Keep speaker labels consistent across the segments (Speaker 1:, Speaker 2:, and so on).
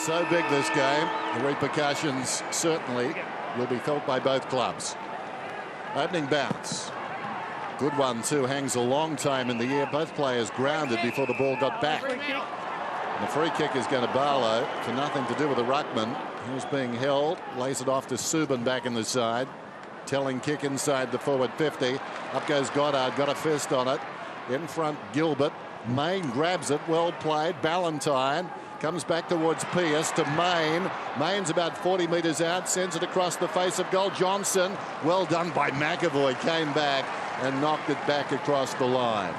Speaker 1: So big this game, the repercussions certainly will be felt by both clubs. Opening bounce. Good one too, hangs a long time in the air. Both players grounded before the ball got back. And the free kick is going to Barlow for nothing to do with the ruckman. He was being held, lays it off to Subin back in the side. Telling kick inside the forward 50. Up goes Goddard, got a fist on it. In front Gilbert. Main grabs it, well played. Ballantyne comes back towards Pearce to Main. Main's about 40 metres out, sends it across the face of goal. Johnson, well done by McAvoy, came back and knocked it back across the line.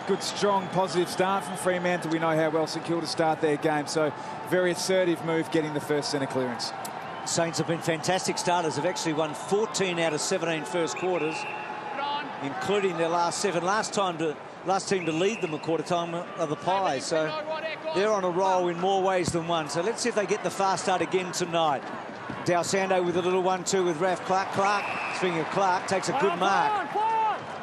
Speaker 2: Good, strong, positive start from Fremantle. We know how well St Kilda start their game, so very assertive move getting the first centre clearance.
Speaker 3: Saints have been fantastic starters. They've actually won 14 out of 17 first quarters, including their last 7. Last team to lead them a quarter time of the Pies. So they're on a roll in more ways than one. So let's see if they get the fast start again tonight. D'Alessandro with a little 1-2 with Raf Clark. Speaking of Clark, takes a good mark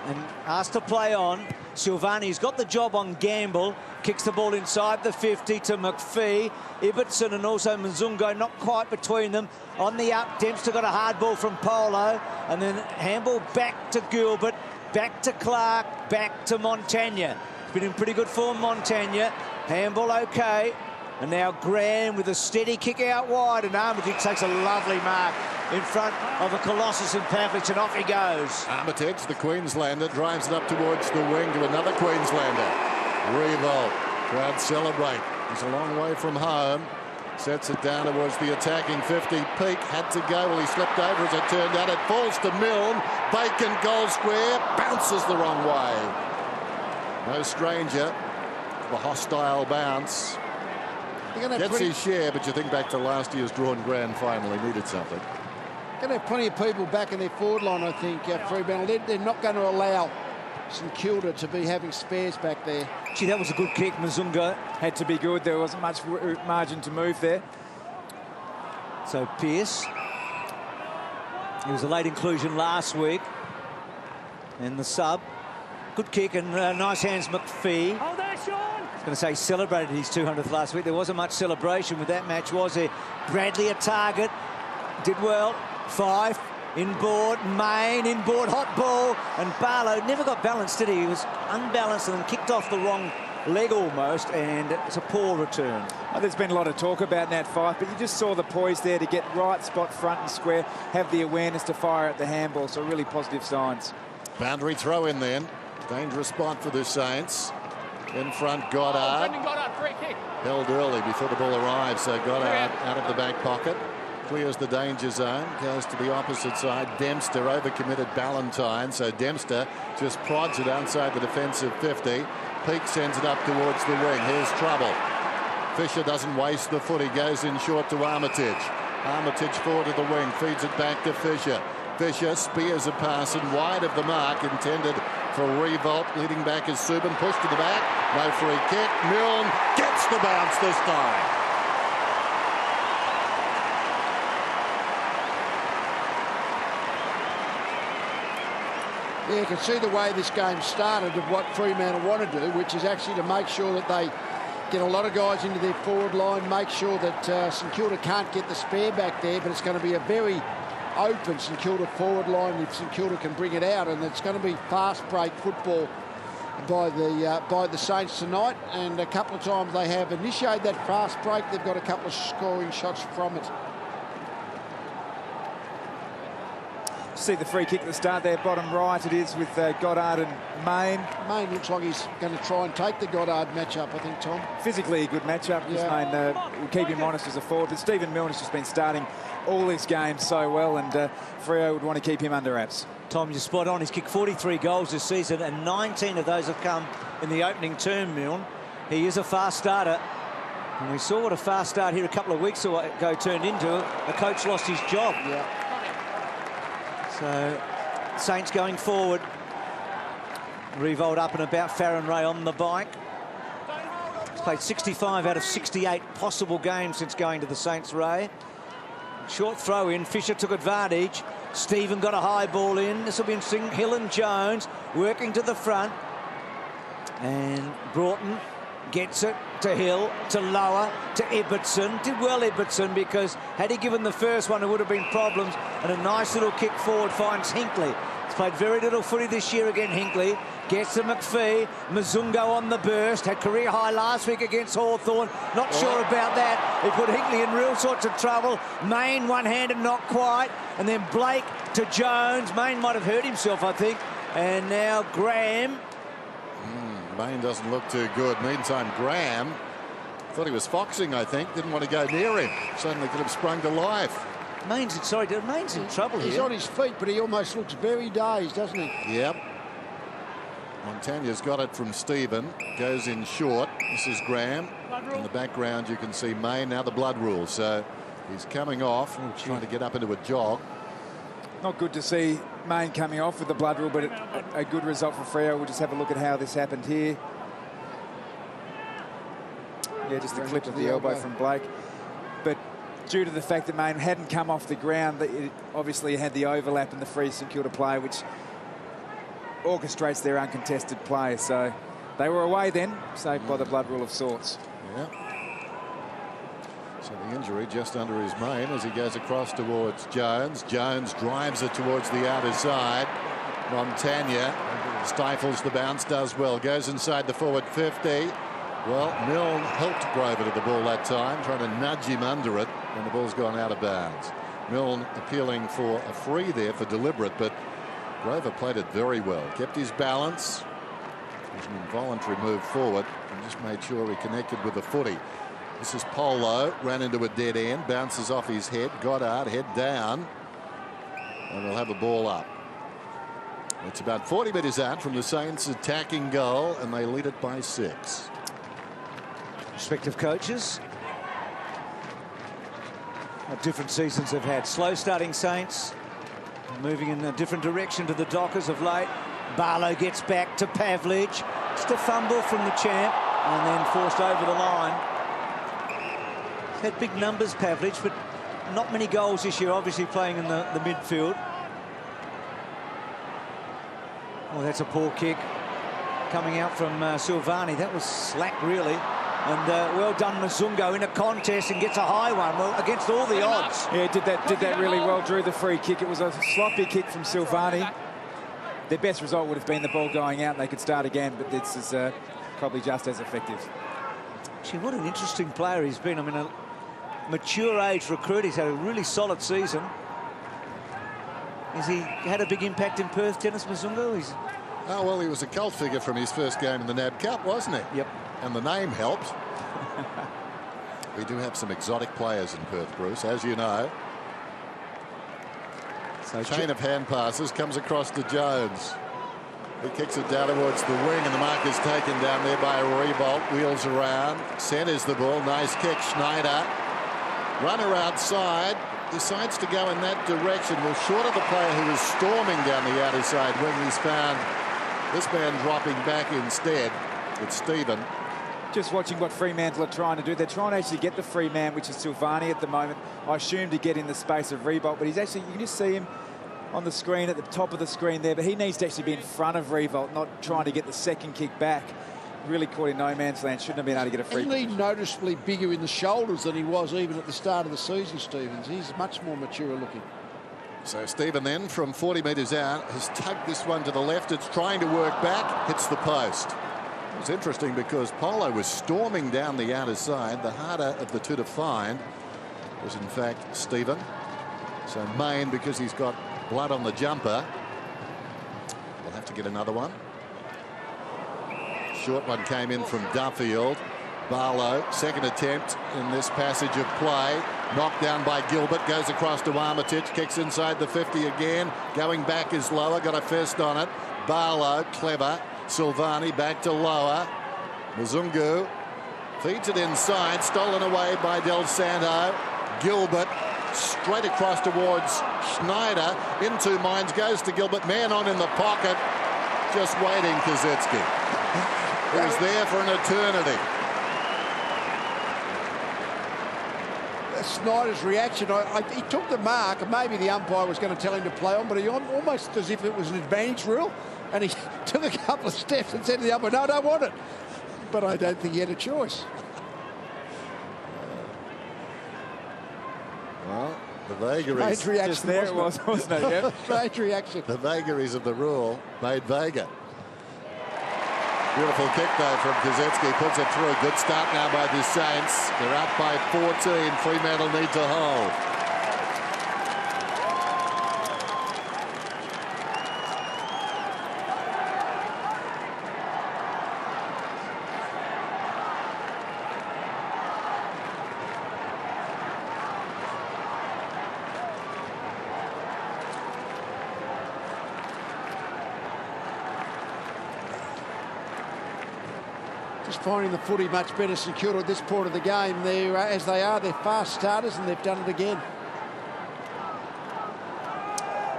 Speaker 3: and asked to play on. Silvani's got the job on Gamble, kicks the ball inside the 50 to McPhee. Ibbotson and also Mzungo not quite between them. On the up, Dempster got a hard ball from Polo, and then handball back to Gilbert, back to Clark, back to Montagna. It's been in pretty good form, Montagna. Handball okay. And now Graham with a steady kick out wide, and Armitage takes a lovely mark in front of a Colossus and Pavlich, and off he goes.
Speaker 1: Armitage, the Queenslander, drives it up towards the wing to another Queenslander. Revolt, crowd celebrate. He's a long way from home. Sets it down towards the attacking 50. Peake had to go. Well, he slipped over as it turned out. It falls to Milne. Bacon goal square. Bounces the wrong way. No stranger. The hostile bounce. Gets his share, but you think back to last year's drawn grand final, he needed something.
Speaker 4: Going to have plenty of people back in their forward line, I think, Fremantle. They're not going to allow St Kilda to be having spares back there.
Speaker 2: Gee, that was a good kick. Mzunga had to be good. There wasn't much margin to move there.
Speaker 3: So Pearce, he was a late inclusion last week. And the sub, good kick and nice hands McPhee.
Speaker 5: Oh, there, Sean.
Speaker 3: I was going to say celebrated his 200th last week. There wasn't much celebration with that match, was there? Bradley a target, did well. Fife inboard, Main inboard, hot ball, and Barlow never got balanced, did he? He was unbalanced and then kicked off the wrong leg almost, and it's a poor return.
Speaker 2: Oh, there's been a lot of talk about that Fife, but you just saw the poise there to get right spot front and square, have the awareness to fire at the handball, so really positive signs.
Speaker 1: Boundary throw in then. Dangerous spot for the Saints. In front, Goddard.
Speaker 5: Goddard, free kick.
Speaker 1: Held early before the ball arrives, so Goddard out of the back pocket. Clears the danger zone, goes to the opposite side. Dempster overcommitted Ballantyne, so Dempster just prods it outside the defensive 50. Peake sends it up towards the wing. Here's trouble. Fisher doesn't waste the foot. He goes in short to Armitage. Armitage forward to the wing, feeds it back to Fisher. Fisher spears a pass and wide of the mark, intended for Revolt. Leading back is Subin, pushed to the back. No free kick. Milne gets the bounce this time.
Speaker 4: Yeah, you can see the way this game started of what Fremantle want to do, which is actually to make sure that they get a lot of guys into their forward line, make sure that St Kilda can't get the spare back there, but it's going to be a very open St Kilda forward line if St Kilda can bring it out, and it's going to be fast break football by the Saints tonight, and a couple of times they have initiated that fast break. They've got a couple of scoring shots from it.
Speaker 2: See the free kick at the start there, bottom right it is with Goddard and Main.
Speaker 4: Main looks like he's going to try and take the Goddard matchup, I think, Tom.
Speaker 2: Physically a good matchup.
Speaker 4: Yeah.
Speaker 2: Main will keep him honest as a forward, but Stephen Milne has just been starting all his games so well, and Freo would want to keep him under wraps.
Speaker 3: Tom, you're spot on. He's kicked 43 goals this season, and 19 of those have come in the opening term, Milne. He is a fast starter. And we saw what a fast start here a couple of weeks ago turned into. The coach lost his job.
Speaker 4: Yeah.
Speaker 3: So, Saints going forward. Revolt up and about. Farron Ray on the bike. He's played 65 out of 68 possible games since going to the Saints, Ray. Short throw in. Fisher took advantage. Stephen got a high ball in. This will be interesting. Hill and Jones working to the front. And Broughton Gets it to Hill, to Lower, to Ibbotson. Did well, Ibbotson, because had he given the first one, there would have been problems. And a nice little kick forward finds Hinkley. He's played very little footy this year again, Hinkley. Gets to McPhee. Mazungo on the burst. Had career high last week against Hawthorn. Not sure about that. He put Hinkley in real sorts of trouble. Main one-handed, not quite. And then Blake to Jones. Main might have hurt himself, I think. And now Graham.
Speaker 1: Main doesn't look too good. Meantime, Graham thought he was foxing, I think. Didn't want to go near him. Suddenly could have sprung to life.
Speaker 3: Main's in trouble here.
Speaker 4: He's on his feet, but he almost looks very dazed, doesn't he?
Speaker 1: Yep. Montaña's got it from Stephen. Goes in short. This is Graham. In the background, you can see Main. Now the blood rule. So he's coming off, trying to get up into a jog.
Speaker 2: Not good to see Main coming off with the blood rule, but a good result for Freo. We'll just have a look at how this happened here. Yeah, just a clip of the elbow from Blake. But due to the fact that Main hadn't come off the ground, it obviously had the overlap in the free St Kilda play, which orchestrates their uncontested play. So they were away then, saved by the blood rule of sorts.
Speaker 1: Yeah. So the injury just under his mane as he goes across towards Jones. Jones drives it towards the outer side. Montaña stifles the bounce, does well. Goes inside the forward 50. Well, Milne helped Grover to the ball that time, trying to nudge him under it, and the ball's gone out of bounds. Milne appealing for a free there for deliberate, but Grover played it very well. Kept his balance. It was an involuntary move forward and just made sure he connected with the footy. This is Polo, ran into a dead end, bounces off his head. Goddard, head down, and we'll have a ball up. It's about 40 metres out from the Saints' attacking goal, and they lead it by 6.
Speaker 3: Respective coaches. What different seasons have had. Slow starting Saints, moving in a different direction to the Dockers of late. Barlow gets back to Pavlich. Just a fumble from the champ, and then forced over the line. Had big numbers, Pavlich, but not many goals this year, obviously playing in the midfield. Oh, that's a poor kick coming out from Silvani. That was slack, really. And well done, Mazungo, in a contest and gets a high one. Well, against all the odds.
Speaker 2: Yeah, did that really well, drew the free kick. It was a sloppy kick from Silvani. Their best result would have been the ball going out and they could start again, but this is probably just as effective.
Speaker 3: Actually, what an interesting player he's been. I mean, a mature age recruit. He's had a really solid season. Has he had a big impact in Perth, Dennis Mazungo?
Speaker 1: Oh, well, he was a cult figure from his first game in the NAB Cup, wasn't he?
Speaker 3: Yep.
Speaker 1: And the name helped. We do have some exotic players in Perth, Bruce, as you know. So chain of hand passes, comes across to Jones. He kicks it down towards the wing, and the mark is taken down there by Rebolt. Wheels around, centers the ball. Nice kick, Schneider. Runner outside, decides to go in that direction. Well, short of the player who was storming down the outer side wing, he's found this man dropping back instead. It's Stephen.
Speaker 2: Just watching what Fremantle are trying to do. They're trying to actually get the free man, which is Silvani at the moment. I assume to get in the space of Rebolt, but he's actually, you can just see him on the screen at the top of the screen there, but he needs to actually be in front of Rebolt, not trying to get the second kick back. Really caught in no man's land. Shouldn't have been able to get a free kick.
Speaker 4: Isn't he noticeably bigger in the shoulders than he was even at the start of the season, Stevens? He's much more mature looking.
Speaker 1: So Stephen then from 40 metres out has tugged this one to the left. It's trying to work back, hits the post. It's interesting because Polo was storming down the outer side. The harder of the two to find was in fact Stephen. So Main, because he's got blood on the jumper, will have to get another one. Short one came in from Duffield. Barlow, second attempt in this passage of play. Knocked down by Gilbert, goes across to Armitage, kicks inside the 50 again. Going back is Lower, got a fist on it. Barlow, clever. Silvani back to Lower. Mzungu feeds it inside, stolen away by Del Santo. Gilbert straight across towards Schneider. In two minds, goes to Gilbert. Man on in the pocket. Just waiting, Kazitsky. He was there for an eternity.
Speaker 4: Snyder's reaction, he took the mark, and maybe the umpire was going to tell him to play on, but he almost as if it was an advantage rule, and he took a couple of steps and said to the umpire, no, I don't want it. But I don't think he had a choice.
Speaker 1: Well, the vagaries.
Speaker 4: Strange reaction.
Speaker 2: Just there it was, wasn't it? Yep.
Speaker 4: Strange reaction.
Speaker 1: The vagaries of the rule made Vega. Beautiful kick, though, from Kozetski. Puts it through. Good start now by the Saints. They're up by 14. Fremantle need to hold.
Speaker 4: Just finding the footy much better, St Kilda at this point of the game. They're, as they are, they're fast starters, and they've done it again.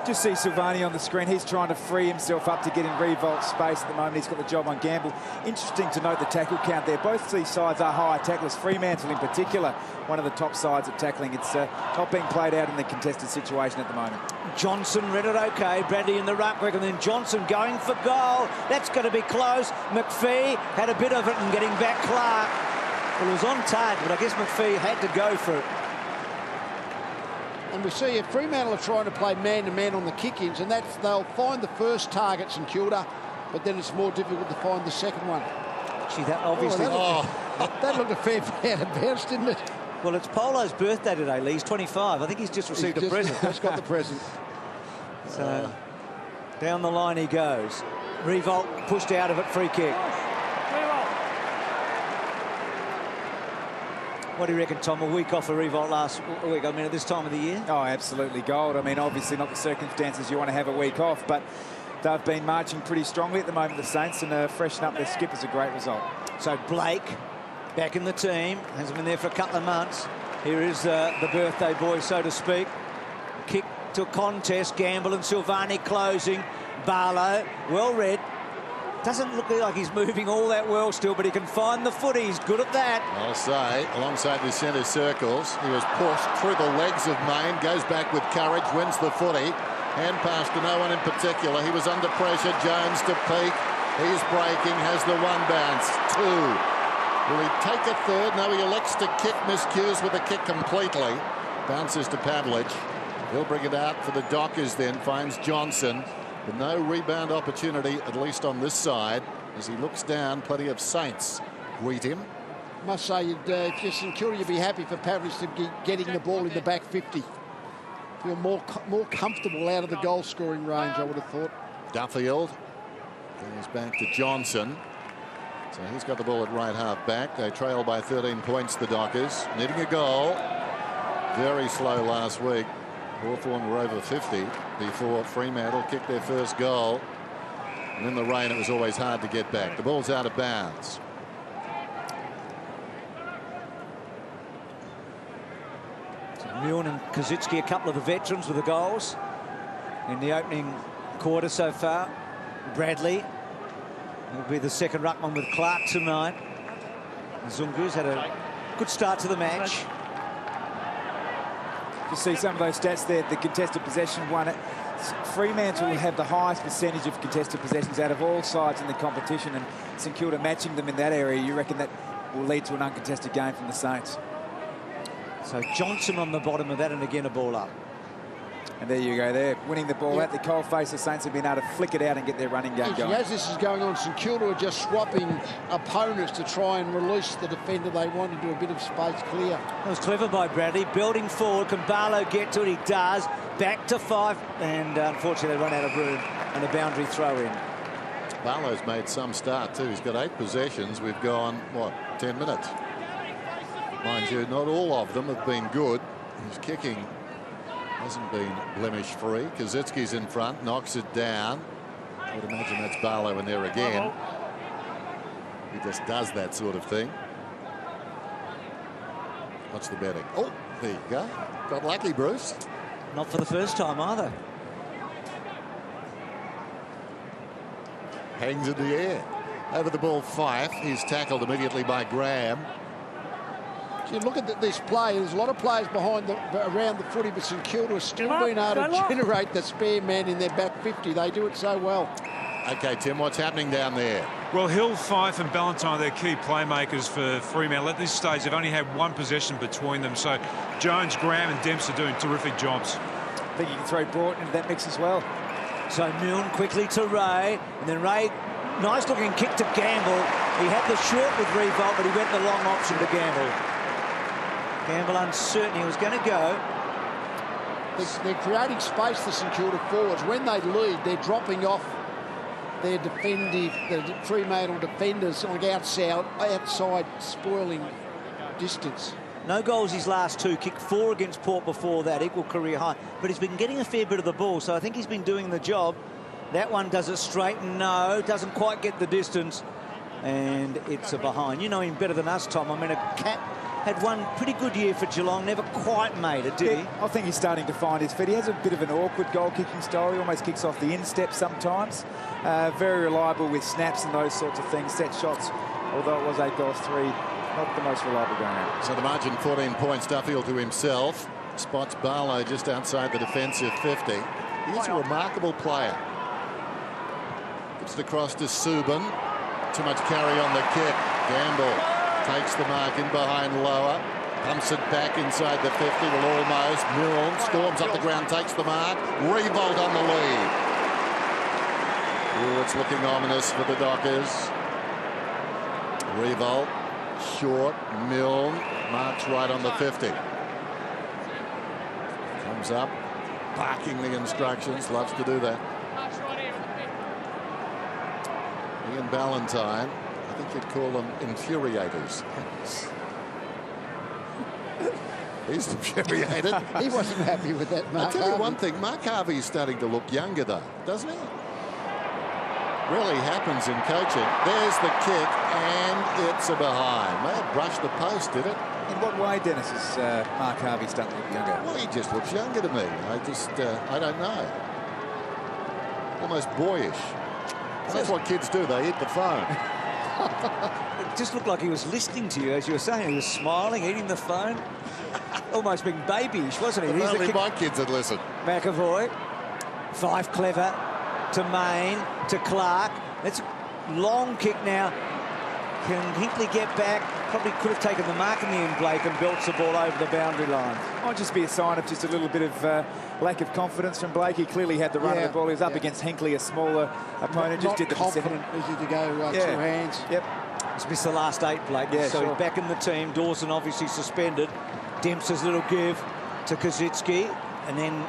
Speaker 2: Just see Silvani on the screen. He's trying to free himself up to get in revolt space at the moment. He's got the job on Gamble. Interesting to note the tackle count there. Both these sides are high tacklers. Fremantle in particular, one of the top sides at tackling. It's not being played out in the contested situation at the moment.
Speaker 3: Johnson read it okay. Bradley in the ruck quick, and then Johnson going for goal. That's going to be close. McPhee had a bit of it and getting back Clark. Well, it was on target, but I guess McPhee had to go for it.
Speaker 4: And we see if Fremantle are trying to play man-to-man on the kick-ins, and that's they'll find the first target, St Kilda, but then it's more difficult to find the second one.
Speaker 3: Gee, that obviously...
Speaker 4: That looked a fair bit out of bounds, didn't it?
Speaker 3: Well, it's Polo's birthday today, Lee. He's 25. I think he's just received a present.
Speaker 4: Just got the present.
Speaker 3: So, down the line he goes. Revolt pushed out of it, free kick. What do you reckon, Tom? A week off a Revolt last week, I mean, at this time of the year?
Speaker 2: Oh, absolutely gold. I mean, obviously not the circumstances you want to have a week off, but they've been marching pretty strongly at the moment, the Saints, and freshen up their skip is a great result.
Speaker 3: So Blake back in the team, hasn't been there for a couple of months. Here is the birthday boy, so to speak. Kick to contest, Gamble and Silvani closing. Barlow, well read. Doesn't look like he's moving all that well still, but he can find the footy. He's good at that.
Speaker 1: I'll say, alongside the centre circles, he was pushed through the legs of Main, goes back with courage, wins the footy. Hand pass to no one in particular. He was under pressure. Jones to Peake. He's breaking, has the one bounce. Two. Will he take a third? No, he elects to kick, miscues with a kick completely. Bounces to Pavlich. He'll bring it out for the Dockers then, finds Johnson. But no rebound opportunity, at least on this side. As he looks down, plenty of Saints greet him.
Speaker 4: Must say, if you're St Kilda, you'd be happy for Pavlich to be getting the ball in the back 50. Feel more comfortable out of the goal-scoring range, I would have thought.
Speaker 1: Duffield goes back to Johnson. So he's got the ball at right half back. They trail by 13 points, the Dockers. Needing a goal. Very slow last week. Hawthorn were over 50 before Fremantle kicked their first goal. And in the rain, it was always hard to get back. The ball's out of bounds.
Speaker 3: So Milne and Kozetski, a couple of the veterans with the goals in the opening quarter so far. Bradley will be the second ruckman with Clark tonight. Zungu's had a good start to the match.
Speaker 2: You see some of those stats there, the contested possession one. Fremantle will have the highest percentage of contested possessions out of all sides in the competition, and St Kilda matching them in that area. You reckon that will lead to an uncontested game from the Saints?
Speaker 3: So Johnson on the bottom of that, and again a ball up.
Speaker 2: And there you go, there winning the ball out. The cold face, the Saints have been able to flick it out and get their running game going.
Speaker 4: As this is going on, St Kilda are just swapping opponents to try and release the defender they want into a bit of space clear.
Speaker 3: That was clever by Bradley, building forward. Can Barlow get to it? He does. Back to 5, and unfortunately they run out of room, and a boundary throw in.
Speaker 1: Barlow's made some start too. He's got 8 possessions. We've gone, what, 10 minutes? Mind you, not all of them have been good. His kicking hasn't been blemish-free. Kozetski's in front, knocks it down. I would imagine that's Barlow in there again. He just does that sort of thing. What's the betting? Oh, there you go. Got lucky, Bruce.
Speaker 3: Not for the first time either.
Speaker 1: Hangs in the air. Over the ball, Fife. He's tackled immediately by Graham.
Speaker 4: You look at this play, there's a lot of players behind around the footy, but St Kilda has still been able to generate the spare man in their back 50. They do it so well.
Speaker 1: Okay, Tim, what's happening down there?
Speaker 5: Well, Hill, Fife and Ballantyne are their key playmakers for Fremantle. At this stage, they've only had one possession between them. So Jones, Graham and Dempster are doing terrific jobs.
Speaker 2: I think you can throw Broughton into that mix as well.
Speaker 3: So Milne quickly to Ray. And then Ray, nice looking kick to Gamble. He had the short with Revolt, but he went the long option to Gamble. Gamble uncertain he was going to go.
Speaker 4: They're creating space for St Kilda forwards. When they lead, they're dropping off their the Fremantle defenders on the outside, spoiling distance.
Speaker 3: No goals his last two. Kicked 4 against Port before that, equal career high. But he's been getting a fair bit of the ball, so I think he's been doing the job. That one does it straight, no, doesn't quite get the distance. And it's a behind. You know him better than us, Tom. I mean, a cat had one pretty good year for Geelong, never quite made it, did he?
Speaker 2: I think he's starting to find his feet. He has a bit of an awkward goal-kicking style. He almost kicks off the instep sometimes. Very reliable with snaps and those sorts of things. Set shots, although it was 8 goals 3, not the most reliable going out.
Speaker 1: So the margin 14 points, Duffield to himself. Spots Barlow just outside the defensive 50. He's a remarkable player. Gets it across to Subin. Too much carry on the kick. Gamble takes the mark in behind Lower. Pumps it back inside the 50. Well, almost. Milne storms up the ground, takes the mark. Revolt on the lead. Ooh, it's looking ominous for the Dockers. Revolt, short. Milne marks right on the 50. Comes up, barking the instructions. Loves to do that. Ian Ballantyne, I think you'd call them infuriators. He's infuriated.
Speaker 4: He wasn't happy with that, Mark.
Speaker 1: I'll tell you one thing, Mark Harvey's starting to look younger though, doesn't he? Really happens in coaching. There's the kick and it's a behind. May have brushed the post, did it?
Speaker 2: In what way, Dennis, is Mark Harvey starting to look younger?
Speaker 1: Well, he just looks younger to me. I don't know. Almost boyish. That's what kids do. They hit the phone.
Speaker 3: It just looked like he was listening to you, as you were saying. He was smiling, eating the phone. Almost being babyish, wasn't he?
Speaker 1: If only my kids had listened.
Speaker 3: McAvoy. Fife clever to Main, to Clark. That's a long kick now. Can Hinkley get back? Probably could have taken the mark in the end, Blake, and belts the ball over the boundary line.
Speaker 2: Might just be a sign of just a little bit of lack of confidence from Blake. He clearly had the run of the ball. He was up against Hinkley, a smaller opponent. Just did the
Speaker 4: confident, easy to go 2 hands.
Speaker 2: Yep.
Speaker 3: He's missed the last 8, Blake.
Speaker 2: Yeah,
Speaker 3: so
Speaker 2: sure.
Speaker 3: He's back in the team. Dawson obviously suspended. Dempster's little give to Kazitsky, and then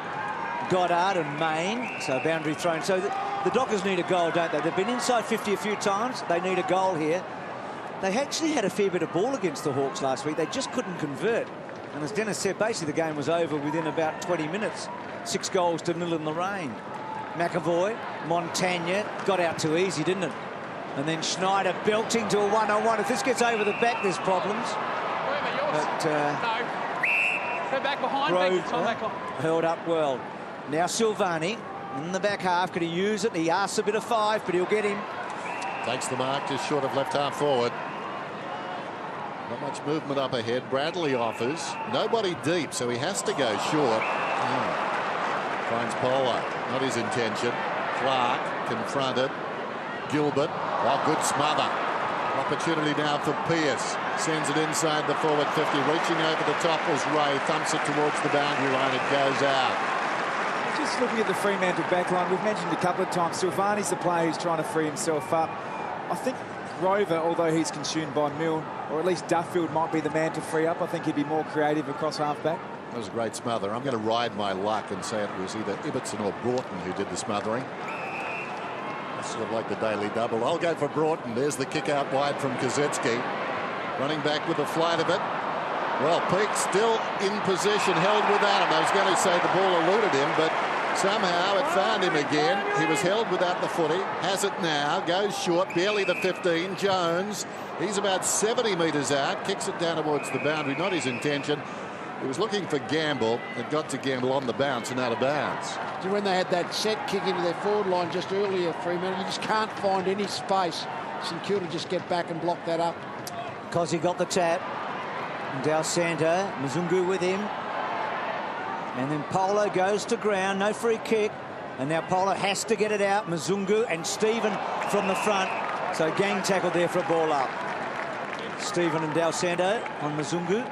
Speaker 3: Goddard and Main. So boundary thrown. So the Dockers need a goal, don't they? They've been inside 50 a few times. They need a goal here. They actually had a fair bit of ball against the Hawks last week. They just couldn't convert. And as Dennis said, basically the game was over within about 20 minutes. 6 goals to 0 in the rain. McAvoy, Montagna, got out too easy, didn't it? And then Schneider belting to a 1-on-1. If this gets over the back, there's problems. But Grove held up well. Now Silvani in the back half. Could he use it? He asks a bit of 5, but he'll get him.
Speaker 1: Takes the mark just short of left half forward. Not much movement up ahead. Bradley offers. Nobody deep, so he has to go short. Finds Polo. Not his intention. Clark confronted. Gilbert. Oh, good smother. Opportunity now for Pearce. Sends it inside the forward 50. Reaching over the top was Ray. Thumps it towards the boundary line. It goes out.
Speaker 2: Just looking at the Fremantle backline, we've mentioned a couple of times, Silvani's the player who's trying to free himself up. I think Grover, although he's consumed by Milne, or at least Duffield might be the man to free up. I think he'd be more creative across half-back.
Speaker 1: That was a great smother. I'm going to ride my luck and say it was either Ibbotson or Broughton who did the smothering. That's sort of like the daily double. I'll go for Broughton. There's the kick out wide from Kazetsky. Running back with the flight of it. Well, Peake still in position, held without him. I was going to say the ball eluded him, but somehow it found him again. He was held without the footy. Has it now. Goes short. Barely the 15. Jones. He's about 70 metres out. Kicks it down towards the boundary. Not his intention. He was looking for Gamble. It got to Gamble on the bounce and out of bounds.
Speaker 4: When they had that set kick into their forward line just earlier, Fremantle, you just can't find any space. St Kilda just get back and block that up.
Speaker 3: Because he got the tap. Dow Santa, Mzungu with him. And then Polo goes to ground, no free kick. And now Polo has to get it out. Mzungu and Stephen from the front. So gang tackle there for a ball up. Stephen and Dalsando on Mzungu.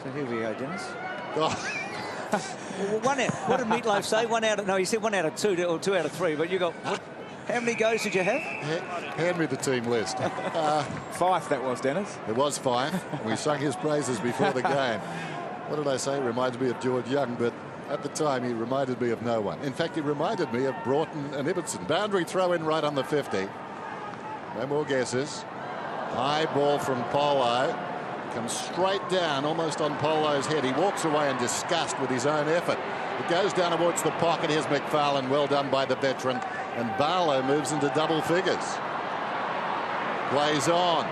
Speaker 3: So here we go, Dennis.
Speaker 1: Oh.
Speaker 3: Well, what did Meatloaf say? No, he said 1 out of 2 or 2 out of 3. But you got how many goes did you have?
Speaker 1: Hand me the team list.
Speaker 2: 5 that was, Dennis.
Speaker 1: It was 5. We sung his praises before the game. What did I say? Reminds me of George Young, but at the time he reminded me of no one. In fact, he reminded me of Broughton and Ibbotson. Boundary throw in right on the 50. No more guesses. High ball from Polo. Comes straight down, almost on Polo's head. He walks away in disgust with his own effort. It goes down towards the pocket. Here's McFarlane, well done by the veteran. And Barlow moves into double figures. Plays on.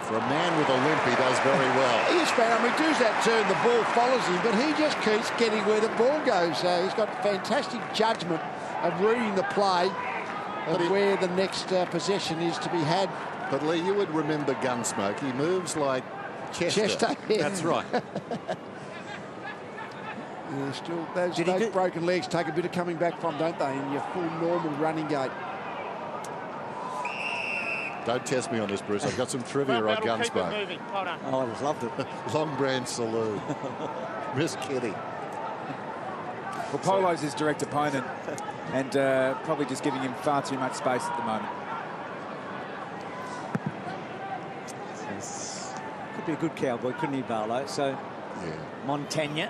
Speaker 1: For a man with a limp, he does very well.
Speaker 4: He is bad. I mean, does that turn, the ball follows him, but he just keeps getting where the ball goes. He's got fantastic judgment of reading the play of where the next possession is to be had.
Speaker 1: But Lee, you would remember Gunsmoke. He moves like Chester.
Speaker 4: Yeah.
Speaker 1: That's right.
Speaker 4: Yeah, still, those broken legs take a bit of coming back from, don't they, in your full normal running gait.
Speaker 1: Don't test me on this, Bruce. I've got some trivia on Gunsmoke.
Speaker 3: Oh, I just loved it.
Speaker 1: Long Branch Saloon. Miss Kitty.
Speaker 2: Well, Polo's his direct opponent and probably just giving him far too much space at the moment.
Speaker 3: Could be a good cowboy, couldn't he, Barlow? So
Speaker 1: Yeah.
Speaker 3: Montagna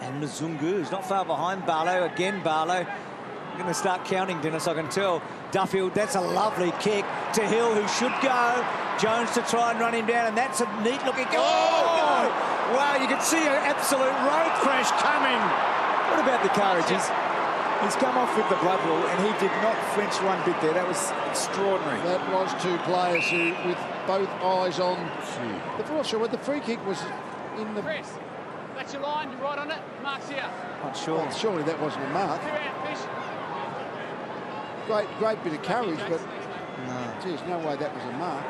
Speaker 3: and Mzungu, who's not far behind Barlow. Again, Barlow. I'm going to start counting, Dennis, I can tell. Duffield, that's a lovely kick to Hill, who should go. Jones to try and run him down, and that's a neat-looking goal. Oh! Wow, you can see an absolute road crash coming.
Speaker 2: What about the courage? He's come off with the blood rule, and he did not flinch one bit there. That was extraordinary.
Speaker 4: That was 2 players who, with both eyes on the ball. So when the free kick was in the...
Speaker 6: Chris, that's your line, you're right on it. Mark's here.
Speaker 3: Not sure.
Speaker 4: Well, surely that wasn't a mark.
Speaker 6: 2 out, fish.
Speaker 4: Great bit of courage, but geez, no way that was a mark.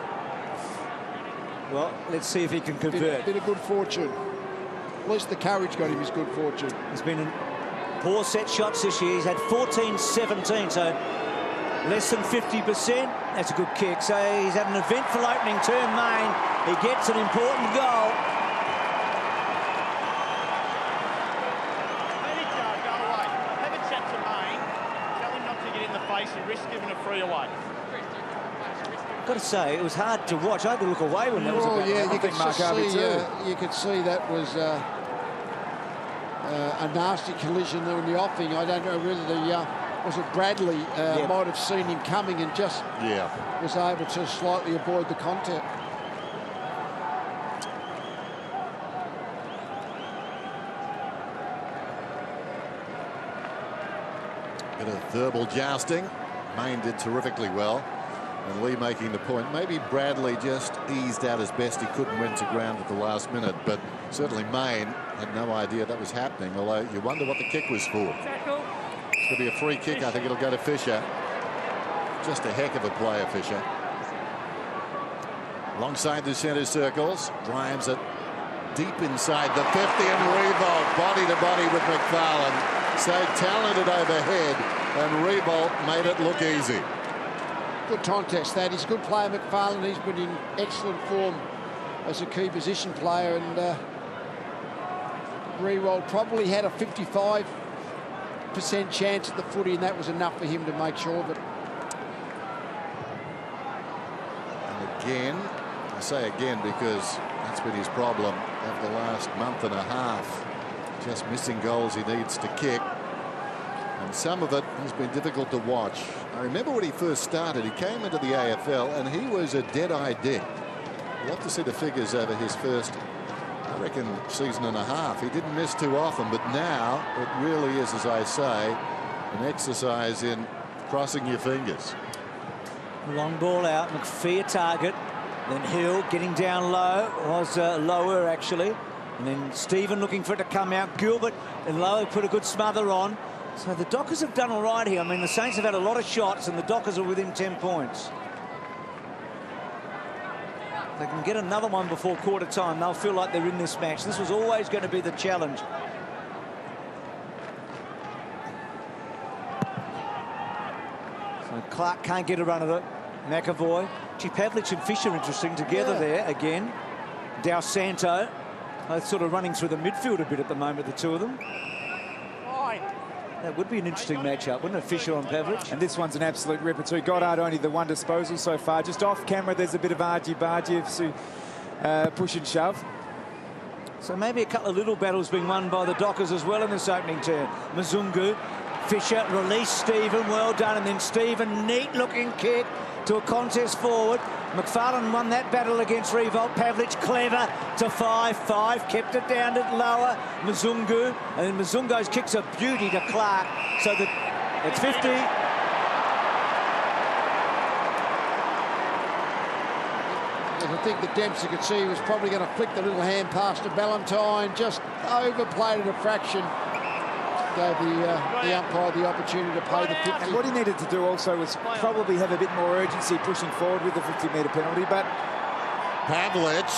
Speaker 3: Well, let's see if he can convert.
Speaker 4: Bit of good fortune. At least the courage got him his good fortune.
Speaker 3: He's been in poor set shots this year. He's had 14-17, so less than 50%. That's a good kick. So he's had an eventful opening term, Main. He gets an important goal.
Speaker 6: Go away. Have a chat to Main. Tell him not to get in the face and risk giving a free away.
Speaker 3: I've got to say, it was hard to watch. I had to look away when that was about.
Speaker 4: Yeah,
Speaker 2: I think Mark Harvey too.
Speaker 4: You could see that was a nasty collision there in the offing. I don't know whether was it Bradley might have seen him coming and just was able to slightly avoid the contact.
Speaker 1: Bit of verbal jousting. Main did terrifically well. And Lee making the point. Maybe Bradley just eased out as best he could and went to ground at the last minute. But certainly Main had no idea that was happening. Although you wonder what the kick was for. It's going to be a free kick. I think it'll go to Fisher. Just a heck of a player, Fisher. Alongside the centre circles. Drives it deep inside the 50 and Revolt. Body to body with McFarlane. So talented overhead. And Revolt made it look easy.
Speaker 4: Good contest, that. He's a good player, McFarlane. He's been in excellent form as a key position player, and Rewold probably had a 55% chance at the footy, and that was enough for him to make sure of it.
Speaker 1: And again, I say again because that's been his problem over the last month and a half. Just missing goals he needs to kick. And some of it has been difficult to watch. I remember when he first started, he came into the AFL and he was a dead-eye dick. You'll have to see the figures over his first, I reckon, season and a half. He didn't miss too often, but now it really is, as I say, an exercise in crossing your fingers.
Speaker 3: Long ball out, McPhee a target. Then Hill getting down low, was lower actually. And then Stephen looking for it to come out. Gilbert and Lowe put a good smother on. So the Dockers have done all right here. I mean, the Saints have had a lot of shots and the Dockers are within 10 points. If they can get another one before quarter time, they'll feel like they're in this match. This was always going to be the challenge. Clark can't get a run of it. McAvoy. Gee, Pavlich and Fisher interesting together there again. Dal Santo. Both sort of running through the midfield a bit at the moment, the two of them. That would be an interesting matchup, wouldn't it? Fisher on Pavlich.
Speaker 2: And this one's an absolute ripper too. Goddard only the one disposal so far. Just off camera, there's a bit of argy-bargy, push and shove.
Speaker 3: So maybe a couple of little battles being won by the Dockers as well in this opening turn. Mzungu, Fisher, release Stephen, well done. And then Stephen, neat-looking kick to a contest forward. McFarlane won that battle against Revolt. Pavlich clever to 5-5, kept it down to lower. Mzungu, and then Mzungu's kicks a beauty to Clark. So that it's 50.
Speaker 4: I think that Dempsey could see he was probably going to flick the little hand pass to Ballantyne, just overplayed it a fraction. Gave the umpire the opportunity to pay the 50.
Speaker 2: And what he needed to do also was probably have a bit more urgency pushing forward with the 50-metre penalty, but
Speaker 1: Pavlich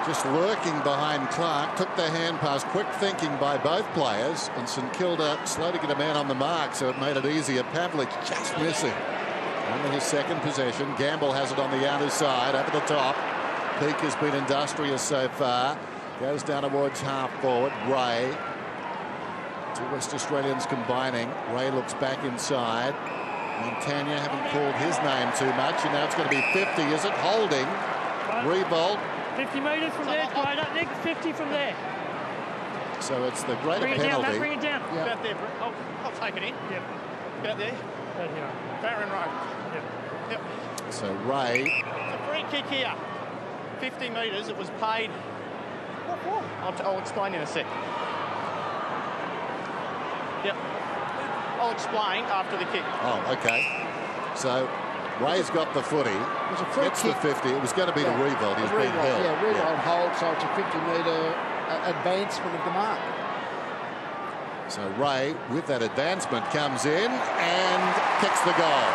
Speaker 1: just lurking behind Clark, took the hand pass, quick thinking by both players, and St Kilda slow to get a man on the mark, so it made it easier. Pavlich just missing. Only his second possession. Gamble has it on the outer side, over the top. Peake has been industrious so far. Goes down towards half forward. Ray. Two West Australians combining. Ray looks back inside. Montagna haven't called his name too much, and now it's going to be 50. Is it holding? Revolt.
Speaker 7: 50 metres from there, greater. Nick, 50 from there.
Speaker 1: So it's the greater
Speaker 7: bring it
Speaker 1: penalty.
Speaker 7: Down, bring it down.
Speaker 4: Yeah.
Speaker 6: About there, I'll take it in.
Speaker 7: Yep.
Speaker 6: About there.
Speaker 7: Right here.
Speaker 6: Barron Road.
Speaker 7: Yep.
Speaker 6: Yep.
Speaker 1: So Ray.
Speaker 6: It's a free kick here. 50 metres. It was paid. I'll explain in a sec. Yep. I'll explain after the kick.
Speaker 1: Oh, okay. So Ray's got the footy.
Speaker 4: It was a free
Speaker 1: Gets
Speaker 4: kick.
Speaker 1: the 50. It was going to be the Revolt. He's been held.
Speaker 4: Yeah, Revolt hold, so it's a 50-metre advancement of the mark.
Speaker 1: So Ray, with that advancement, comes in and kicks the goal.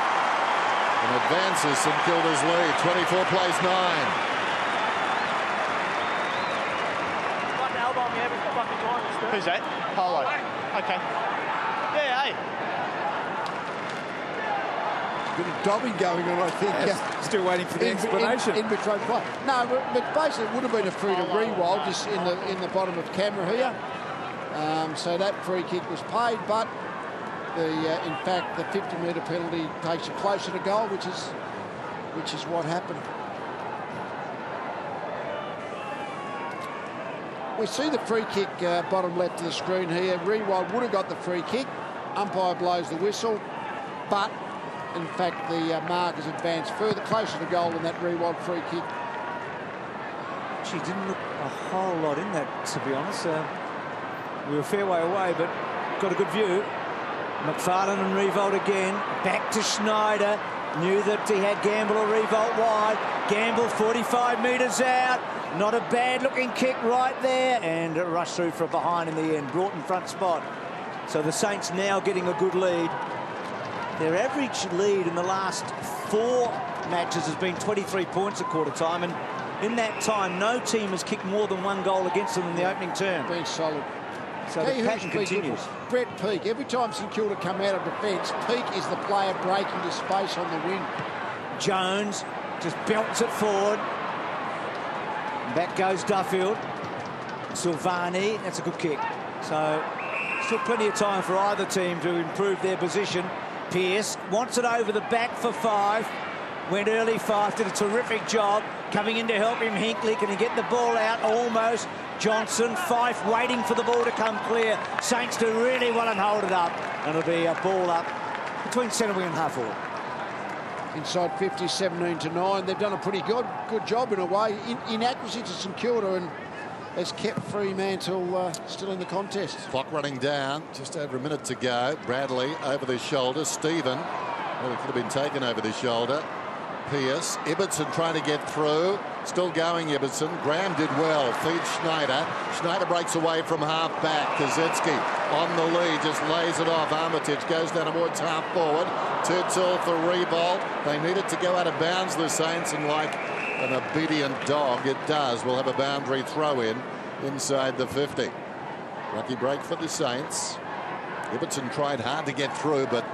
Speaker 1: And advances St Kilda's lead. 24 plays 9.
Speaker 6: Who's that? Polo. Okay. Yeah, hey.
Speaker 4: Bit of dobbing going on, I think.
Speaker 2: yes, still waiting for the explanation.
Speaker 4: In between play. No, but basically it would have been a free to Rewald just in the bottom of camera here. So that free kick was paid, but in fact the 50-metre penalty takes you closer to goal, which is what happened. We see the free kick bottom left of the screen here. Rewald would have got the free kick. Umpire blows the whistle, but in fact the mark has advanced further closer to goal than that Rewald free kick.
Speaker 3: She didn't look a whole lot in that, to be honest. We were a fair way away, but got a good view. McFarlane and Revolt again. Back to Schneider. Knew that he had Gamble or Revolt wide. Gamble 45 metres out. Not a bad-looking kick right there. And it rushed through for a behind in the end. Broughton front spot. So the Saints now getting a good lead. Their average lead in the last 4 matches has been 23 points at quarter time. And in that time, no team has kicked more than 1 goal against them in the opening term.
Speaker 4: Been solid.
Speaker 3: So the pattern continues.
Speaker 4: Brett Peake. Every time St Kilda come out of defence, Peake is the player breaking the space on the wing.
Speaker 3: Jones just belts it forward. Back goes Duffield. Silvani, that's a good kick. So still plenty of time for either team to improve their position. Pearce wants it over the back for 5. Went early fast, did a terrific job. Coming in to help him, Hinkley. Can he get the ball out? Almost. Johnson, Fife waiting for the ball to come clear. Saints do really well and hold it up. And it'll be a ball up between centre wing and half forward.
Speaker 4: Inside 50, 17-9. They've done a pretty good job in a way. Inaccuracy to St Kilda and has kept Fremantle still in the contest.
Speaker 1: Clock running down, just over a minute to go. Bradley over the shoulder. Stephen, well, it could have been taken over the shoulder. Pearce, Ibbotson trying to get through. Still going, Ibbotson. Graham did well. Feeds Schneider. Schneider breaks away from half back. Kaczynski on the lead, just lays it off. Armitage goes down towards half forward. Too tall for Revolt. They need it to go out of bounds, the Saints, and like an obedient dog, it does. We'll have a boundary throw in inside the 50. Lucky break for the Saints. Ibbotson tried hard to get through, but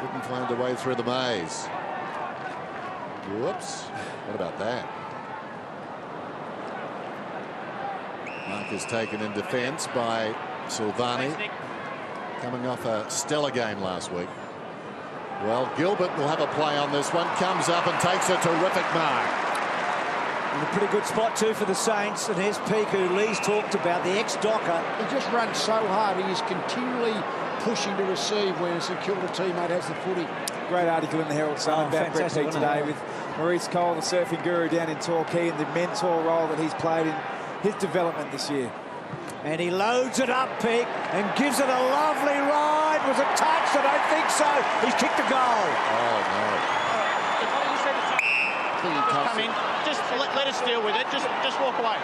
Speaker 1: Couldn't find a way through the maze. Whoops. What about that? Mark is taken in defence by Silvani, coming off a stellar game last week. Well, Gilbert will have a play on this one. Comes up and takes a terrific mark.
Speaker 3: In a pretty good spot too for the Saints. And here's Peake, who Lee's talked about, the ex-Docker.
Speaker 4: He just runs so hard. He is continually pushing to receive when a St Kilda teammate has the footy.
Speaker 2: Great article in the Herald Sun about Brett Peake today with Maurice Cole, the surfing guru down in Torquay, and the mentor role that he's played in his development this year.
Speaker 3: And he loads it up, Peake, and gives it a lovely ride. Was it touched? I don't think so. He's kicked a goal.
Speaker 1: Oh, no.
Speaker 6: Come in. Just let us deal with it. Just walk away.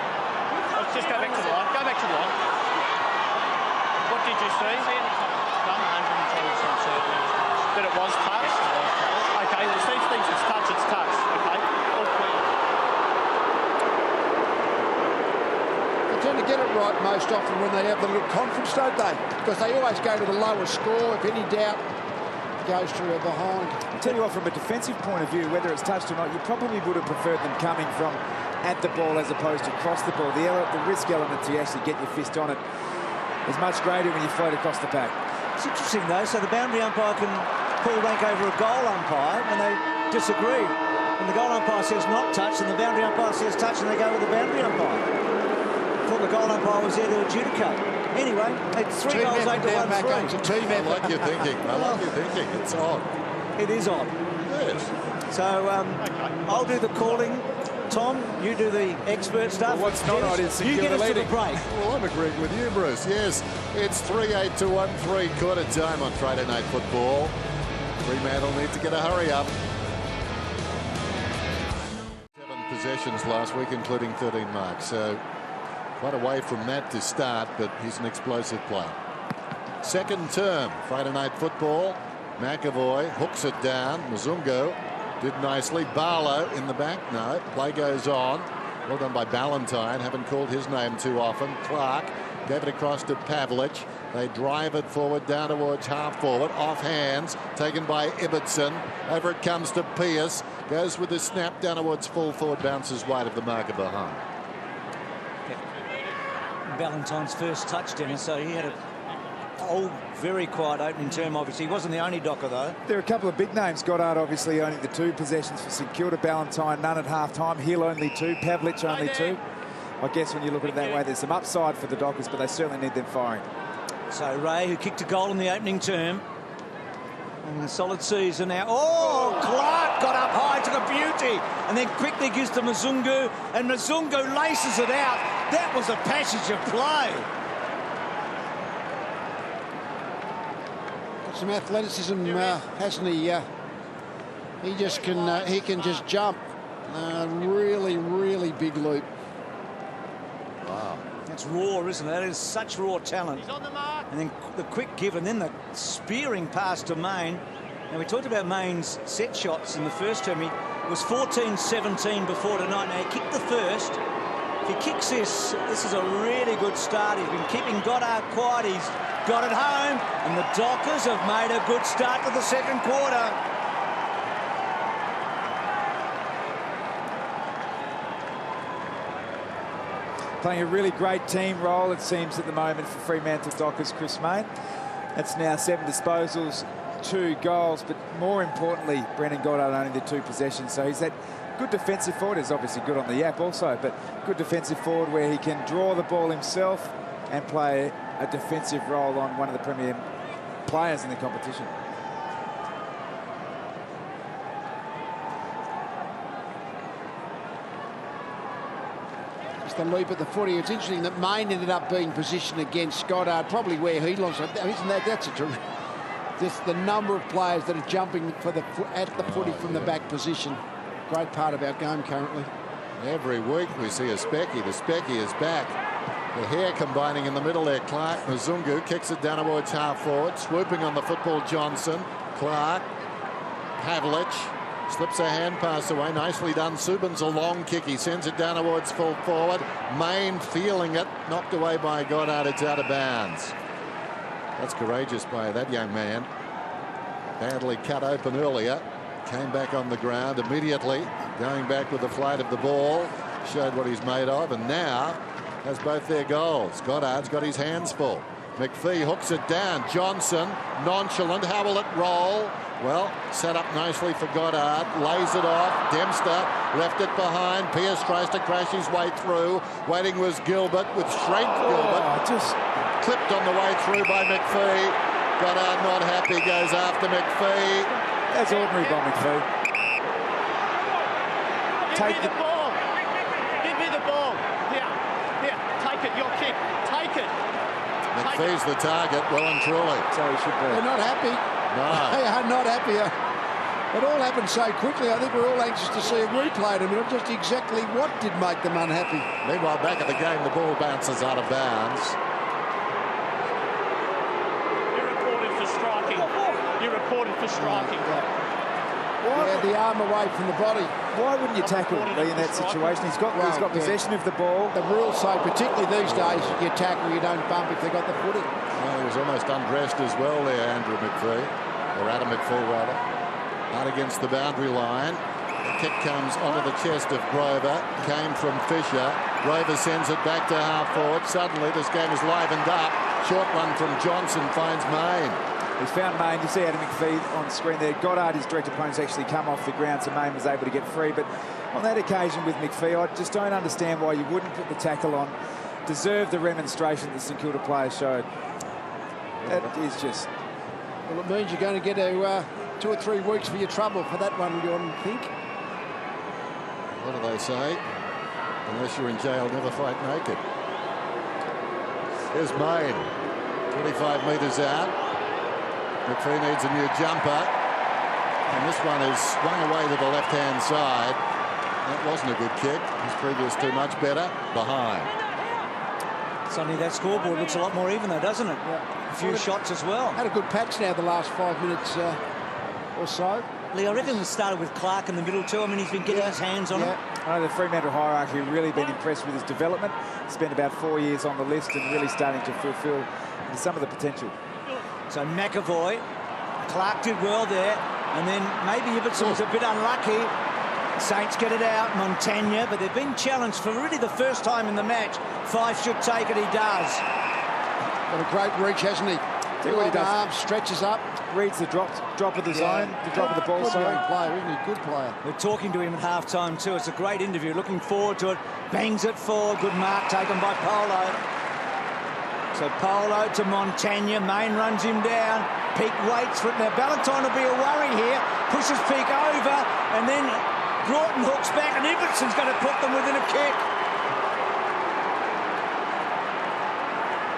Speaker 6: Let's just go back to the line. Go back to the line. What did you see? 110% certain that it was touched. Okay, well, Steve thinks it's touched. It's touched. Okay, all clear.
Speaker 4: They tend to get it right most often when they have the little conference, don't they? Because they always go to the lowest score. If any doubt, it goes to a behind.
Speaker 2: I'll tell you what, from a defensive point of view, whether it's touched or not, you probably would have preferred them coming from at the ball as opposed to across the ball. The risk element to actually get your fist on it is much greater when you float across the pack.
Speaker 3: It's interesting, though. So the boundary umpire can pull rank over a goal umpire when they disagree. When the goal umpire says not touched and the boundary umpire says touch, and they go with the boundary umpire. I thought the goal umpire was there to adjudicate. Anyway, it's 3 goals, 8 to 1 3.
Speaker 1: I like your thinking. I like your thinking. It's odd.
Speaker 3: It is odd.
Speaker 1: Yes.
Speaker 3: So I'll do the calling. Tom, you do the expert stuff.
Speaker 2: Well, what's not odd is
Speaker 3: you get us to the break.
Speaker 1: Well, I'm agreeing with you, Bruce. Yes, it's 3-8 to 1 3/4 time on Friday Night Football. Fremantle need to get a hurry up. 7 possessions last week, including 13 marks. So quite away from that to start, but he's an explosive player. Second term, Friday Night Football. McAvoy hooks it down. Mzungu did nicely. Barlow in the back. No, play goes on. Well done by Ballantyne. Haven't called his name too often. Clark gave it across to Pavlich. They drive it forward down towards half forward. Off hands. Taken by Ibbotson. Over it comes to Pearce. Goes with the snap down towards full forward. Bounces wide of the marker behind.
Speaker 3: Ballantyne's first touchdown, so he had a very quiet opening term. Obviously, he wasn't the only Docker, though.
Speaker 2: There are a couple of big names. Goddard obviously owning the 2 possessions for St Kilda. Ballantyne none at half-time. Hill only 2. Pavlich only 2. I guess when you look at it that way, there's some upside for the Dockers, but they certainly need them firing.
Speaker 3: So Ray, who kicked a goal in the opening term, and a solid season now. Oh, Clark got up high to the beauty, and then quickly gives to Mzungu, and Mzungu laces it out. That was a passage of play.
Speaker 4: Some athleticism, hasn't he? He just can. He can just jump. Really big loop.
Speaker 3: Wow, that's raw, isn't it? That is such raw talent.
Speaker 6: He's on the mark.
Speaker 3: And then the quick give, and then the spearing pass to Main. Now we talked about Main's set shots in the first term. He was 14-17 before tonight. Now he kicked the first. If he kicks this is a really good start. He's been keeping Goddard quiet. He's got it home, and the Dockers have made a good start to the second quarter.
Speaker 2: Playing a really great team role, it seems, at the moment for Fremantle Dockers, Chris Main. That's now 7 disposals, 2 goals, but more importantly, Brendan Goddard only the 2 possessions. So he's that good defensive forward. He's obviously good on the yap also, but good defensive forward where he can draw the ball himself and play a defensive role on one of the premier players in the competition.
Speaker 4: Just the leap at the footy. It's interesting that Main ended up being positioned against Goddard, probably where he lost. Isn't that's just the number of players that are jumping for at the footy from the back position. Great part of our game currently.
Speaker 1: Every week we see a Specky. The Specky is back. The hair combining in the middle there. Clark. Mzungu kicks it down towards half forward. Swooping on the football, Johnson. Clark. Pavlich. Slips a hand pass away. Nicely done. Subin's a long kick. He sends it down towards full forward. Main feeling it. Knocked away by Goddard. It's out of bounds. That's courageous play, that young man. Badly cut open earlier. Came back on the ground immediately. Going back with the flight of the ball. Showed what he's made of. And now has both their goals. Goddard's got his hands full. McPhee hooks it down. Johnson, nonchalant. How will it roll? Well, set up nicely for Goddard. Lays it off. Dempster left it behind. Pearce tries to crash his way through. Waiting was Gilbert with Shrink Gilbert.
Speaker 2: Just
Speaker 1: clipped on the way through by McPhee. Goddard not happy. Goes after McPhee.
Speaker 2: That's ordinary by McPhee.
Speaker 6: Give me the ball. Give me the ball. Here. Take it. Your kick. Take it.
Speaker 1: McPhee's the target, well and truly.
Speaker 2: So he should be.
Speaker 4: They're not happy.
Speaker 1: No.
Speaker 4: They are not happy. It all happened so quickly. I think we're all anxious to see a replay in a minute. Just exactly what did make them unhappy.
Speaker 1: Meanwhile, back at the game, the ball bounces out of bounds.
Speaker 6: You're reported for striking. You're reported for striking.
Speaker 4: Yeah, the arm away from the body.
Speaker 2: Why wouldn't you tackle Lee in that situation? He's got possession of the ball.
Speaker 4: The rules say, particularly these days, you tackle, you don't bump if they've got the footing.
Speaker 1: Well, he was almost undressed as well there, Andrew McPhee. Or Adam McPhee, rather. Out against the boundary line. The kick comes onto the chest of Grover. Came from Fisher. Grover sends it back to half forward. Suddenly, this game is livened up. Short one from Johnson finds Main.
Speaker 2: He's found Main. You see Adam McPhee on screen there. Goddard, his direct opponents, actually come off the ground, so Main was able to get free. But on that occasion with McPhee, I just don't understand why you wouldn't put the tackle on. Deserve the remonstration that the St Kilda players showed. That is just...
Speaker 4: Well, it means you're going to get 2 or 3 weeks for your trouble for that one, you think?
Speaker 1: What do they say? Unless you're in jail, never fight naked. Here's Main. 25 metres out. McPhee needs a new jumper. And this one is swung away to the left-hand side. That wasn't a good kick. His previous two much better. Behind.
Speaker 3: Suddenly that scoreboard looks a lot more even though, doesn't it?
Speaker 4: Yeah.
Speaker 3: A few shots as well.
Speaker 4: Had a good patch now the last 5 minutes or so.
Speaker 3: Lee, I reckon it started with Clark in the middle too. I mean, he's been getting his hands on it.
Speaker 2: I know the Fremantle hierarchy have really been impressed with his development. Spent about 4 years on the list and really starting to fulfil some of the potential.
Speaker 3: So McAvoy, Clark did well there, and then maybe Ibbotson was a bit unlucky. Saints get it out, Montagna, but they've been challenged for really the first time in the match. Fife should take it, he does.
Speaker 4: Got a great reach, hasn't he? Good arm, stretches up.
Speaker 2: Reads the drop of the zone, the drop of the ball.
Speaker 4: Good young player, isn't he? Good player.
Speaker 3: We're talking to him at half-time too. It's a great interview. Looking forward to it. Bangs it forward. Good mark taken by Polo. So Polo to Montagna. Main runs him down. Peake waits for it. Now Ballantyne will be a worry here. Pushes Peake over, and then Broughton hooks back, and Ibbetson's going to put them within a kick.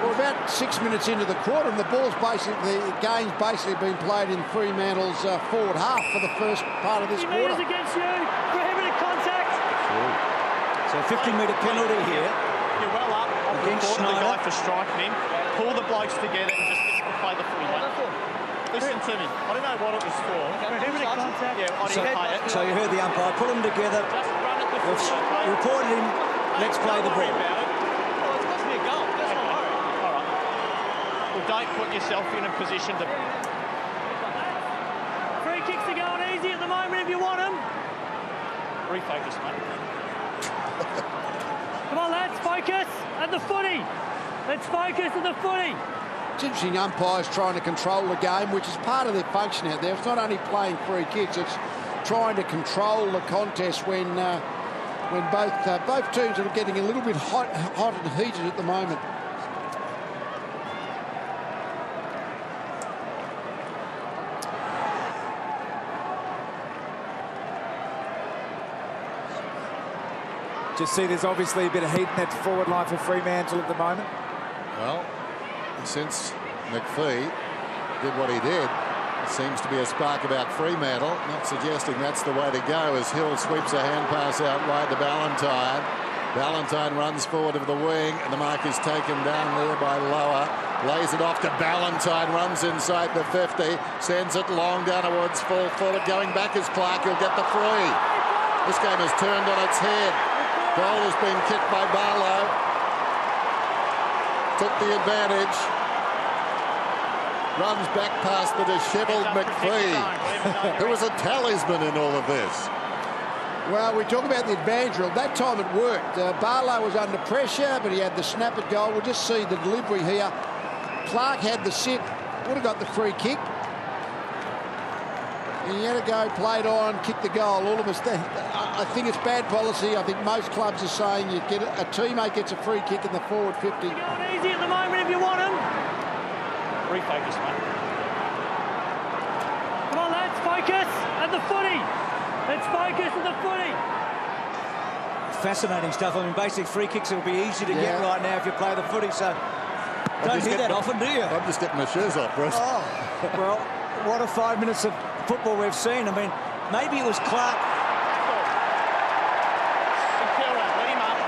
Speaker 4: We're about 6 minutes into the quarter, and the game's basically been played in Fremantle's forward half for the first part of this quarter.
Speaker 7: Against you, prohibited contact.
Speaker 3: So 50-metre penalty here.
Speaker 6: You're well up.
Speaker 3: Against
Speaker 6: The
Speaker 3: Schneider.
Speaker 6: guy for striking him. Pull the blokes together and just play the footy. Listen to me. I don't know what it was for.
Speaker 7: Prohibited contact.
Speaker 6: Yeah, I didn't pay it.
Speaker 3: So you heard the umpire. Put them together.
Speaker 6: Just run at the
Speaker 3: We've
Speaker 6: footy.
Speaker 3: reported him. Let's play the ball.
Speaker 6: Don't put yourself in a position to...
Speaker 7: Free kicks are going easy at the moment if you want them.
Speaker 6: Refocus, mate.
Speaker 7: Come on, lads, focus at the footy. Let's focus at the footy.
Speaker 4: It's interesting, umpires trying to control the game, which is part of their function out there. It's not only playing free kicks, it's trying to control the contest when both teams are getting a little bit hot and heated at the moment.
Speaker 2: Just see there's obviously a bit of heat in that forward line for Fremantle at the moment.
Speaker 1: Well, since McPhee did what he did, it seems to be a spark about Fremantle. Not suggesting that's the way to go as Hill sweeps a hand pass out wide to Ballantyne. Ballantyne runs forward of the wing, and the mark is taken down there by Lower. Lays it off to Ballantyne, runs inside the 50, sends it long down towards full forward. Going back is Clark, he'll get the free. This game has turned on its head. Goal has been kicked by Barlow. Took the advantage. runs back past the dishevelled McPhee, who was a talisman in all of this.
Speaker 4: Well, we talk about the advantage rule. That time it worked. Barlow was under pressure, but he had the snap at goal. We'll just see the delivery here. Clark had the sit, would have got the free kick. And he had to go, played on, kick the goal. All of us, I think it's bad policy. I think most clubs are saying you get a teammate gets a free kick in the forward 50.
Speaker 7: You're going easy at the moment if you want him.
Speaker 6: Refocus, mate.
Speaker 7: Come on, lads, focus at the footy. Let's focus at the footy.
Speaker 3: Fascinating stuff. I mean, basically, free kicks will be easy to get right now if you play the footy, so don't hear that often, do you?
Speaker 1: I'm just getting my shoes off, Bruce.
Speaker 3: Oh, well, what a 5 minutes of football we've seen. I mean, maybe it was Clark.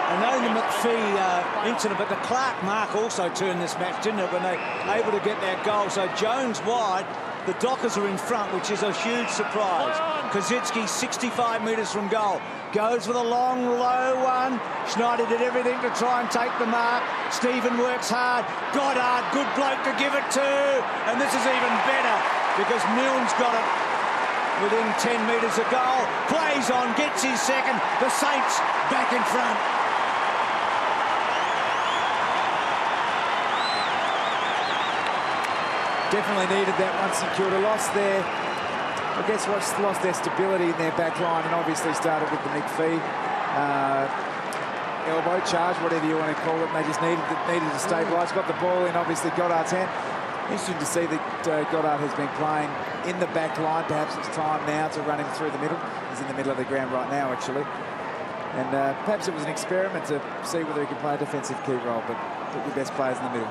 Speaker 3: I know the McPhee incident, but the Clark mark also turned this match, didn't it, when they were able to get that goal. So Jones wide, the Dockers are in front, which is a huge surprise. Kosicki 65 metres from goal. Goes with a long, low one. Schneider did everything to try and take the mark. Stephen works hard. Goddard, good bloke to give it to. And this is even better because Milne's got it within 10 metres of goal. Plays on, gets his second. The Saints back in front.
Speaker 2: Definitely needed that one. St.Kilda lost their, I guess, lost their stability in their back line, and obviously started with the McPhee elbow charge, whatever you want to call it. And they just needed to stabilise. Got the ball in, obviously, Goddard's hand. Interesting to see that Goddard has been playing in the back line. Perhaps it's time now to run him through the middle. He's in the middle of the ground right now, actually. And perhaps it was an experiment to see whether he could play a defensive key role, but put your best players in the middle.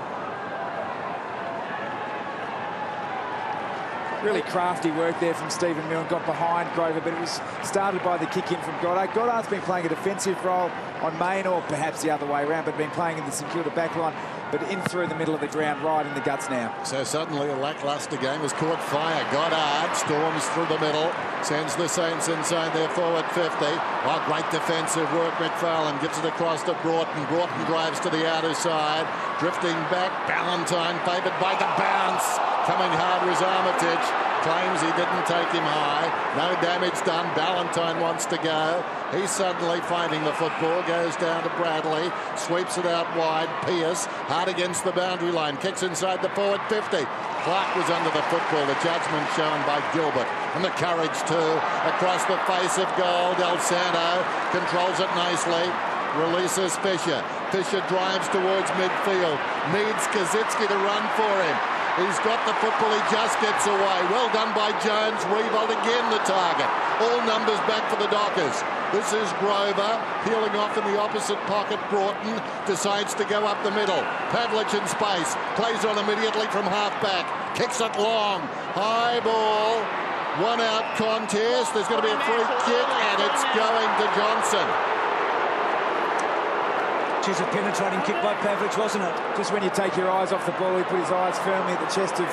Speaker 2: Really crafty work there from Stephen Milne. Got behind Grover, but it was started by the kick in from Goddard. Goddard's been playing a defensive role on Main, or perhaps the other way around, but been playing in the St Kilda back line, but in through the middle of the ground, right in the guts now.
Speaker 1: So suddenly a lacklustre game has caught fire. Goddard storms through the middle, sends the Saints inside their forward 50. Oh, great defensive work. McFarlane gets it across to Broughton. Broughton drives to the outer side, drifting back. Ballantyne favoured by the bounce. Coming hard was Armitage. Claims he didn't take him high. No damage done. Ballantyne wants to go. He's suddenly finding the football. Goes down to Bradley. Sweeps it out wide. Pearce hard against the boundary line. Kicks inside the forward 50. Clark was under the football. The judgment shown by Gilbert. And the courage too. Across the face of goal. Del Santo controls it nicely. Releases Fisher. Fisher drives towards midfield. Needs Kosicki to run for him. He's got the football, he just gets away. Well done by Jones. Revolt again the target. All numbers back for the Dockers. This is Grover peeling off in the opposite pocket. Broughton decides to go up the middle. Pavlich in space. Plays on immediately from half-back. Kicks it long. High ball. One out contest. There's going to be a free kick and it's going to Johnson.
Speaker 3: Which is a penetrating kick by Pavlich, wasn't it?
Speaker 2: Just when you take your eyes off the ball, he put his eyes firmly at the chest of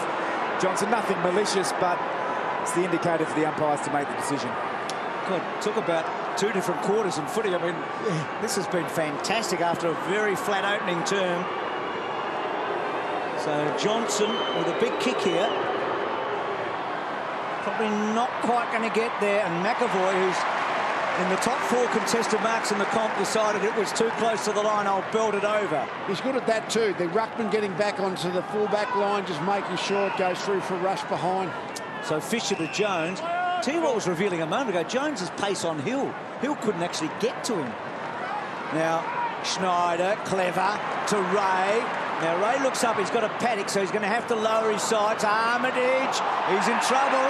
Speaker 2: Johnson. Nothing malicious, but it's the indicator for the umpires to make the decision.
Speaker 3: God, took about 2 different quarters in footy. I mean, this has been fantastic after a very flat opening term. So Johnson with a big kick here. Probably not quite going to get there. And McAvoy, who's in the top 4 contested marks in the comp, decided it was too close to the line. I'll belt it over.
Speaker 4: He's good at that too. The ruckman getting back onto the full-back line, just making sure it goes through for a rush behind.
Speaker 3: So Fisher to Jones. Tell you what was revealing a moment ago, Jones's pace on Hill. Hill couldn't actually get to him. Now, Schneider, clever, to Ray. Now, Ray looks up, he's got a paddock, so he's going to have to lower his sights. Armitage, he's in trouble.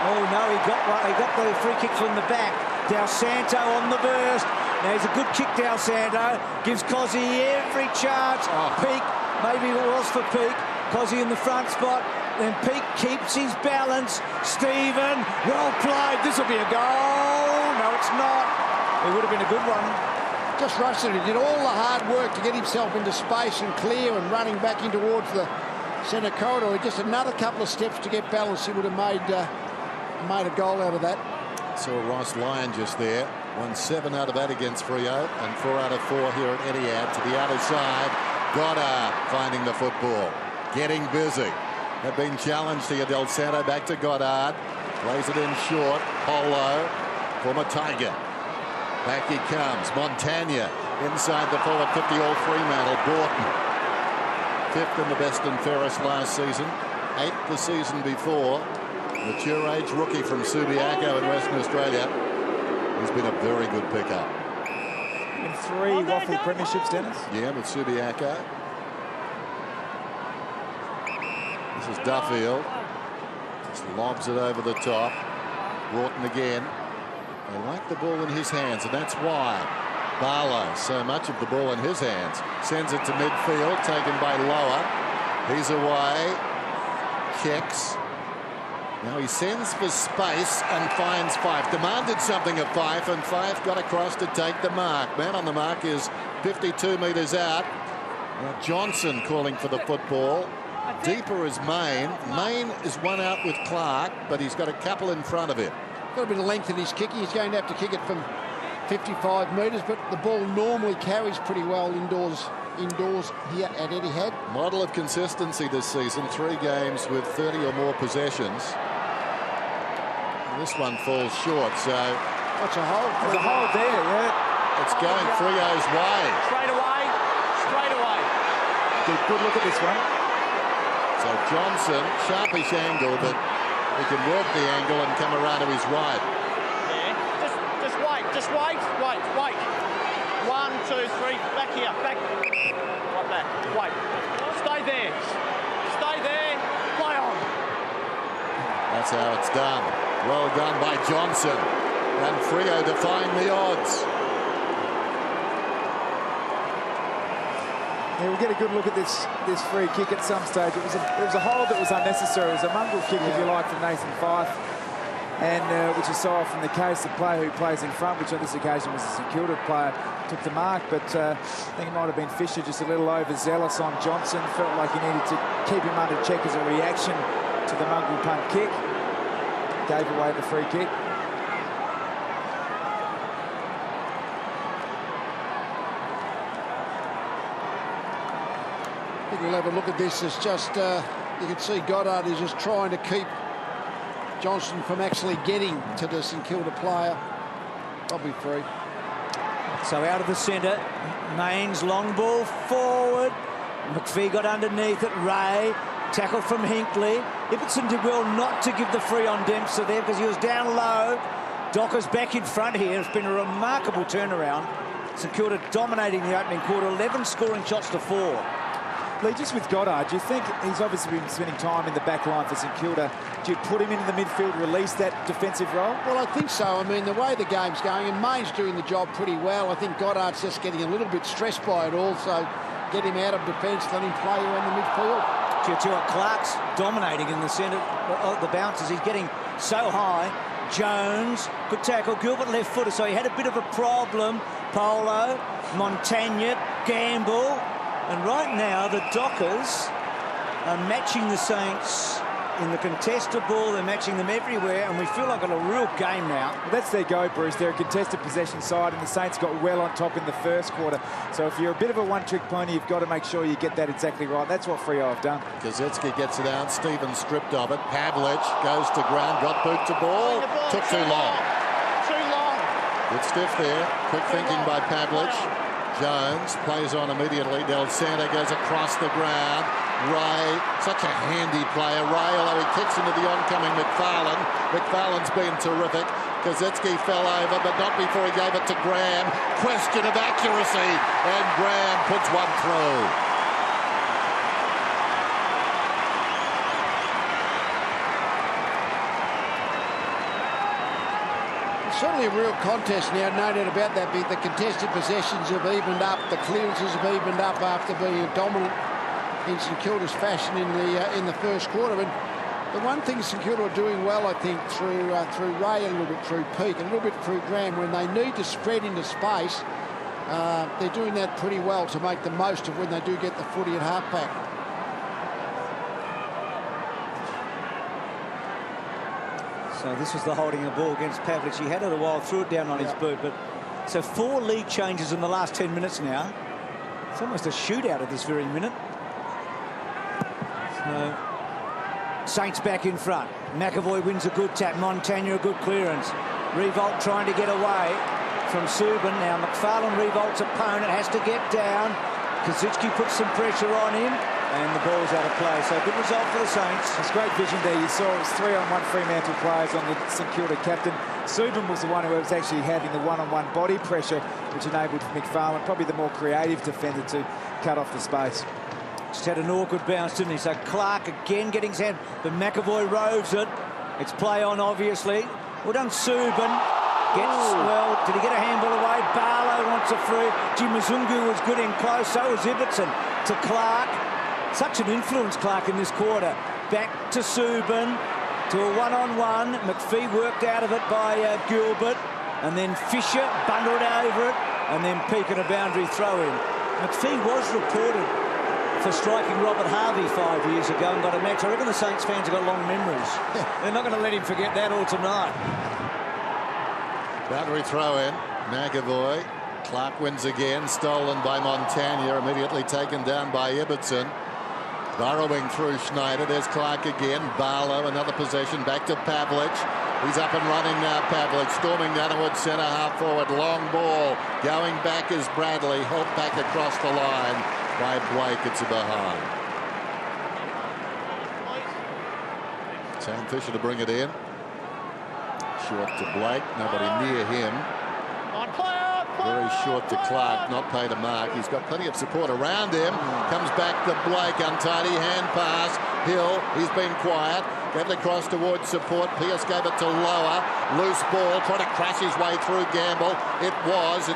Speaker 3: Oh, no, he got the free kick from the back. Del Santo on the burst. Now, he's a good kick, Del Santo. Gives Cozzy every chance. Peake, maybe it was for Peake. Cozzy in the front spot. Then Peake keeps his balance. Stephen, well played. This will be a goal. No, it's not. It would have been a good one.
Speaker 4: Just rushed it. He did all the hard work to get himself into space and clear and running back in towards the centre corridor. Just another couple of steps to get balance. He would have made a goal out of that.
Speaker 1: Saw Ross Lyon just there. Won 7 out of 8 against Freo and 4 out of 4 here at Etihad. To the other side, Goddard finding the football. Getting busy. have been challenged here. Del Santo back to Goddard. Plays it in short. Polo. Former Tiger. Back he comes. Montagna inside the forward 50 all Fremantle. Borton. 5th in the best and fairest last season. 8th the season before. Mature age rookie from Subiaco in Western Australia. He's been a very good pickup.
Speaker 2: In 3 waffle premierships, Dennis.
Speaker 1: Yeah, with Subiaco. This is Duffield. Just lobs it over the top. Broughton again. They like the ball in his hands, and that's why Barlow, so much of the ball in his hands, sends it to midfield, taken by Lower. He's away. Kicks. Now he sends for space and finds Fife. Demanded something of Fife, and Fife got across to take the mark. Man on the mark is 52 metres out. Now Johnson calling for the football. Deeper is Main. Main is one out with Clark, but he's got a couple in front of him.
Speaker 4: Got a bit of length in his kicking. He's going to have to kick it from 55 metres, but the ball normally carries pretty well indoors here at Etihad.
Speaker 1: Model of consistency this season. 3 games with 30 or more possessions. And this one falls short, so...
Speaker 4: What's a hold?
Speaker 2: There's a hold there, yeah.
Speaker 1: It's going Frio's way.
Speaker 6: Straight away. Straight away.
Speaker 2: Good look at this one.
Speaker 1: So Johnson, sharpish angle, but he can work the angle and come around to his right.
Speaker 6: Yeah. Just wait. Just wait. Wait. 1, 2, 3. Back here. Back. Right back. Wait. Stay there. Stay there. Play on.
Speaker 1: That's how it's done. Well done by Johnson. And Freo defying the odds.
Speaker 2: Yeah, we'll get a good look at this free kick at some stage. It was a hold that was unnecessary. It was a mongrel kick, if you like, from Nathan Fife, and which is so often the case. The player who plays in front, which on this occasion was a St Kilda player, took the mark, but I think it might have been Fisher just a little overzealous on Johnson. Felt like he needed to keep him under check as a reaction to the mongrel punt kick. Gave away the free kick.
Speaker 4: I think we'll have a look at this. It's just, you can see Goddard is just trying to keep Johnson from actually getting to the St Kilda player. Probably free.
Speaker 3: So out of the centre, Main's long ball forward. McPhee got underneath it. Ray, tackle from Hinkley. Ibbotson did well not to give the free on Dempster there because he was down low. Docker's back in front here. It's been a remarkable turnaround. St Kilda dominating the opening quarter, 11 scoring shots to 4.
Speaker 2: Lee, just with Goddard, do you think he's obviously been spending time in the back line for St Kilda? Do you put him into the midfield, release that defensive role?
Speaker 4: Well, I think so. I mean, the way the game's going, and Main's doing the job pretty well. I think Goddard's just getting a little bit stressed by it all, so get him out of defence, let him play around the midfield.
Speaker 3: Clark's dominating in the centre of the bounces. He's getting so high. Jones, good tackle. Gilbert left footer, so he had a bit of a problem. Polo, Montagna, Gamble. And right now, the Dockers are matching the Saints in the contested ball. They're matching them everywhere, and we feel like a real game now.
Speaker 2: Well, that's their go, Bruce. They're a contested possession side, and the Saints got well on top in the first quarter. So if you're a bit of a one-trick pony, you've got to make sure you get that exactly right. That's what Freo have done.
Speaker 1: Kazetsky gets it out. Stevens stripped of it. Pavlich goes to ground. Got boot to ball. Took too long.
Speaker 6: Too long.
Speaker 1: Good stiff there. Quick thinking by Pavlich. Jones plays on immediately. Del Santo goes across the ground. Ray, such a handy player. Ray, although he kicks into the oncoming McFarlane. McFarlane's been terrific. Kazetsky fell over, but not before he gave it to Graham. Question of accuracy, and Graham puts one through.
Speaker 4: Certainly a real contest now, no doubt about that. The contested possessions have evened up, the clearances have evened up after being dominant in St Kilda's fashion in the first quarter. And the one thing St Kilda are doing well, I think, through Ray, a little bit through Peake, and a little bit through Graham, when they need to spread into space, they're doing that pretty well to make the most of when they do get the footy at halfback.
Speaker 3: So this was the holding the ball against Pavlich. He had it a while, threw it down on his boot. But so 4 lead changes in the last 10 minutes now. It's almost a shootout at this very minute. So Saints back in front. McAvoy wins a good tap. Montagna a good clearance. Revolt trying to get away from Subban. Now McFarlane, Revolt's opponent, has to get down. Kaczynski puts some pressure on him, and the ball's out of play. So good result for the Saints.
Speaker 2: It's great vision there. You saw it was 3-on-1 Fremantle players on the St Kilda captain. Subban was the one who was actually having the one-on-one body pressure, which enabled McFarlane, probably the more creative defender, to cut off the space.
Speaker 3: Just had an awkward bounce, didn't he? So Clark again getting his hand, but McAvoy roves it. It's play on, obviously. Well done, Subban. Well, did he get a handball away? Barlow wants a free. Jimazungu was good in close, so was Ibbotson. To Clark. Such an influence, Clark, in this quarter. Back to Subban. To a one-on-one. McPhee worked out of it by Gilbert. And then Fisher bundled over it. And then Peake and a boundary throw-in. McPhee was reported for striking Robert Harvey 5 years ago and got a match. I reckon the Saints fans have got long memories. They're not going to let him forget that all tonight.
Speaker 1: Boundary throw-in. McAvoy. Clark wins again. Stolen by Montagna. Immediately taken down by Ibbotson. Burrowing through Schneider. There's Clark again. Barlow, another possession. Back to Pavlich. He's up and running now, Pavlich. Storming downward, centre half forward. Long ball. Going back is Bradley. Helped back across the line by Blake. It's a behind. Sam Fisher to bring it in. Short to Blake. Nobody near him. Very short to Clark, not paid a mark. He's got plenty of support around him. Comes back to Blake, untidy hand pass. Hill, he's been quiet. Gave it across towards support. Pearce gave it to Lower. Loose ball, trying to crash his way through Gamble. It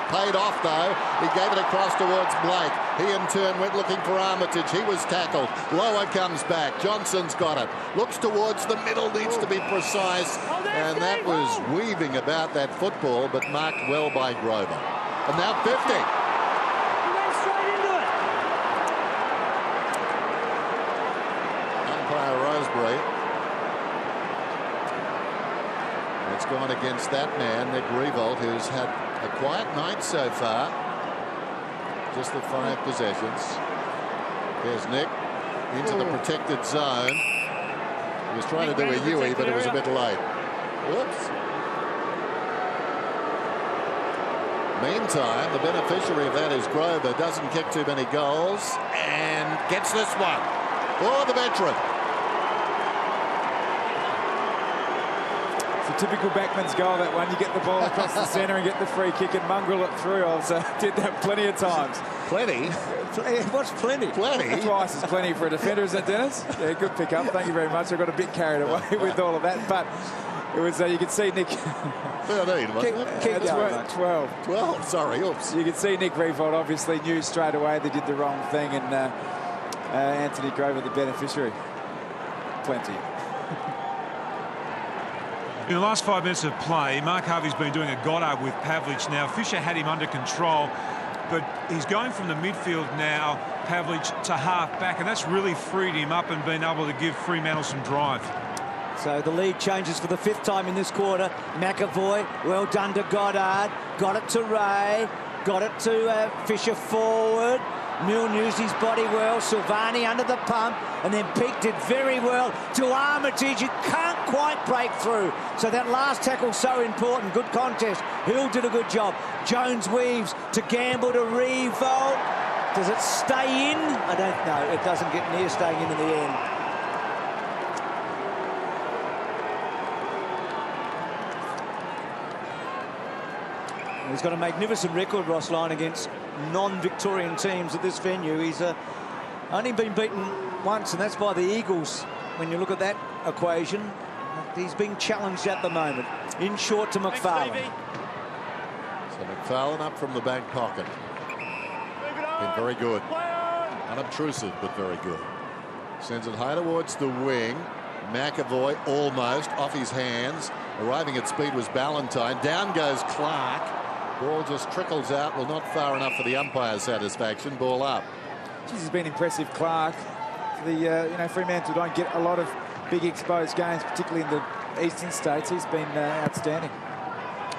Speaker 1: paid off though. He gave it across towards Blake. He in turn went looking for Armitage. He was tackled. Lower comes back. Johnson's got it. Looks towards the middle, needs to be precise. And that was weaving about that football, but marked well by Grover. And now 50.
Speaker 7: He went straight into it.
Speaker 1: Umpire Rosebery. It's gone against that man, Nick Revolt, who's had a quiet night so far. Just the 5 possessions. There's Nick into the protected zone. He was trying to do a Huey, but it was a bit late. Whoops. Meantime, the beneficiary of that is Grover. Doesn't kick too many goals and gets this one for the veteran.
Speaker 2: It's a typical backman's goal, that one. You get the ball across the centre and get the free kick and mongrel it through. I did that plenty of times.
Speaker 1: Plenty?
Speaker 3: What's plenty?
Speaker 1: Plenty?
Speaker 2: Twice is plenty for a defender, isn't it, Dennis? Yeah, good pick up. Thank you very much. I got a bit carried away with all of that, but it was, you could see Nick.
Speaker 1: 13, wasn't it?
Speaker 2: 12.
Speaker 1: 12, sorry, oops.
Speaker 2: You could see Nick Revolt obviously knew straight away they did the wrong thing, and Anthony Grover the beneficiary. Plenty.
Speaker 5: In the last 5 minutes of play, Mark Harvey's been doing a Goddard with Pavlich. Now, Fisher had him under control, but he's going from the midfield now, Pavlich, to half back, and that's really freed him up and been able to give Fremantle some drive.
Speaker 3: So the lead changes for the 5th time in this quarter. McAvoy, well done to Goddard. Got it to Ray. Got it to Fisher forward. Milne used his body well. Silvani under the pump. And then Peake did very well to Armitage. You can't quite break through. So that last tackle's so important. Good contest. Hill did a good job. Jones weaves to Gamble to Revolt. Does it stay in? I don't know. It doesn't get near staying in the end. He's got a magnificent record, Ross Lyon, against non-Victorian teams at this venue. He's only been beaten once, and that's by the Eagles. When you look at that equation, he's being challenged at the moment. In short to McFarlane.
Speaker 1: So McFarlane up from the back pocket. Been very good. Unobtrusive, but very good. Sends it high towards the wing. McAvoy almost off his hands. Arriving at speed was Ballantyne. Down goes Clark. Ball just trickles out. Well, not far enough for the umpire's satisfaction. Ball up.
Speaker 2: This has been impressive, Clark. The Fremantle don't get a lot of big exposed games, particularly in the eastern states. He's been outstanding.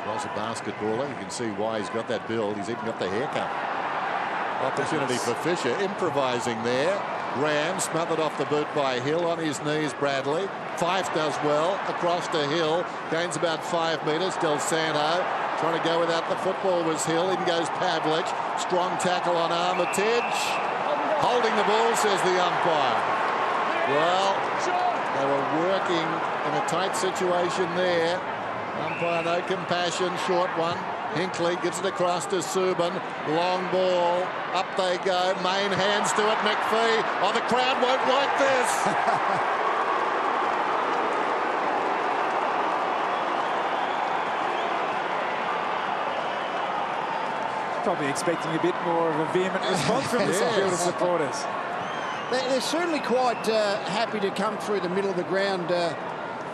Speaker 1: Was a basketballer. You can see why he's got that build. He's even got the haircut. Opportunity for Fisher, improvising there. Graham smothered off the boot by Hill. On his knees, Bradley. Fife does well. Across to Hill. Gains about 5 metres. Del Santo trying to go without the football was Hill. In goes Pavlich. Strong tackle on Armitage. Holding the ball, says the umpire. Well, they were working in a tight situation there. Umpire, no compassion. Short one. Hinkley gives it across to Subban. Long ball. Up they go. Main hands to it. McPhee. Oh, the crowd won't like this.
Speaker 2: Probably expecting a bit more of a vehement response from the St Kilda supporters.
Speaker 4: They're certainly quite happy to come through the middle of the ground,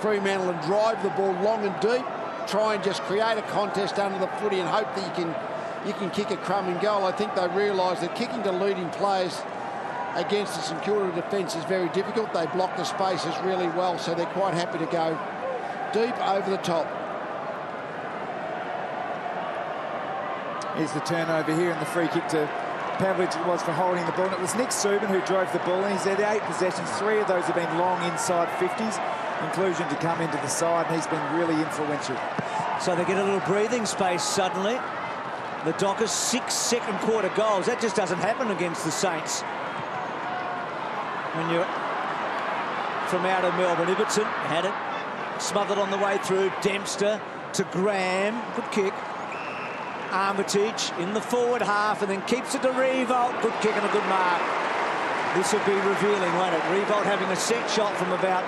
Speaker 4: Fremantle, and drive the ball long and deep. Try and just create a contest under the footy and hope that you can kick a crumb and goal. I think they realise that kicking to leading players against the St Kilda defence is very difficult. They block the spaces really well, so they're quite happy to go deep over the top.
Speaker 2: Here's the turnover here, and the free kick to Pavlich it was for holding the ball. And it was Nick Subban who drove the ball in. He's had 8 possessions. 3 of those have been long inside 50s. Inclusion to come into the side, and he's been really influential.
Speaker 3: So they get a little breathing space suddenly. The Dockers 6 second quarter goals. That just doesn't happen against the Saints. When you're from out of Melbourne, Ibbotson had it. Smothered on the way through. Dempster to Graham. Good kick. Armitage in the forward half and then keeps it to Revolt. Good kick and a good mark. This will be revealing, won't it? Revolt having a set shot from about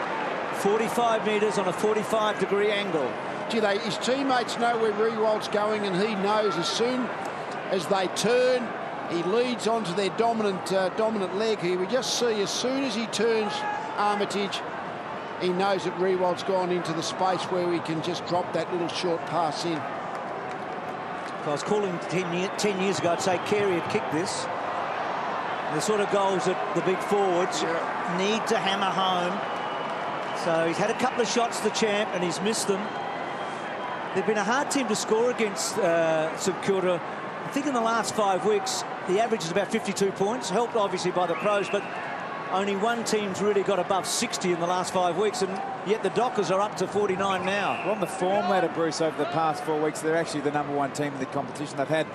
Speaker 3: 45 metres on a 45-degree angle.
Speaker 4: Gee, his teammates know where Revolt's going, and he knows as soon as they turn, he leads onto their dominant leg here. We just see as soon as he turns Armitage, he knows that Revolt's gone into the space where he can just drop that little short pass in.
Speaker 3: If I was calling 10 years ago, I'd say Carey had kicked this. The sort of goals that the big forwards need to hammer home. So he's had a couple of shots, the champ, and he's missed them. They've been a hard team to score against St Kilda. I think in the last 5 weeks, the average is about 52 points, helped obviously by the Crows, but only one team's really got above 60 in the last 5 weeks, and yet the Dockers are up to 49 now.
Speaker 2: We're on the form ladder, Bruce, over the past 4 weeks. They're actually the #1 team in the competition. They've had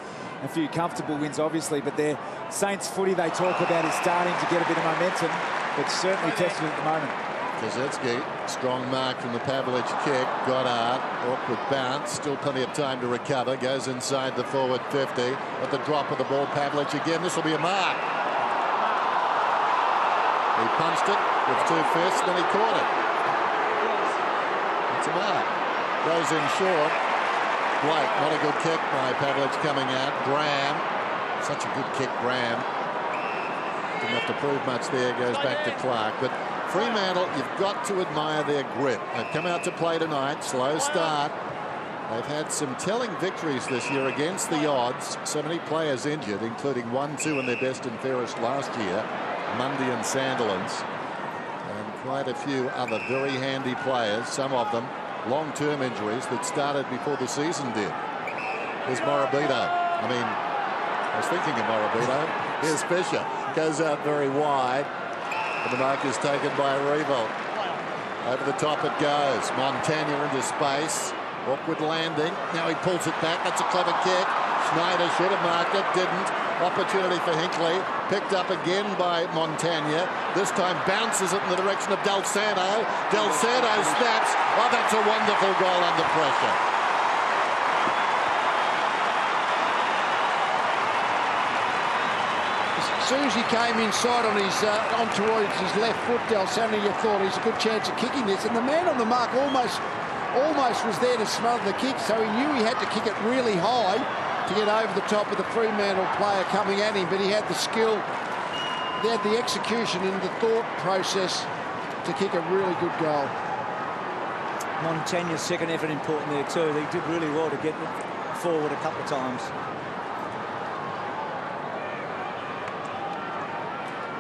Speaker 2: a few comfortable wins, obviously, but their Saints footy they talk about is starting to get a bit of momentum, but certainly tested at the moment.
Speaker 1: Kazetsky, strong mark from the Pavlich kick. Goddard, awkward bounce. Still plenty of time to recover. Goes inside the forward 50. At the drop of the ball, Pavlich again. This will be a mark. He punched it with 2 fists, then he caught it. It's a mark. Goes in short. Blake, not a good kick by Pavlich coming out. Graham, such a good kick, Graham. Didn't have to prove much there. Goes back to Clark. But Fremantle, you've got to admire their grit. They've come out to play tonight. Slow start. They've had some telling victories this year against the odds. So many players injured, including 1-2 in their best and fairest last year. Mundy and Sandilands, and quite a few other very handy players, some of them long-term injuries that started before the season did. Here's Morabito. I was thinking of Morabito. Here's Fisher. Goes out very wide, and the mark is taken by Revolt. Over the top it goes. Montagna into space. Awkward landing. Now he pulls it back. That's a clever kick. Schneider should have marked it, didn't. Opportunity for Hinkley. Picked up again by Montagna. This time bounces it in the direction of Del Santo. Del Santo snaps. Oh, that's a wonderful goal under pressure.
Speaker 4: As soon as he came inside on towards his left foot, Del Santo, you thought he's a good chance of kicking this. And the man on the mark almost was there to smother the kick, so he knew he had to kick it really high to get over the top of the Fremantle player coming at him, but he had the skill, he had the execution and the thought process to kick a really good goal.
Speaker 3: Montagna's second effort important there too. They did really well to get forward a couple of times.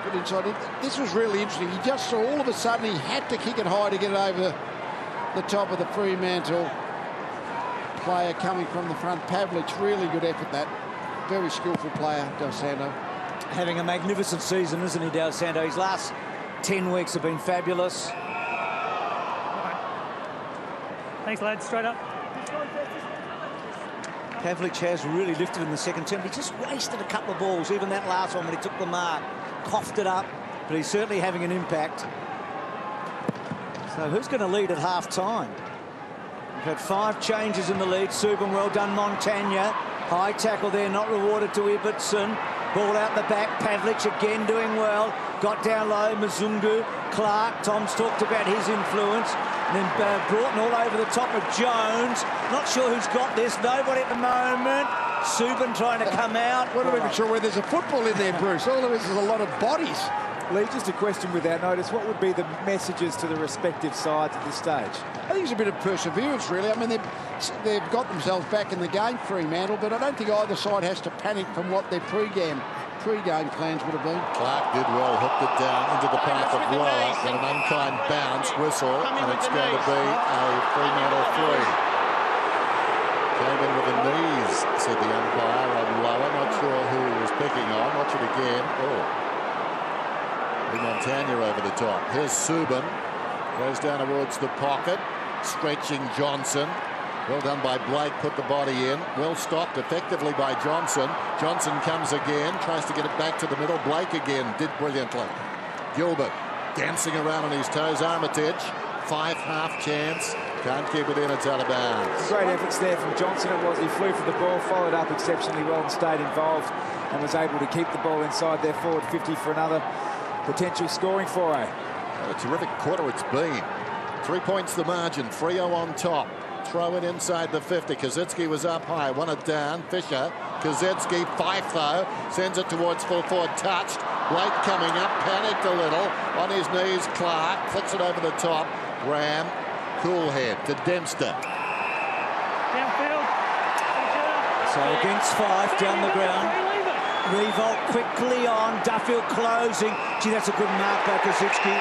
Speaker 4: Good inside. This was really interesting. He just saw all of a sudden he had to kick it high to get it over the top of the Fremantle player coming from the front. Pavlich, really good effort that. Very skillful player, Del Santo.
Speaker 3: having a magnificent season, isn't he, Dal Santo? His last 10 weeks have been fabulous.
Speaker 7: Thanks, lads. Straight up.
Speaker 3: Pavlich has really lifted in the second term. He just wasted a couple of balls, even that last one when he took the mark. Coughed it up, but he's certainly having an impact. So who's going to lead at half-time? We've had 5 changes in the lead. Subban, well done, Montagna. High tackle there, not rewarded to Ibbotson. Ball out the back, Pavlich again doing well. Got down low, Mzungu, Clark. Tom's talked about his influence. And then Broughton all over the top of Jones. Not sure who's got this. Nobody at the moment. Subban trying to come out.
Speaker 4: We're not even sure where there's a football in there, Bruce. All of this is a lot of bodies.
Speaker 2: Lee, just a question without notice. What would be the messages to the respective sides at this stage?
Speaker 4: I think it's a bit of perseverance, really. I mean, they've got themselves back in the game, Fremantle, but I don't think either side has to panic from what their pre-game plans would have been.
Speaker 1: Clark did well, hooked it down into the path of Lower, got an unkind bounce, whistle, and it's going to be a Fremantle 3. Came in with the knees, said the umpire on Lower. Not sure who he was picking on. Watch it again. Oh. Montagna over the top. Here's Subban. Goes down towards the pocket. Stretching Johnson. Well done by Blake. Put the body in. Well stopped effectively by Johnson. Johnson comes again. Tries to get it back to the middle. Blake again. Did brilliantly. Gilbert dancing around on his toes. Armitage. 5-half chance. Can't keep it in. It's out of bounds.
Speaker 2: Great efforts there from Johnson. It was. He flew for the ball, followed up exceptionally well and stayed involved and was able to keep the ball inside their forward 50 for another potential scoring foray.
Speaker 1: What a terrific quarter it's been. 3 points the margin. Freo on top. Throw it inside the 50. Kazitsky was up high. Won it down. Fisher. Kazitsky. Fife though. Sends it towards full forward. Touched. Blake coming up. Panicked a little. On his knees. Clark. Flicks it over the top. Graham. Coolhead to Dempster.
Speaker 7: Downfield.
Speaker 3: So against Fife down the ground. Revolt quickly on. Duffield closing. Gee, that's a good mark by Kazitsky.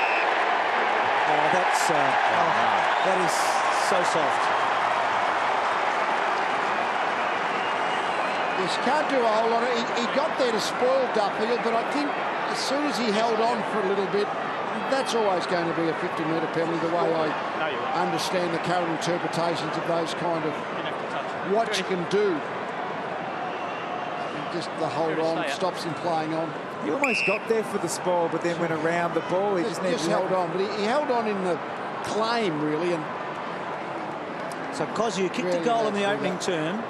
Speaker 3: Oh, that's... that is so soft.
Speaker 4: Yes, can't do a whole lot. He got there to spoil Duffield, but I think as soon as he held on for a little bit, that's always going to be a 50-metre penalty, the way I understand the current interpretations of those kind of what you can do. Just the hold on stops him playing on.
Speaker 2: He almost got there for the spoil, but then went around the ball. He just
Speaker 4: held on, but he held on in the claim, really. And
Speaker 3: so Kozu kicked a goal in the opening term.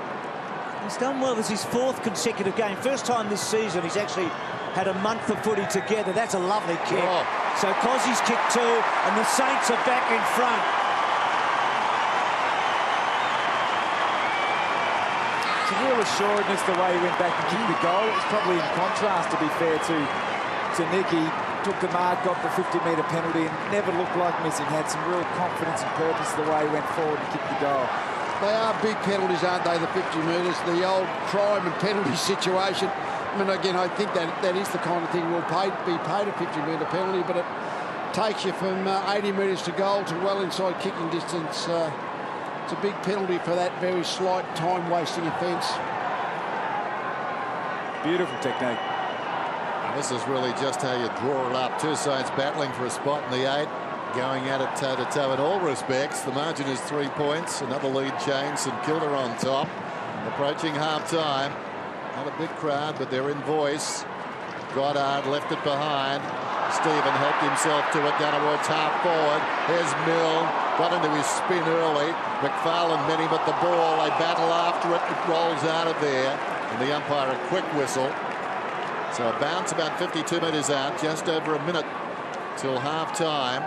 Speaker 3: He's done well. This is his 4th consecutive game. First time this season he's actually had a month of footy together. That's a lovely kick. Oh. So Kozu's kicked 2, and the Saints are back in front.
Speaker 2: It's a real assuredness the way he went back and kicked the goal. It was probably in contrast, to be fair, to Nicky. Took the mark, got the 50-metre penalty, and never looked like missing. Had some real confidence and purpose the way he went forward and kicked the goal.
Speaker 4: They are big penalties, aren't they, the 50 metres? The old crime and penalty situation. I mean, again, I think that is the kind of thing will be paid a 50-metre penalty, but it takes you from 80 metres to goal to well inside kicking distance. It's a big penalty for that very slight time-wasting offence.
Speaker 2: Beautiful technique.
Speaker 1: And this is really just how you draw it up. Two sides battling for a spot in the 8. Going at it toe-to-toe in all respects. The margin is 3 points. Another lead change. St.Kilda on top. Approaching half-time. Not a big crowd, but they're in voice. Goddard left it behind. Stephen helped himself to it down towards half-forward. Here's Milne. Got into his spin early. McFarlane met him at the ball. They battle after it. It rolls out of there. And the umpire a quick whistle. So a bounce about 52 metres out. Just over a minute till half-time.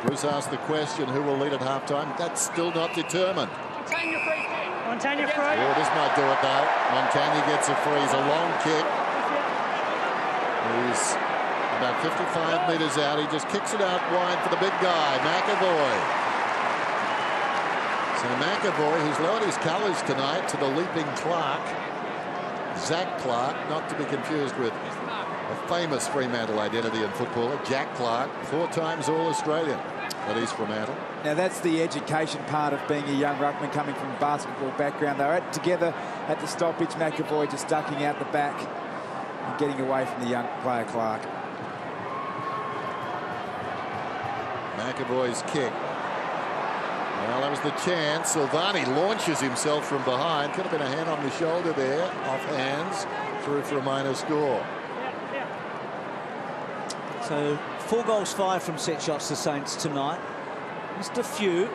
Speaker 1: Bruce asked the question, who will lead at half-time? That's still not determined.
Speaker 7: Montagna free. Montagna free.
Speaker 1: Oh, this might do it, though. Montagna gets a free. He's a long kick. He's about 55 metres out. He just kicks it out wide for the big guy, McAvoy. So McAvoy, who's lowered his colours tonight to the leaping Clark. Zach Clark, not to be confused with a famous Fremantle identity in footballer, Jack Clark, 4 times All-Australian at East Fremantle.
Speaker 2: Now that's the education part of being a young ruckman coming from a basketball background. They were together at the stoppage. McAvoy just ducking out the back and getting away from the young player Clark.
Speaker 1: McAvoy's kick. Well, that was the chance. Silvani launches himself from behind. Could have been a hand on the shoulder there. Off hands. Through for a minor score.
Speaker 3: So 4 goals, 5 from set shots, the Saints tonight. Just a few.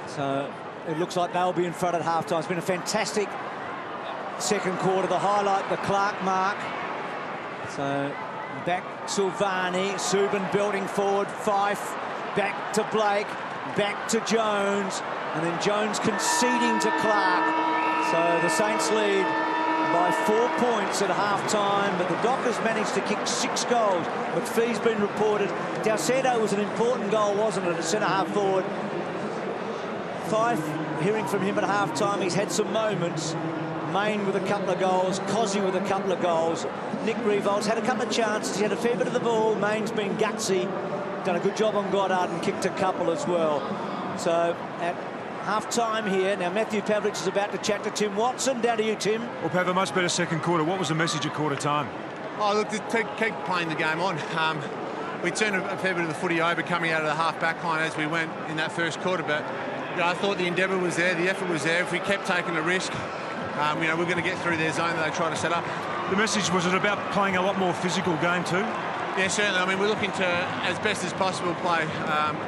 Speaker 3: So it looks like they'll be in front at halftime. It's been a fantastic second quarter. The highlight, the Clark mark. So back Silvani, Subban building forward, Fife, back to Blake, back to Jones, and then Jones conceding to Clark. So the Saints lead by 4 points at half-time, but the Dockers managed to kick 6 goals. McPhee's been reported. Dalcedo was an important goal, wasn't it, at centre-half forward. Fife, hearing from him at half-time, he's had some moments. Main with a couple of goals, Cozzy with a couple of goals. Nick Revolt's had a couple of chances. He had a fair bit of the ball. Main's been gutsy. Done a good job on Goddard and kicked a couple as well. So at half-time here. Now Matthew Pavlich is about to chat to Tim Watson. Down to you, Tim.
Speaker 5: Well, Pav, a much better second quarter. What was the message at quarter time?
Speaker 8: Oh, look, to keep playing the game on. We turned a fair bit of the footy over coming out of the half-back line as we went in that first quarter, but you know, I thought the endeavour was there, the effort was there. If we kept taking the risk, you know, we're going to get through their zone that they try to set up.
Speaker 5: The message, was it about playing a lot more physical game too?
Speaker 8: Yeah, certainly. I mean, we're looking to, as best as possible, play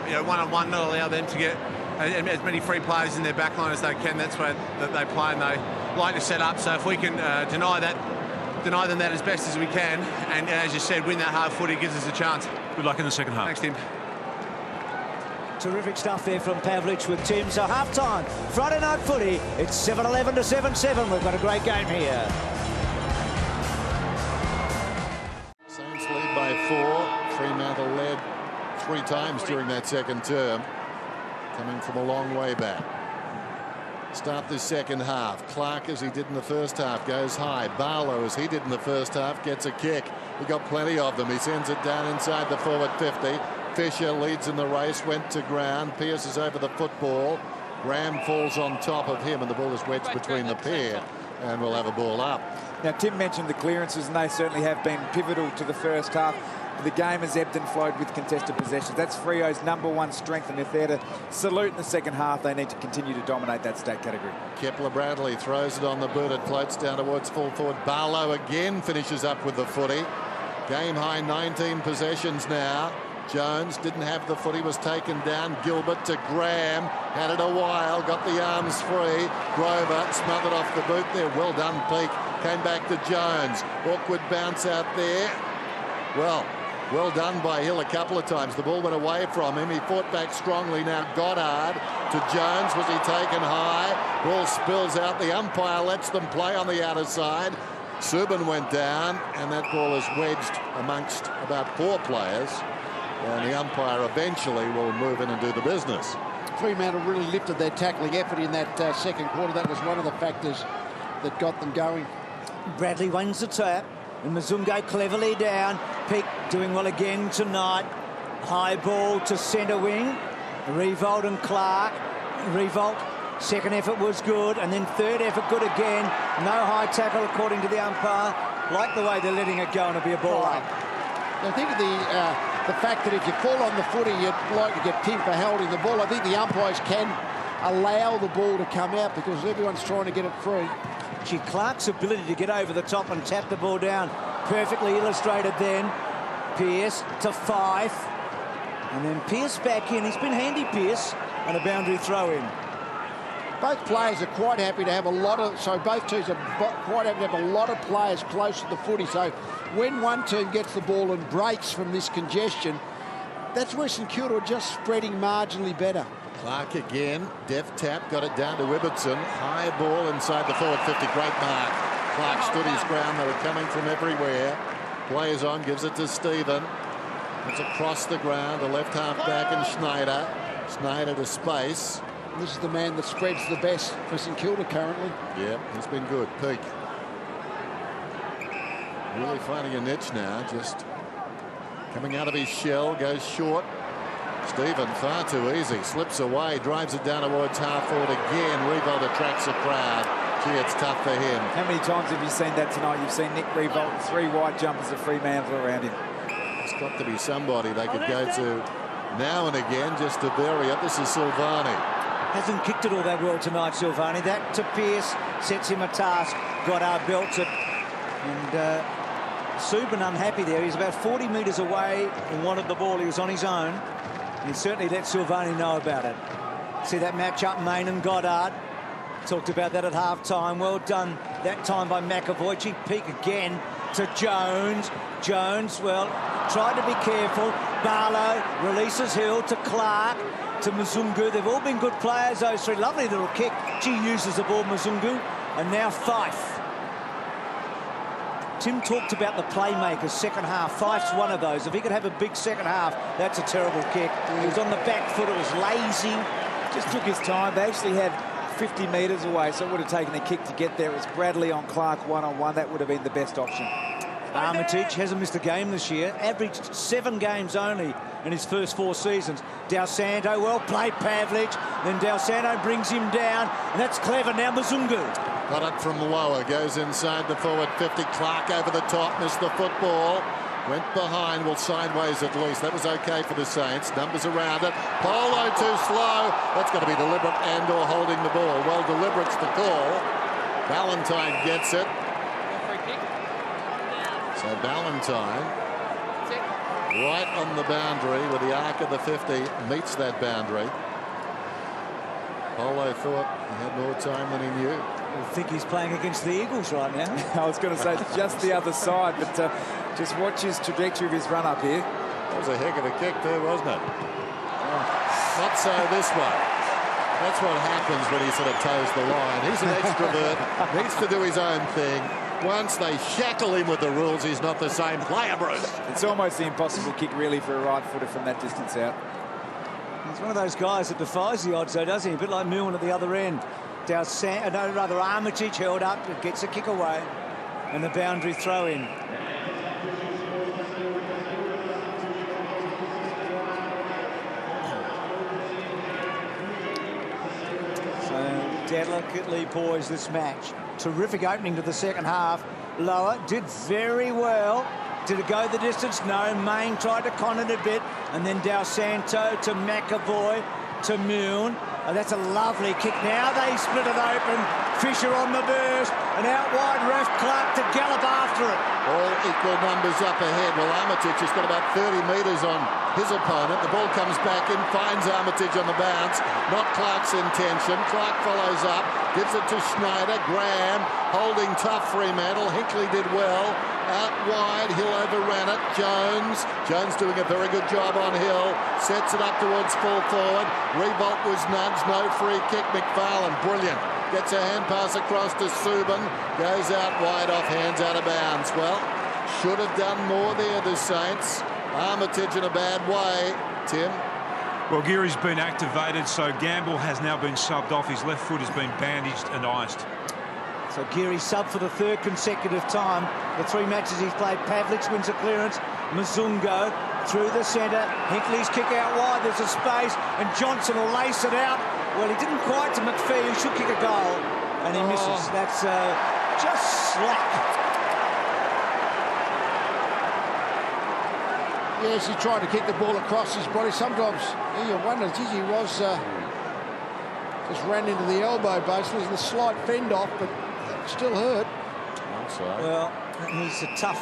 Speaker 8: you know, one-on-one, not allow them to get as many free players in their back line as they can. That's where they play, and they like to set up. So if we can deny them that as best as we can, and as you said, win that hard footy, gives us a chance.
Speaker 5: Good luck in the second half.
Speaker 8: Thanks, Tim.
Speaker 3: Terrific stuff there from Pavlich with Tim. So half-time, Friday night footy. It's 7-11 to 7-7. We've got a great game here.
Speaker 1: Saints lead by 4. Fremantle led 3 times during that second term. Coming from a long way back. Start this second half. Clark, as he did in the first half, goes high. Barlow, as he did in the first half, gets a kick. He got plenty of them. He sends it down inside the forward 50. Fisher leads in the race, went to ground. Pearce is over the football. Graham falls on top of him, and the ball is wedged between the pair, and we'll have a ball up.
Speaker 2: Now, Tim mentioned the clearances, and they certainly have been pivotal to the first half. The game has ebbed and flowed with contested possessions. That's Freo's #1 strength, and if they're to salute in the second half, they need to continue to dominate that state category.
Speaker 1: Kepler-Bradley throws it on the boot. It floats down towards full forward. Barlow again finishes up with the footy. Game high 19 possessions now. Jones didn't have the footy, was taken down. Gilbert to Graham, had it a while, got the arms free. Grover smothered off the boot there. Well done, Peake. Came back to Jones. Awkward bounce out there. Well done by Hill a couple of times. The ball went away from him. He fought back strongly. Now Goddard to Jones. Was he taken high? Ball spills out. The umpire lets them play on the outer side. Subban went down, and that ball is wedged amongst about 4 players. And the umpire eventually will move in and do the business.
Speaker 4: Fremantle really lifted their tackling effort in that second quarter. That was one of the factors that got them going.
Speaker 3: Bradley wins the tap, and Mzungu cleverly down. Peake doing well again tonight. High ball to centre wing. Revolt and Clark. Revolt, second effort was good, and then third effort good again. No high tackle according to the umpire. Like the way they're letting it go, and it'll be a ball up.
Speaker 4: I think the fact that if you fall on the footy, you'd like to get pinned for holding the ball. I think the umpires can allow the ball to come out because everyone's trying to get it free.
Speaker 3: Gee, Clark's ability to get over the top and tap the ball down, perfectly illustrated then. Pearce to Fife. And then Pearce back in. He's been handy, Pearce, and a boundary throw in.
Speaker 4: Both players are quite happy to have a lot of, so both teams are quite happy to have a lot of players close to the footy. So when one team gets the ball and breaks from this congestion, that's where St Kilda are just spreading marginally better.
Speaker 1: Clark again, deft tap, got it down to Ibbotson. High ball inside the forward 50, great mark. Clark stood his ground, they were coming from everywhere. Plays on, gives it to Stephen. It's across the ground, the left half back and Schneider. Schneider to space.
Speaker 4: This is the man that spreads the best for St Kilda currently.
Speaker 1: Yeah, he's been good. Peake. Really finding a niche now, just coming out of his shell, goes short. Stephen, far too easy, slips away, drives it down towards half forward again. Revolt attracts a crowd. Gee, it's tough for him.
Speaker 2: How many times have you seen that tonight? You've seen Nick revolt with 3 wide jumpers of Fremantle around him.
Speaker 1: It's got to be somebody they could go to now and again just to vary it. This is Silvani.
Speaker 3: Hasn't kicked it all that well tonight, Silvani. That to Pearce sets him a task. Goddard belts it. And Subban unhappy there. He's about 40 metres away and wanted the ball. He was on his own. He certainly let Silvani know about it. See that match up, Main and Goddard. Talked about that at half-time. Well done that time by McAvoy. Cheap peek again to Jones. Jones, well, tried to be careful. Barlow releases Hill to Clark, to Mzungu. They've all been good players, those three. Lovely little kick. G uses the ball, Mzungu. And now Fife. Tim talked about the playmakers second half. Fife's one of those. If he could have a big second half, that's a terrible kick. He was on the back foot. It was lazy.
Speaker 2: Just took his time. They actually had 50 metres away, so it would have taken a kick to get there. It was Bradley on Clark one-on-one. That would have been the best option.
Speaker 3: Armitage hasn't missed a game this year. Averaged 7 games only in his first 4 seasons. Del Santo, well played, Pavlich. Then Del Santo brings him down, and that's clever. Now Mzungu.
Speaker 1: Got it from lower, goes inside the forward 50. Clark over the top, missed the football. Went behind, well, sideways at least. That was okay for the Saints. Numbers around it. Polo too slow. That's got to be deliberate and/or holding the ball. Well, deliberate's the call. Valentine gets it. So Valentine, right on the boundary with the arc of the 50, meets that boundary. Polo thought he had more time than he knew.
Speaker 3: I think he's playing against the Eagles right now.
Speaker 2: I was going to say just the other side, but just watch his trajectory of his run up here.
Speaker 1: That was a heck of a kick there, wasn't it? Oh, not so this one. That's what happens when he sort of toes the line. He's an extrovert, needs to do his own thing. Once they shackle him with the rules, he's not the same player, Bruce.
Speaker 2: It's almost the impossible kick, really, for a right-footer from that distance out.
Speaker 3: He's one of those guys that defies the odds, though, doesn't he? A bit like Milne at the other end. Armitage held up, it gets a kick away, and the boundary throw in. So delicately poised this match. Terrific opening to the second half. Lower did very well. Did it go the distance? No. Main tried to con it a bit, and then Del Santo to McAvoy to Milne. Oh, that's a lovely kick. Now they split it open. Fisher on the burst, and out wide Ref Clark to gallop after it.
Speaker 1: All equal numbers up ahead. Well, Armitage has got about 30 metres on his opponent. The ball comes back in, finds Armitage on the bounce. Not Clark's intention. Clark follows up, gives it to Schneider. Graham holding tough Fremantle. Hinkley did well. Out wide, Hill overran it. Jones doing a very good job on Hill. Sets it up towards full forward. Revolt was nudged. No free kick. McFarlane, brilliant. Gets a hand pass across to Subban. Goes out wide off hands out of bounds. Well, should have done more there, the Saints. Armitage in a bad way. Tim?
Speaker 5: Well, Geary's been activated, so Gamble has now been subbed off. His left foot has been bandaged and iced.
Speaker 3: So Geary sub for the 3rd consecutive time. The 3 matches he's played. Pavlich wins a clearance. Mzungu through the centre. Hinkley's kick out wide. There's a space, and Johnson will lace it out. Well, he didn't quite to McPhee, who should kick a goal, and he misses. That's just slack.
Speaker 4: Yes, he tried to kick the ball across his body. Sometimes you wonder, geez, he was just ran into the elbow, basically. There's a slight fend off, but still hurt.
Speaker 3: Well, he's a tough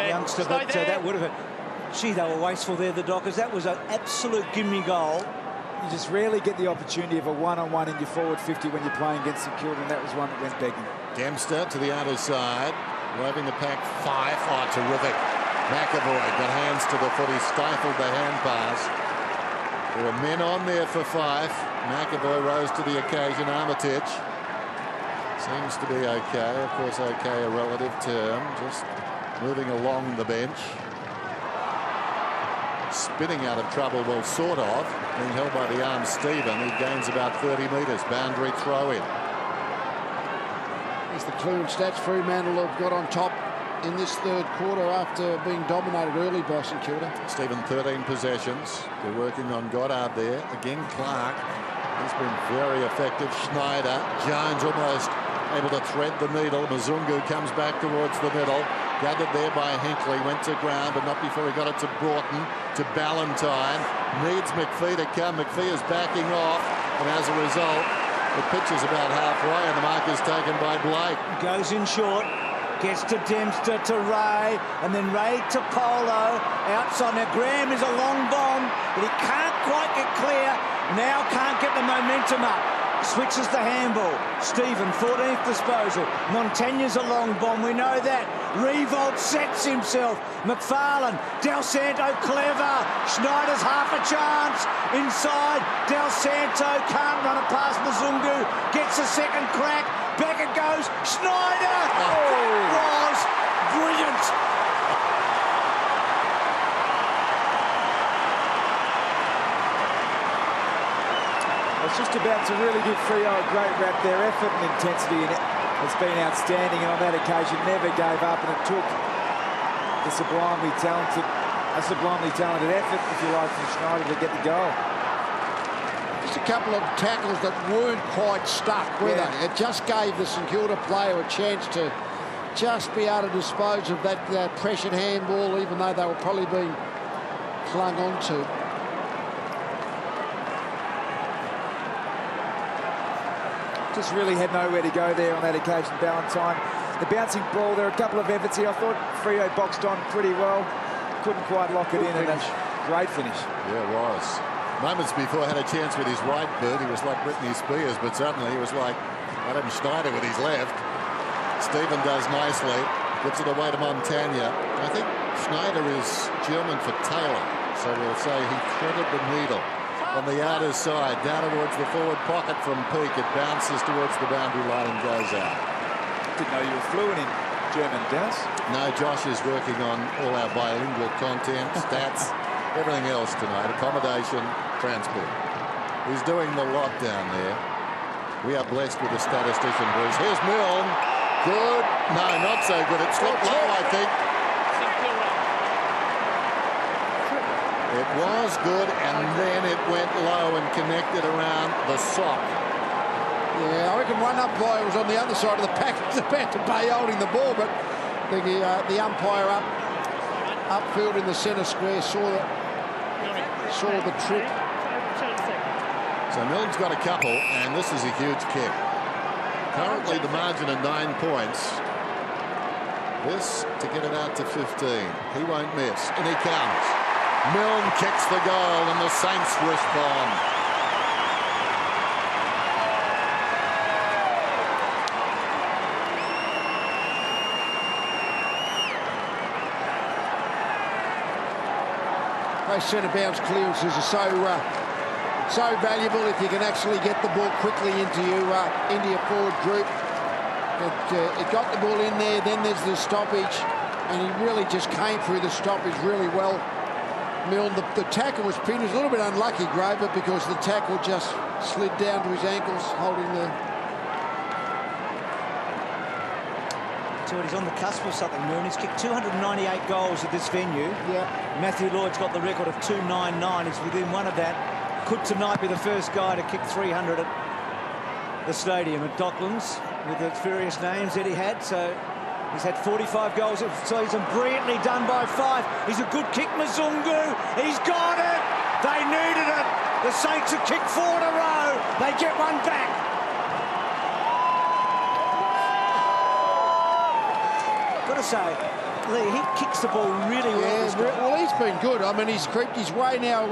Speaker 3: youngster, but that would have hurt. Gee, they were wasteful there, the Dockers. That was an absolute gimme goal.
Speaker 2: You just rarely get the opportunity of a one-on-one in your forward 50 when you're playing against St.Kilda, and that was one that went begging.
Speaker 1: Dempster to the outer side, waving the pack. Fife, oh, terrific. McAvoy got hands to the foot. He stifled the hand pass. There were men on there for Fife. McAvoy rose to the occasion. Armitage seems to be okay. Of course, okay, a relative term. Just moving along the bench. Spinning out of trouble, well, sort of. Being held by the arm, Stephen. He gains about 30 metres. Boundary throw in.
Speaker 4: There's the clearance stats. Fremantle have got on top in this 3rd quarter after being dominated early by St Kilda.
Speaker 1: Stephen, 13 possessions. They're working on Goddard there. Again, Clark. He's been very effective. Schneider. Jones almost able to thread the needle. Mzungu comes back towards the middle. Gathered there by Hinckley, went to ground, but not before he got it to Broughton, to Ballantyne. Needs McPhee to come. McPhee is backing off, and as a result, the pitch is about halfway, and the mark is taken by Blake.
Speaker 3: Goes in short, gets to Dempster, to Ray, and then Ray to Polo. Outside, now Graham is a long bomb, but he can't quite get clear. Now can't get the momentum up. Switches the handball. Stephen, 14th disposal. Montaigne's a long bomb, we know that. Revolt sets himself. McFarlane, Del Santo clever. Schneider's half a chance. Inside, Del Santo can't run it past Mzungu. Gets a second crack. Back it goes. Schneider! That was brilliant.
Speaker 2: It's just about to really give Freo a great rap. Their effort and intensity in it has been outstanding, and on that occasion never gave up, and it took a sublimely talented effort, if you like, from Schneider to get the goal.
Speaker 4: Just a couple of tackles that weren't quite stuck, were they? It just gave the St Kilda player a chance to just be able to dispose of that pressured handball, even though they were probably being clung onto.
Speaker 2: Just really had nowhere to go there on that occasion, Ballantyne. The bouncing ball, there are a couple of efforts here. I thought Freo boxed on pretty well. Couldn't quite lock it in, and that's great finish.
Speaker 1: Yeah, it was. Moments before had a chance with his right boot. He was like Britney Spears, but suddenly he was like Adam Schneider with his left. Stephen does nicely. Gives it away to Montagne. I think Schneider is German for Taylor, so we'll say he threaded the needle. On the outer side, down towards the forward pocket from Peak. It bounces towards the boundary line and goes out.
Speaker 2: Didn't know you were fluent in German, Dennis.
Speaker 1: No, Josh is working on all our bilingual content, stats, everything else tonight. Accommodation, transport. He's doing the lot down there. We are blessed with a statistician, Bruce. Here's Milne. Good. No, not so good. It slipped low, I think. It was good, and then it went low and connected around the sock.
Speaker 4: Yeah, I reckon one umpire was on the other side of the pack. He was about to pay holding the ball, but the umpire upfield in the centre square saw the trip.
Speaker 1: So Milne's got a couple, and this is a huge kick. Currently the margin of 9 points. This to get it out to 15. He won't miss, and he comes. Milne kicks the goal, and the Saints respond.
Speaker 4: Those centre bounce clearances are so valuable if you can actually get the ball quickly into your forward group. It got the ball in there, then there's the stoppage, and he really just came through the stoppage really well. Milne, the tackle was pinned. He was a little bit unlucky, Grover, because the tackle just slid down to his ankles, holding the...
Speaker 3: So he's on the cusp of something, Milne. He's kicked 298 goals at this venue.
Speaker 4: Yeah.
Speaker 3: Matthew Lloyd's got the record of 299. He's within one of that. Could tonight be the first guy to kick 300 at the stadium at Docklands with the various names Etihad. So he's had 45 goals this season, brilliantly done by Fife. He's a good kick, Mzungu. He's got it. They needed it. The Saints have kicked 4 in a row. They get one back. Got to say, Lee, he kicks the ball really well.
Speaker 4: Yeah, well, he's been good. I mean, he's creeped his way now.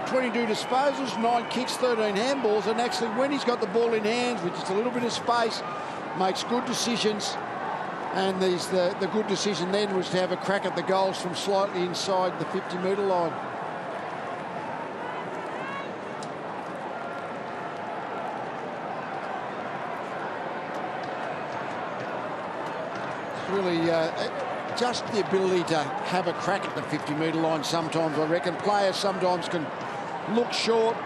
Speaker 4: 22 disposals, 9 kicks, 13 handballs, and actually when he's got the ball in hands with just a little bit of space, makes good decisions. And the good decision then was to have a crack at the goals from slightly inside the 50-metre line. Really just the ability to have a crack at the 50-metre line sometimes, I reckon. Players sometimes can look short,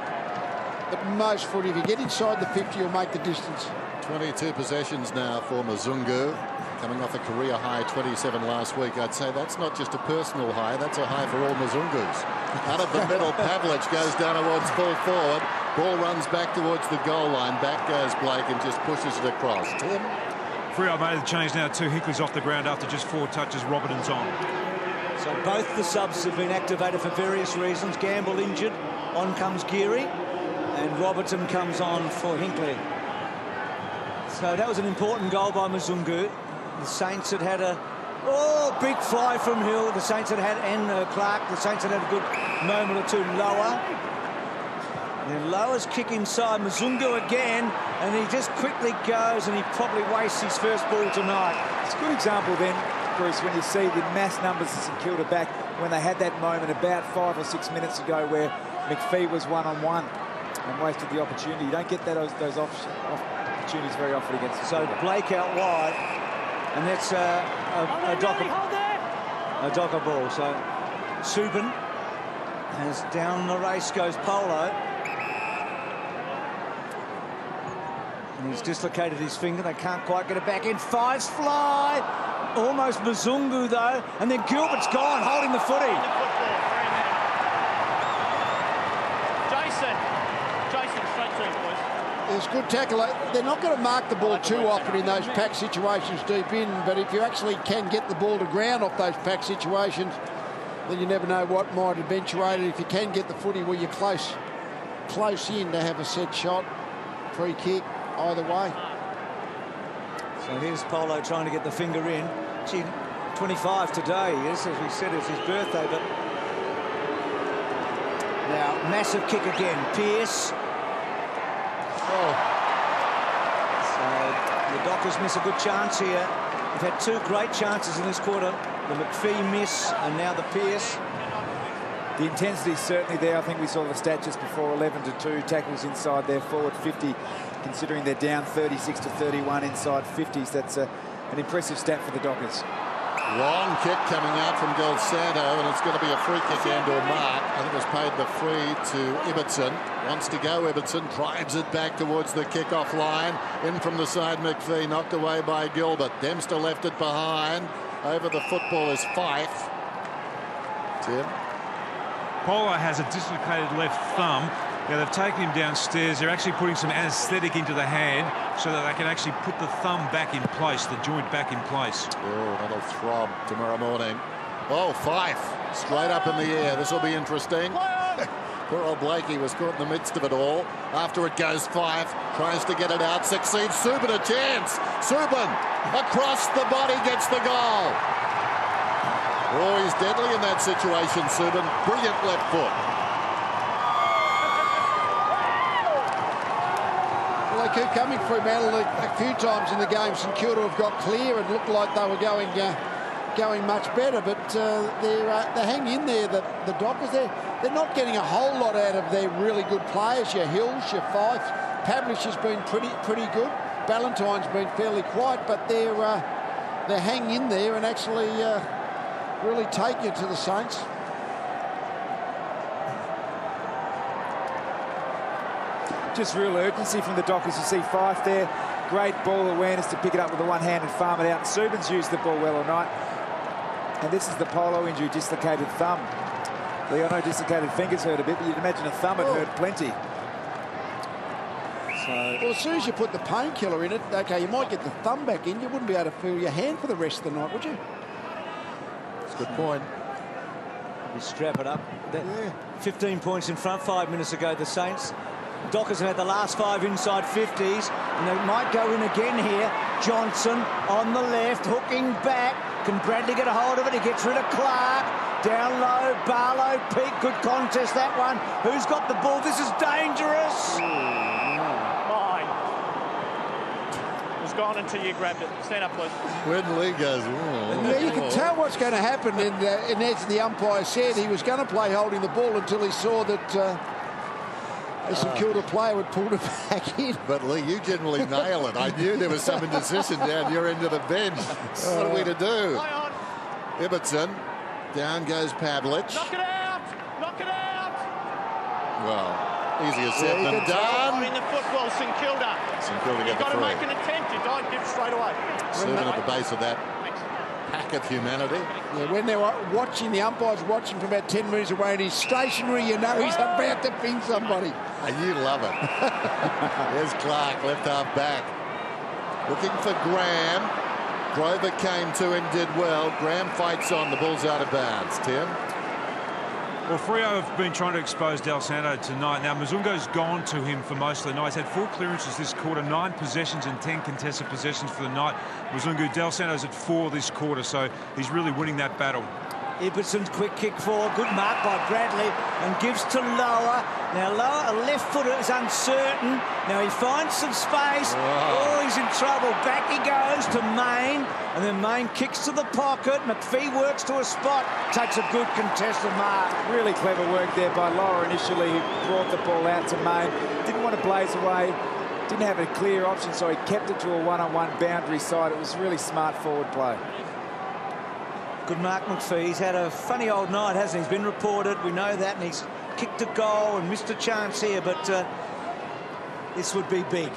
Speaker 4: but most footy, if you get inside the 50, you'll make the distance.
Speaker 1: 22 possessions now for Mzungu, coming off a career high 27 last week. I'd say that's not just a personal high, that's a high for all Mzungus. Out of the middle, Pavlich goes down towards full forward. Ball runs back towards the goal line. Back goes Blake and just pushes it across. Tim?
Speaker 5: Freo made the change now too. Hickley's off the ground after just 4 touches. Robertson's on.
Speaker 3: So both the subs have been activated for various reasons. Gamble injured. On comes Geary. And Robertson comes on for Hinckley. So that was an important goal by Mzungu. The Saints had a big fly from Hill. The Saints had and Clark. The Saints had a good moment or two lower. And Lower's kick inside. Mzungu again. And he just quickly goes and he probably wastes his first ball tonight.
Speaker 2: It's a good example then, Bruce, when you see the mass numbers of St Kilda back when they had that moment about 5 or 6 minutes ago where McPhee was one-on-one and wasted the opportunity. You don't get those opportunities very often against.
Speaker 3: So Blake out wide, and that's a Docker ball. So Subin, as down the race goes Polo. And he's dislocated his finger. They can't quite get it back in. Fires fly. Almost Mzungu, though. And then Gilbert's gone, holding the footy.
Speaker 6: Jason, straight to him, boys.
Speaker 4: It's good tackle. They're not going to mark the ball too often in those pack situations deep in, but if you actually can get the ball to ground off those pack situations, then you never know what might eventuate. If you can get the footy where you're close in to have a set shot, free kick, either way.
Speaker 3: So here's Polo trying to get the finger in. Gee, 25 today, yes, as we said, it's his birthday, but now massive kick again. Pearce. So the Dockers miss a good chance here. They've had 2 great chances in this quarter. The McPhee miss and now the Pearce.
Speaker 2: The intensity is certainly there. I think we saw the stat just before, 11-2 tackles inside their forward 50. Considering they're down 36-31 inside 50s, that's an impressive stat for the Dockers.
Speaker 1: Long kick coming out from Golsanto, and it's going to be a free kick and/or mark. I think it was paid the free to Ibbotson. Wants to go, Ibbotson drives it back towards the kick-off line. In from the side, McPhee knocked away by Gilbert. Dempster left it behind. Over the football is Fife. Tim?
Speaker 5: Polo has a dislocated left thumb. Now they've taken him downstairs. They're actually putting some anaesthetic into the hand so that they can actually put the thumb back in place, the joint back in place.
Speaker 1: Oh, that'll throb tomorrow morning. Oh, Fife straight up in the air. This will be interesting. Poor old Blakey was caught in the midst of it all. After it goes Fife, tries to get it out, succeeds. Subin a chance. Subin across the body gets the goal. Oh, he's deadly in that situation, Subin. Brilliant left foot.
Speaker 4: Well, they keep coming through Fremantle a few times in the game. St Kilda have got clear and looked like they were going much better, but they hang in there. The Dockers, they're not getting a whole lot out of their really good players. Your Hills, your Fife, Pavlich has been pretty good. Ballantyne's been fairly quiet, but they hang in there and actually really take you to the Saints.
Speaker 2: Just real urgency from the Dockers. You see Fife there. Great ball awareness to pick it up with the one hand and farm it out. And Subin's used the ball well all night. And this is the Polo injury, dislocated thumb. I know dislocated fingers hurt a bit, but you'd imagine a thumb had hurt plenty.
Speaker 4: Well, as soon as you put the painkiller in it, okay, you might get the thumb back in. You wouldn't be able to feel your hand for the rest of the night, would you?
Speaker 1: That's a good point.
Speaker 3: You strap it up. 15 points in front 5 minutes ago, the Saints. Dockers have had the last 5 inside 50s, and they might go in again here. Johnson on the left, hooking back. Can Bradley get a hold of it? He gets rid of Clark. Down low, Barlow, Pete, good contest, that one. Who's got the ball? This is dangerous.
Speaker 6: Mine. It was gone until you grabbed it. Stand up, please.
Speaker 1: When Lee goes,
Speaker 4: You can tell what's going to happen, and as the umpire said, he was going to play holding the ball until he saw that a St Kilda player would pull it back in.
Speaker 1: But Lee, you generally nail it. I knew there was some indecision down your end of the bench. What are we to do? Ibbotson. Down goes Pavlich.
Speaker 6: Knock it out! Knock it out!
Speaker 1: Well, easier said than done.
Speaker 6: In the football, St Kilda.
Speaker 1: St Kilda get the free.
Speaker 6: You've got to make an attempt. You don't give straight away.
Speaker 1: Subin at the base of that pack of humanity.
Speaker 4: Yeah, when they're watching, the umpire's watching from about 10 metres away and he's stationary, you know he's about to ping somebody.
Speaker 1: And you love it. There's Clark, left half back. Looking for Graham. Grover came to him, did well. Graham fights on. The ball's out of bounds. Tim?
Speaker 5: Well, Freo have been trying to expose Del Santo tonight. Now, Mzungu's gone to him for most of the night. He's had 4 clearances this quarter, 9 possessions and 10 contested possessions for the night. Mzungu, Del Santo's at 4 this quarter, so he's really winning that battle.
Speaker 3: Ibbetson's quick kick forward, good mark by Bradley, and gives to Lower. Now Lower, a left footer, is uncertain. Now he finds some space.
Speaker 1: Wow.
Speaker 3: Oh, he's in trouble. Back he goes to Main, and then Main kicks to the pocket. McPhee works to a spot, takes a good contested mark.
Speaker 2: Really clever work there by Lower initially, who brought the ball out to Main. Didn't want to blaze away, didn't have a clear option, so he kept it to a one-on-one boundary side. It was really smart forward play.
Speaker 3: Good mark, McPhee. He's had a funny old night, hasn't he? He's been reported, we know that, and he's kicked a goal and missed a chance here, but this would be big.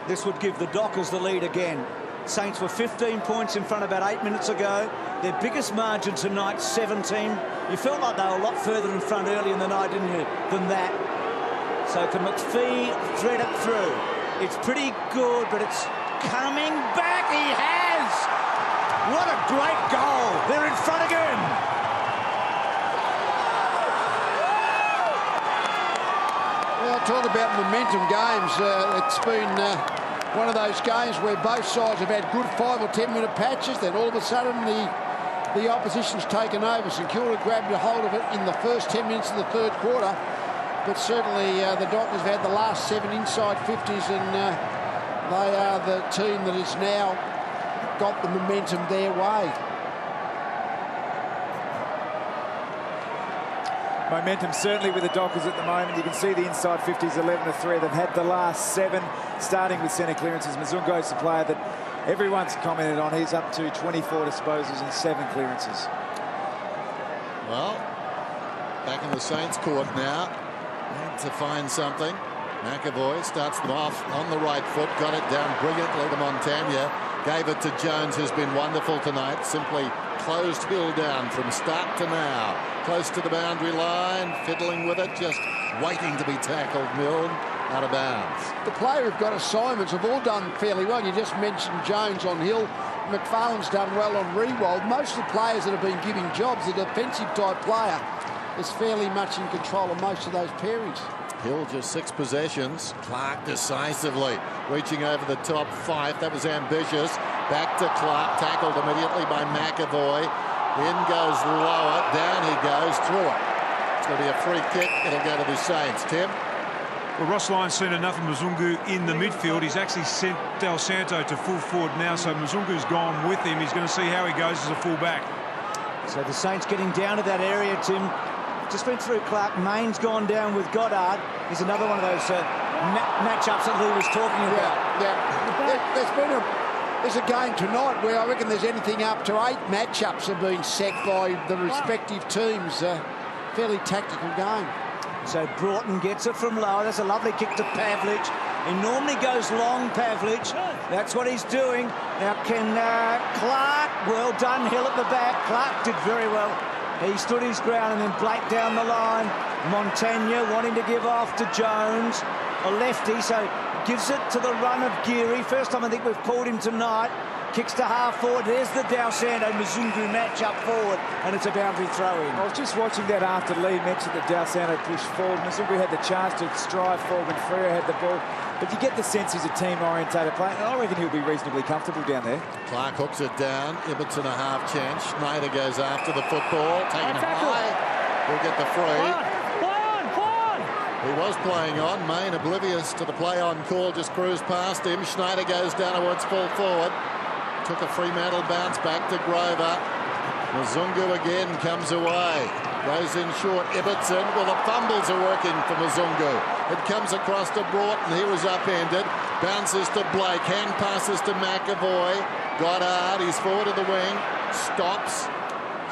Speaker 3: This would give the Dockers the lead again. Saints were 15 points in front about 8 minutes ago. Their biggest margin tonight, 17. You felt like they were a lot further in front early in the night, didn't you, than that? So can McPhee thread it through? It's pretty good, but it's coming back. He has! What a great goal. They're in front again.
Speaker 4: Well, talk about momentum games. It's been one of those games where both sides have had good 5 or 10 minute patches. Then all of a sudden the opposition's taken over. St Kilda grabbed a hold of it in the first 10 minutes of the third quarter. But certainly the Dockers have had the last 7 inside 50s, and they are the team that is now got the momentum their way.
Speaker 2: Momentum certainly with the Dockers at the moment. You can see the inside 50s 11-3. They've had the last 7, starting with centre clearances. Mzungu's the player that everyone's commented on. He's up to 24 disposals and 7 clearances.
Speaker 1: Well, back in the Saints court now. Need to find something. McAvoy starts them off on the right foot. Got it down brilliantly to Montagna. Gave it to Jones, who's been wonderful tonight. Simply closed Hill down from start to now. Close to the boundary line, fiddling with it, just waiting to be tackled. Milne out of bounds.
Speaker 4: The player who've got assignments have all done fairly well. You just mentioned Jones on Hill. McFarlane's done well on Rewald. Most of the players that have been giving jobs, the defensive type player, is fairly much in control of most of those pairings.
Speaker 1: Hill just 6 possessions. Clark decisively reaching over the top 5. That was ambitious. Back to Clark, tackled immediately by McAvoy. In goes Lower, down he goes, through it. It's going to be a free kick. It'll go to the Saints. Tim?
Speaker 5: Well, Ross Lyon's seen enough of Mzungu in the midfield. He's actually sent Del Santo to full forward now, so Mzungu's gone with him. He's going to see how he goes as a full-back.
Speaker 3: So the Saints getting down to that area, Tim. Just been through Clark. Main's gone down with Goddard. He's another one of those matchups that Lee was talking about.
Speaker 4: There's a game tonight where I reckon there's anything up to 8 matchups have been set by the respective teams. Fairly tactical game.
Speaker 3: So Broughton gets it from Lower. That's a lovely kick to Pavlich. He normally goes long, Pavlich. That's what he's doing. Now can Clark, well done, Hill at the back. Clark did very well. He stood his ground, and then Blake down the line. Montagna wanting to give off to Jones, a lefty, so gives it to the run of Geary. First time I think we've called him tonight. Kicks to half forward. There's the Del Santo Mzungu match up forward, and it's a boundary throw-in.
Speaker 2: I was just watching that after Lee mentioned that Del Santo pushed forward. Mzungu had the chance to strive forward when Freo had the ball. But you get the sense he's a team-orientated player, and I reckon he'll be reasonably comfortable down there.
Speaker 1: Clark hooks it down. Ibbotson a half chance. Schneider goes after the football. Taken high. He'll get the free. He was playing on. Main oblivious to the play-on call. Just cruised past him. Schneider goes down towards full forward. Took a Fremantle bounce back to Grover. Mzungu again comes away. Goes in short. Ibbotson. Well, the fumbles are working for Mzungu. It comes across to Broughton. He was upended. Bounces to Blake. Hand passes to McAvoy. Goddard. He's forward of the wing. Stops.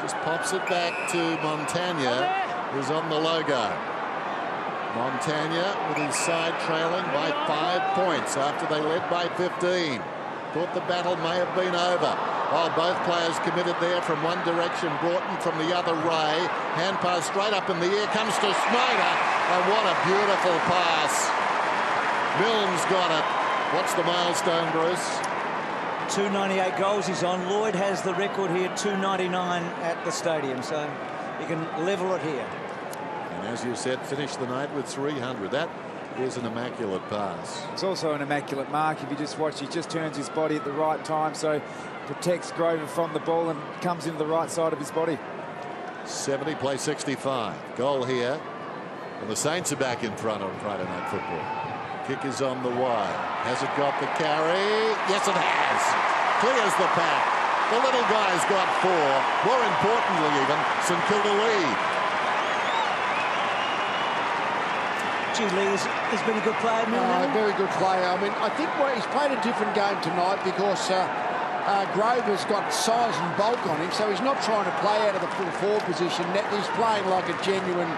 Speaker 1: Just pops it back to Montagna, who's on the logo. Montagna with his side trailing by 5 points after they led by 15. Thought the battle may have been over. Oh, both players committed there from one direction. Broughton from the other way. Hand pass straight up in the air. Comes to Schneider. And what a beautiful pass. Milne's got it. What's the milestone, Bruce?
Speaker 3: 298 goals he's on. Lloyd has the record here, 299 at the stadium. So you can level it here.
Speaker 1: And as you said, finish the night with 300. That is an immaculate pass.
Speaker 2: It's also an immaculate mark. If you just watch, he just turns his body at the right time, so protects Grover from the ball and comes into the right side of his body.
Speaker 1: 70 play 65. Goal here. And the Saints are back in front on Friday Night Football. Kick is on the wide. Has it got the carry? Yes, it has. Clears the pack. The little guy's got 4. More importantly, even, St Kilda lead.
Speaker 3: Gee, Lee has been a good player.
Speaker 4: Very good player. I mean, I think he's played a different game tonight because Grover's got size and bulk on him, so he's not trying to play out of the full forward position. He's playing like a genuine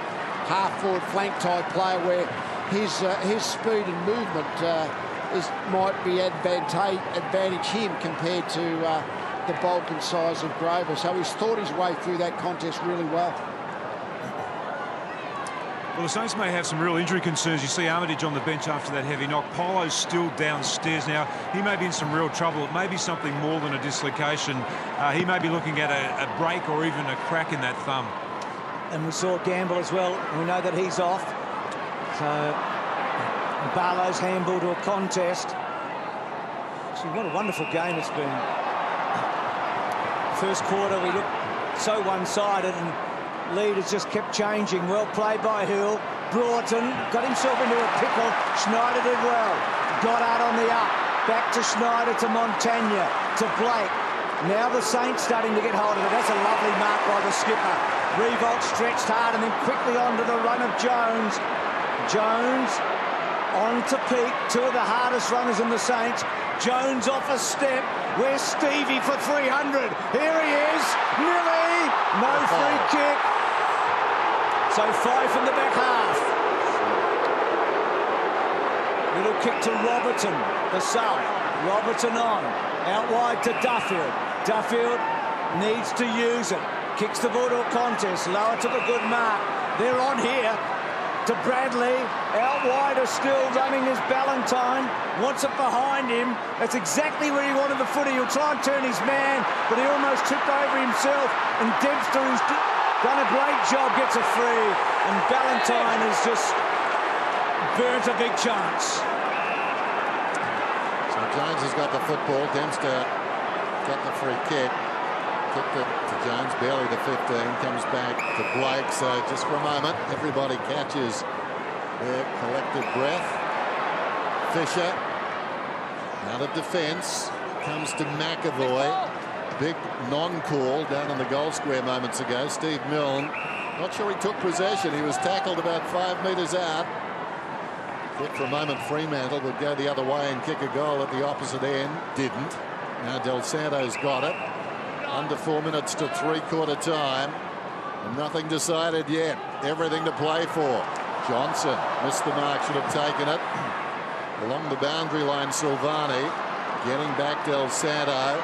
Speaker 4: half-forward flank type player where his speed and movement might be advantage him compared to the bulk and size of Grover. So he's thought his way through that contest really well.
Speaker 5: Well, the Saints may have some real injury concerns. You see Armitage on the bench after that heavy knock. Polo's still downstairs now. He may be in some real trouble. It may be something more than a dislocation. He may be looking at a break or even a crack in that thumb.
Speaker 3: And we saw Gamble as well. We know that he's off. So Barlow's handball to a contest. Actually, what a wonderful game it's been. First quarter, we looked so one-sided, and lead has just kept changing. Well played by Hill. Broughton got himself into a pickle. Schneider did well. Goddard on the up. Back to Schneider, to Montagna, to Blake. Now the Saints starting to get hold of it. That's a lovely mark by the skipper. Revolt stretched hard and then quickly onto the run of Jones. Jones on to Peake, 2 of the hardest runners in the Saints. Jones off a step. Where's Stevie for 300? Here he is. Millie. No free kick. So 5 in the back half. Little kick to Robertson, the sub. Robertson on. Out wide to Duffield. Duffield needs to use it. Kicks the ball to a contest. Lower took a good mark. They're on here to Bradley. Out wide is still running is Ballantyne. Wants it behind him. That's exactly where he wanted the footy. He'll try and turn his man, but he almost tipped over himself. And Dempster, who's done a great job, gets a free. And Ballantyne has just burnt a big chance.
Speaker 1: So Jones has got the football. Dempster got the free kick. Kicked it to Jones, barely to 15. Comes back to Blake. So just for a moment, everybody catches their collected breath. Fisher out of defence. Comes to McAvoy. Big non-call down in the goal square moments ago. Steve Milne. Not sure he took possession. He was tackled about 5 metres out. Thought for a moment Fremantle would go the other way and kick a goal at the opposite end. Didn't. Now Del Santo's got it. Under 4 minutes to three-quarter time. And nothing decided yet. Everything to play for. Johnson missed the mark, should have taken it. Along the boundary line, Silvani getting back Del Santo.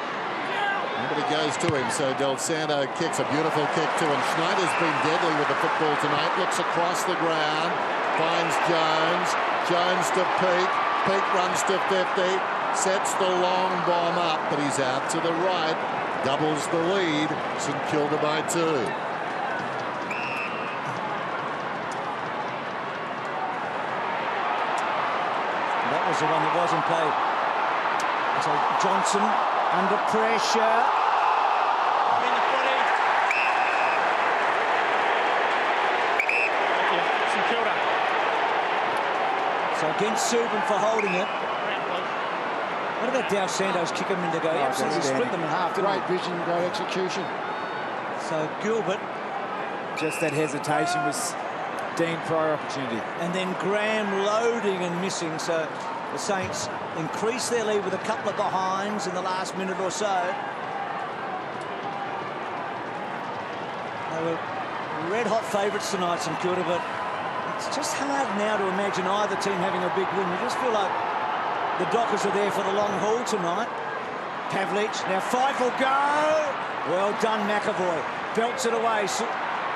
Speaker 1: Nobody goes to him, so Del Santo kicks a beautiful kick to him. Schneider's been deadly with the football tonight. Looks across the ground, finds Jones. Jones to Peake. Peake runs to 50. Sets the long bomb up, but he's out to the right. Doubles the lead. St Kilda by 2.
Speaker 3: That was the one that wasn't played. So Johnson under pressure.
Speaker 6: In the footy. Thank you. St Kilda.
Speaker 3: So against Subban for holding it. What about Del Santo's kick him in to go? He absolutely split them in half.
Speaker 4: Great vision, great execution.
Speaker 3: So Gilbert.
Speaker 2: Just that hesitation was deemed prior opportunity.
Speaker 3: And then Graham loading and missing. So the Saints increase their lead with a couple of behinds in the last minute or so. They were red-hot favourites tonight, St Kilda, but it's just hard now to imagine either team having a big win. You just feel like the Dockers are there for the long haul tonight. Pavlich, now 5 will go. Well done, McAvoy. Belts it away.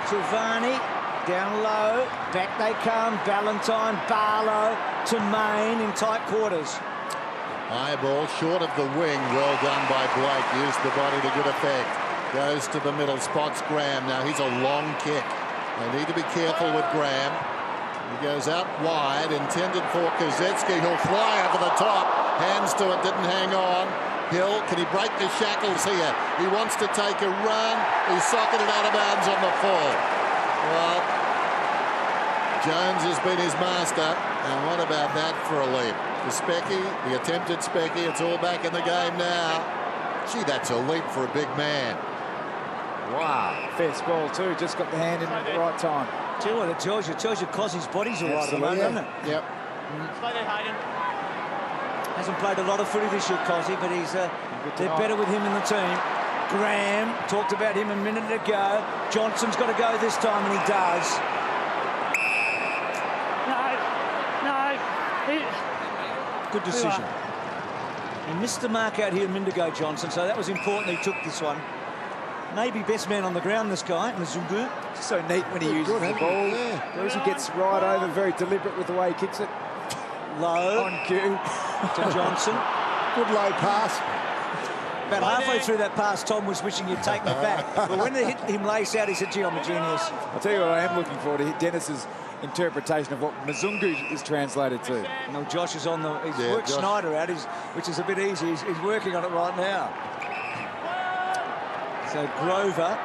Speaker 3: Silvani down low. Back they come. Valentine, Barlow to Main in tight quarters.
Speaker 1: High ball short of the wing. Well done by Blake. Used the body to good effect. Goes to the middle. Spots Graham. Now he's a long kick. They need to be careful with Graham. He goes out wide. Intended for Kozetsky. He'll fly over the top. Hands to it. Didn't hang on. Hill, can he break the shackles here? He wants to take a run. He's socketed out of bounds on the fall. Well, Jones has been his master. And what about that for a leap? The Specky, the attempted Specky, it's all back in the game now. Gee, that's a leap for a big man.
Speaker 2: Wow. Fair ball too. Just got the hand in at the right time.
Speaker 3: Tell you what it tells you. It tells you Cozzy's body's all right at the moment, doesn't it?
Speaker 4: Yep.
Speaker 6: Stay there, Hayden.
Speaker 3: Hasn't played a lot of footy this year, Cozzy, but they're better with him in the team. Graham, talked about him a minute ago. Johnson's got to go this time, and he does.
Speaker 7: No.
Speaker 3: Good decision. He missed the mark out here a minute ago, Johnson, so that was important he took this one. Maybe best man on the ground, this guy, Mzungu.
Speaker 2: So neat when he uses the ball. Whereas he gets right over, very deliberate with the way he kicks it.
Speaker 3: Low.
Speaker 2: On cue.
Speaker 3: To Johnson.
Speaker 4: Good low pass.
Speaker 3: About halfway through that pass, Tom was wishing you'd take me back. But when they hit him lace out, he said, gee, I'm a genius.
Speaker 2: I'll tell you what I am looking for, to hit Dennis's interpretation of what Mzungu is translated to.
Speaker 3: No, Josh is on the... He's worked
Speaker 1: Josh.
Speaker 3: Snyder out, which is a bit easy. He's working on it right now. So Grover.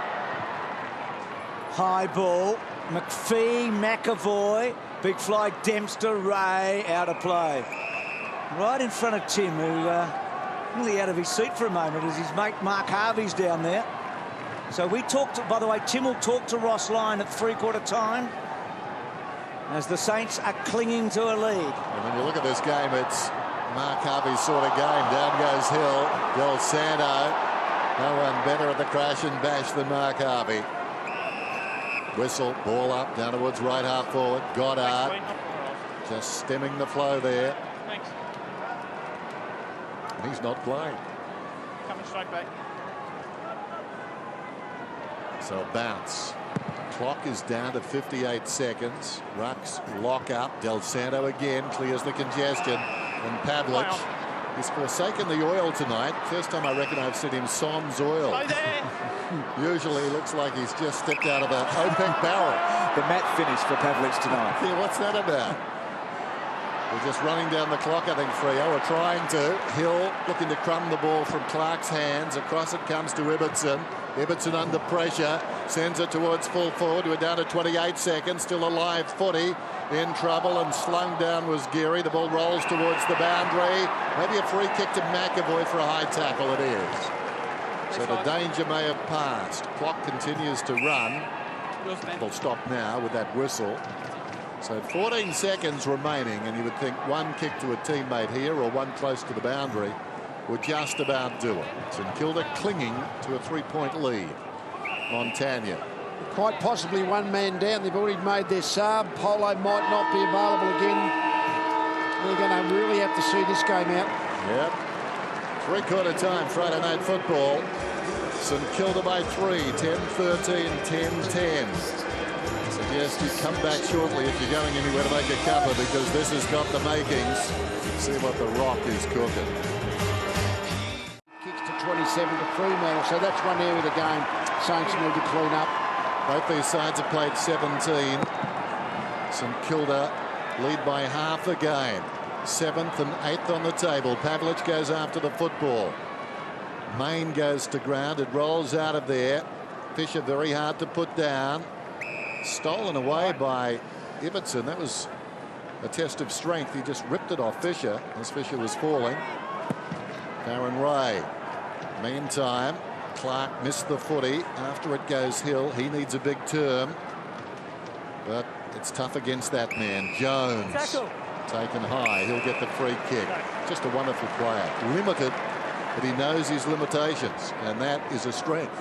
Speaker 3: High ball. McPhee, McAvoy. Big fly, Dempster, Ray, out of play. Right in front of Tim, who nearly out of his seat for a moment as his mate Mark Harvey's down there. So we talked, by the way, Tim will talk to Ross Lyon at three-quarter time as the Saints are clinging to a lead.
Speaker 1: And when you look at this game, it's Mark Harvey's sort of game. Down goes Hill, Del Santo. No one better at the crash and bash than Mark Harvey. Whistle, ball up, down towards right half forward. Goddard just stemming the flow there.
Speaker 6: Thanks.
Speaker 1: And he's not playing.
Speaker 6: Coming straight back.
Speaker 1: So a bounce. Clock is down to 58 seconds. Rucks lock up. Del Santo again clears the congestion. And Pavlich has forsaken the oil tonight. First time I reckon I've seen him sans oil.
Speaker 6: Stay there.
Speaker 1: Usually looks like he's just stepped out of an OPEC barrel.
Speaker 2: The matte finish for Pavlich tonight.
Speaker 1: Yeah, what's that about? We're just running down the clock, I think, Freo. We're trying to. Hill looking to crumb the ball from Clark's hands. Across it comes to Ibbotson. Ibbotson under pressure. Sends it towards full forward. We're down to 28 seconds. Still a live footy. In trouble and slung down was Geary. The ball rolls towards the boundary. Maybe a free kick to McAvoy for a high tackle. It is. So the danger may have passed. Clock continues to run. It'll stop now with that whistle. So 14 seconds remaining, and you would think one kick to a teammate here or one close to the boundary would just about do it. St Kilda clinging to a 3-point lead. Montagna.
Speaker 4: Quite possibly one man down. They've already made their sub. Polo might not be available again. They're going to really have to see this game out.
Speaker 1: Yep. Three-quarter time, Friday night football. St Kilda by 3, 10-13, 10-10. Suggest you come back shortly if you're going anywhere to make a cover, because this has got the makings. See what the Rock is cooking.
Speaker 4: Kicks to 27 to Fremantle, so that's one area of the game Saints need to clean up.
Speaker 1: Both these sides have played 17. St Kilda lead by half a game. 7th and 8th on the table. Pavlich goes after the football. Main goes to ground. It rolls out of there. Fisher very hard to put down. Stolen away by Ibbotson. That was a test of strength. He just ripped it off Fisher as Fisher was falling. Darren Ray. Meantime, Clark missed the footy. After it goes Hill. He needs a big term. But it's tough against that man. Jones.
Speaker 7: Tackle.
Speaker 1: Taken high. He'll get the free kick. Just a wonderful player. Limited, but he knows his limitations, and that is a strength.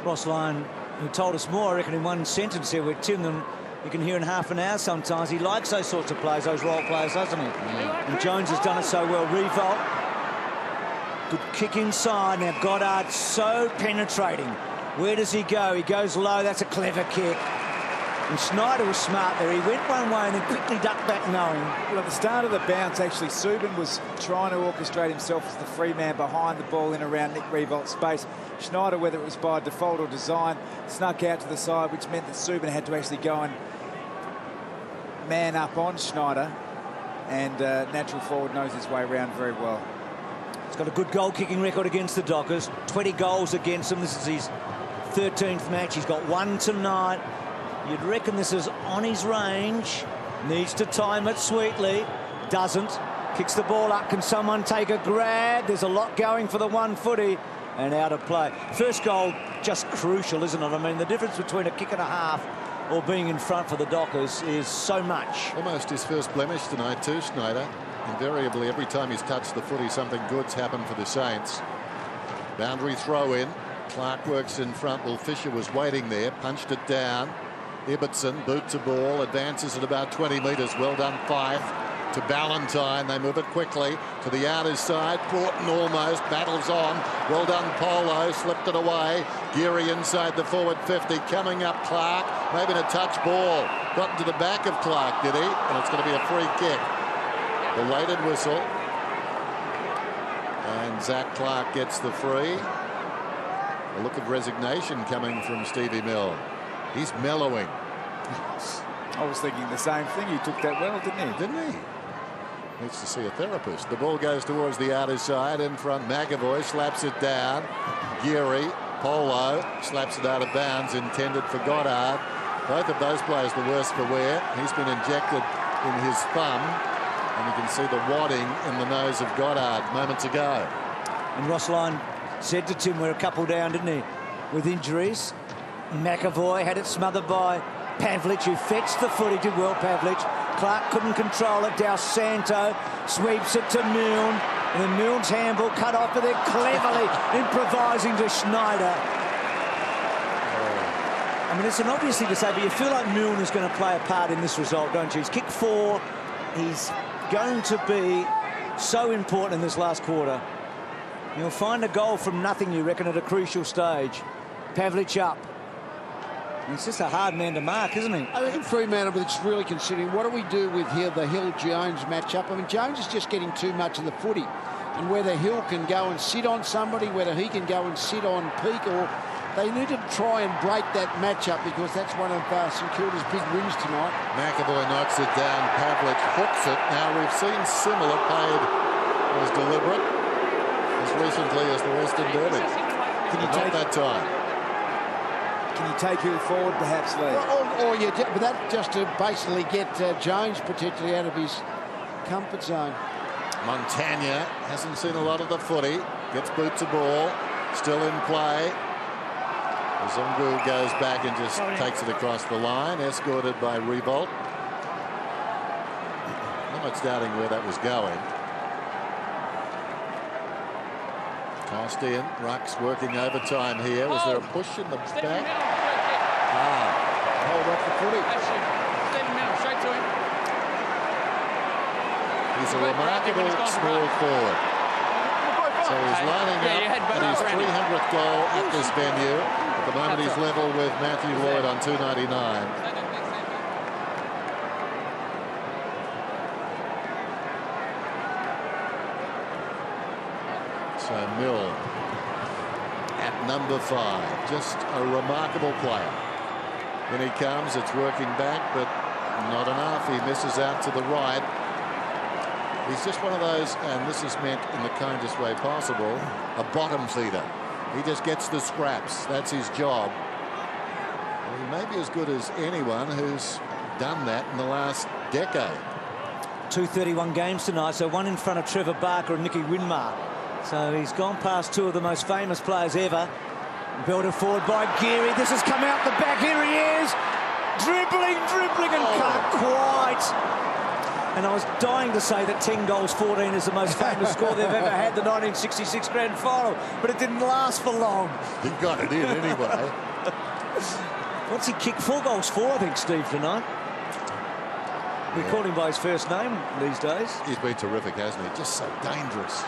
Speaker 3: Ross Lyon, who told us more, I reckon, in one sentence here with Tim than you can hear in half an hour sometimes. He likes those sorts of players, those role players, doesn't he? And Jones has done it so well. Revolt. Good kick inside. Now Goddard so penetrating. Where does he go? He goes low. That's a clever kick. And Schneider was smart there. He went one way and then quickly ducked back knowing.
Speaker 2: Well, at the start of the bounce, actually, Subin was trying to orchestrate himself as the free man behind the ball in around Nick Riewold's space. Schneider, whether it was by default or design, snuck out to the side, which meant that Subin had to actually go and man up on Schneider. And natural forward knows his way around very well.
Speaker 3: He's got a good goal-kicking record against the Dockers. 20 goals against them. This is his 13th match. He's got one tonight. You'd reckon this is on his range. Needs to time it sweetly. Doesn't. Kicks the ball up. Can someone take a grab? There's a lot going for the 1-footy. And out of play. First goal, just crucial, isn't it? I mean, the difference between a kick and a half or being in front for the Dockers is so much.
Speaker 1: Almost his first blemish tonight too, Schneider. Invariably, every time he's touched the footy, something good's happened for the Saints. Boundary throw in. Clark works in front. Well, Fisher was waiting there. Punched it down. Ibbotson boots a ball, advances at about 20 metres. Well done, Fife. To Ballantyne. They move it quickly to the outer side. Broughton almost battles on. Well done, Polo. Slipped it away. Geary inside the forward 50. Coming up, Clark. Maybe a touch ball. Got into the back of Clark, did he? And it's going to be a free kick. Belated whistle. And Zach Clark gets the free. A look of resignation coming from Stevie Milne. He's mellowing.
Speaker 2: I was thinking the same thing. He took that well, didn't he?
Speaker 1: Didn't he? Needs to see a therapist. The ball goes towards the outer side. In front, McAvoy slaps it down. Geary, Polo slaps it out of bounds, intended for Goddard. Both of those players the worse for wear. He's been injected in his thumb. And you can see the wadding in the nose of Goddard moments ago.
Speaker 3: And Ross Lyon said to Tim, we're a couple down, didn't he? With injuries. McAvoy had it smothered by Pavlich, who fetched the footy. Did well, Pavlich. Clark couldn't control it. Del Santo sweeps it to Milne. And then Milne's handball cut off, but they're cleverly improvising to Schneider. I mean, it's an obvious thing to say, but you feel like Milne is going to play a part in this result, don't you? He's kicked 4. He's going to be so important in this last quarter. You'll find a goal from nothing, you reckon, at a crucial stage. Pavlich up. He's just a hard man to mark, isn't he?
Speaker 4: I think Fremantle, but it's really considering what do we do with here the Hill-Jones matchup. I mean, Jones is just getting too much of the footy. And whether Hill can go and sit on somebody, whether he can go and sit on Peak, or they need to try and break that matchup, because that's one of St Kilda's big wins tonight.
Speaker 1: McAvoy knocks it down. Pavlich hooks it. Now we've seen similar paid as deliberate as recently as the Western Derby.
Speaker 2: Can you take
Speaker 1: that time?
Speaker 2: Can you take Hill forward, perhaps, Lee?
Speaker 4: Or you, but that just to basically get Jones particularly out of his comfort zone.
Speaker 1: Montagna hasn't seen a lot of the footy. Gets boots a ball. Still in play. Zungu goes back and just takes it across the line, escorted by Riewoldt. Not much doubting where that was going. Tossed in. Ruck's working overtime here. Was there a push in the back?
Speaker 4: Hold off the footy.
Speaker 7: Straight to him.
Speaker 1: He's a remarkable small forward. So he's lining up at his 300th goal at this venue. At the moment he's level with Matthew Lloyd on 299. So Mill at number 5, just a remarkable player. When he comes, it's working back, but not enough. He misses out to the right. He's just one of those, and this is meant in the kindest way possible, a bottom feeder. He just gets the scraps. That's his job. And he may be as good as anyone who's done that in the last decade.
Speaker 3: 231 games tonight, so one in front of Trevor Barker and Nicky Winmar. So he's gone past 2 of the most famous players ever. Belted forward by Geary. This has come out the back. Here he is. Dribbling, and can't quite. And I was dying to say that 10 goals, 14 is the most famous score they've ever had, the 1966 Grand Final. But it didn't last for long.
Speaker 1: He got it in anyway.
Speaker 3: What's he kicked? 4 goals, 4, I think, Steve, tonight. We call him by his first name these days.
Speaker 1: He's been terrific, hasn't he? Just so dangerous.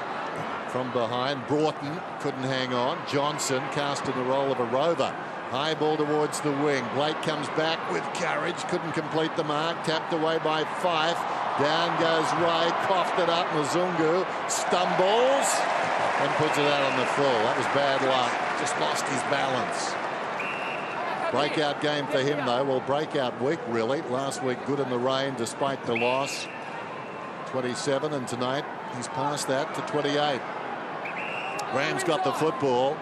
Speaker 1: from behind. Broughton couldn't hang on. Johnson cast in the role of a rover. High ball towards the wing. Blake comes back with courage. Couldn't complete the mark. Tapped away by Fife. Down goes Ray. Coughed it up. Mzungu stumbles and puts it out on the full. That was bad luck. Just lost his balance. Breakout game for him, though. Well, breakout week, really. Last week, good in the rain despite the loss. 27, and tonight he's passed that to 28. Graham's got the football.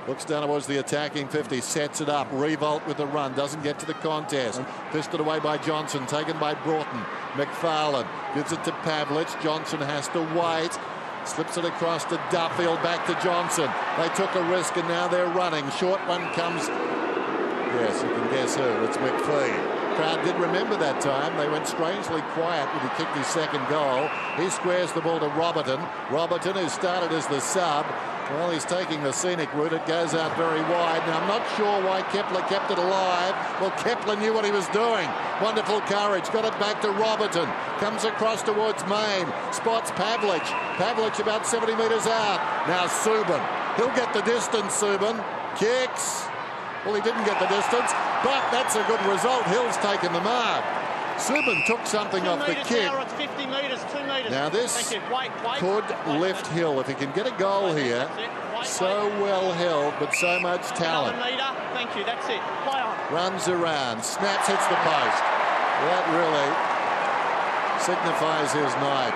Speaker 1: Looks down towards the attacking 50, sets it up. Revolt with the run, doesn't get to the contest. Fisted away by Johnson, taken by Broughton. McFarlane gives it to Pavlich. Johnson has to wait. Slips it across to Duffield, back to Johnson. They took a risk and now they're running. Short one comes. Yes, you can guess who. It's McPhee. Crowd did remember that time. They went strangely quiet when he kicked his second goal. He squares the ball to Robertson. Robertson, who started as the sub. Well, he's taking the scenic route. It goes out very wide. Now, I'm not sure why Kepler kept it alive. Well, Kepler knew what he was doing. Wonderful courage. Got it back to Robertson. Comes across towards Main. Spots Pavlich. Pavlich about 70 metres out. Now, Subban. He'll get the distance, Subban. Kicks. Well, he didn't get the distance, but that's a good result. Hill's taken the mark. Subban took something off the kick.
Speaker 6: Now it's 50 metres, 2 metres.
Speaker 1: Now this could lift Hill if he can get a goal here. So well held, but so much talent.
Speaker 6: Thank you, that's it. Play on.
Speaker 1: Runs around, snaps, hits the post. That really signifies his night.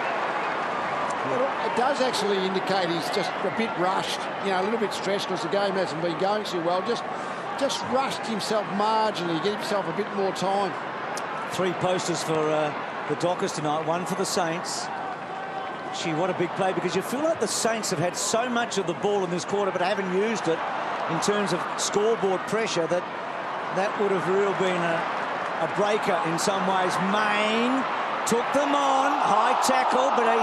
Speaker 4: It does actually indicate he's just a bit rushed, you know, a little bit stressed because the game hasn't been going so well. Just rushed himself marginally, get himself a bit more time.
Speaker 3: 3 posters for the Dockers tonight, 1 for the Saints. Gee, what a big play, because you feel like the Saints have had so much of the ball in this quarter but haven't used it in terms of scoreboard pressure that would have really been a breaker in some ways. Main took them on, high tackle, but he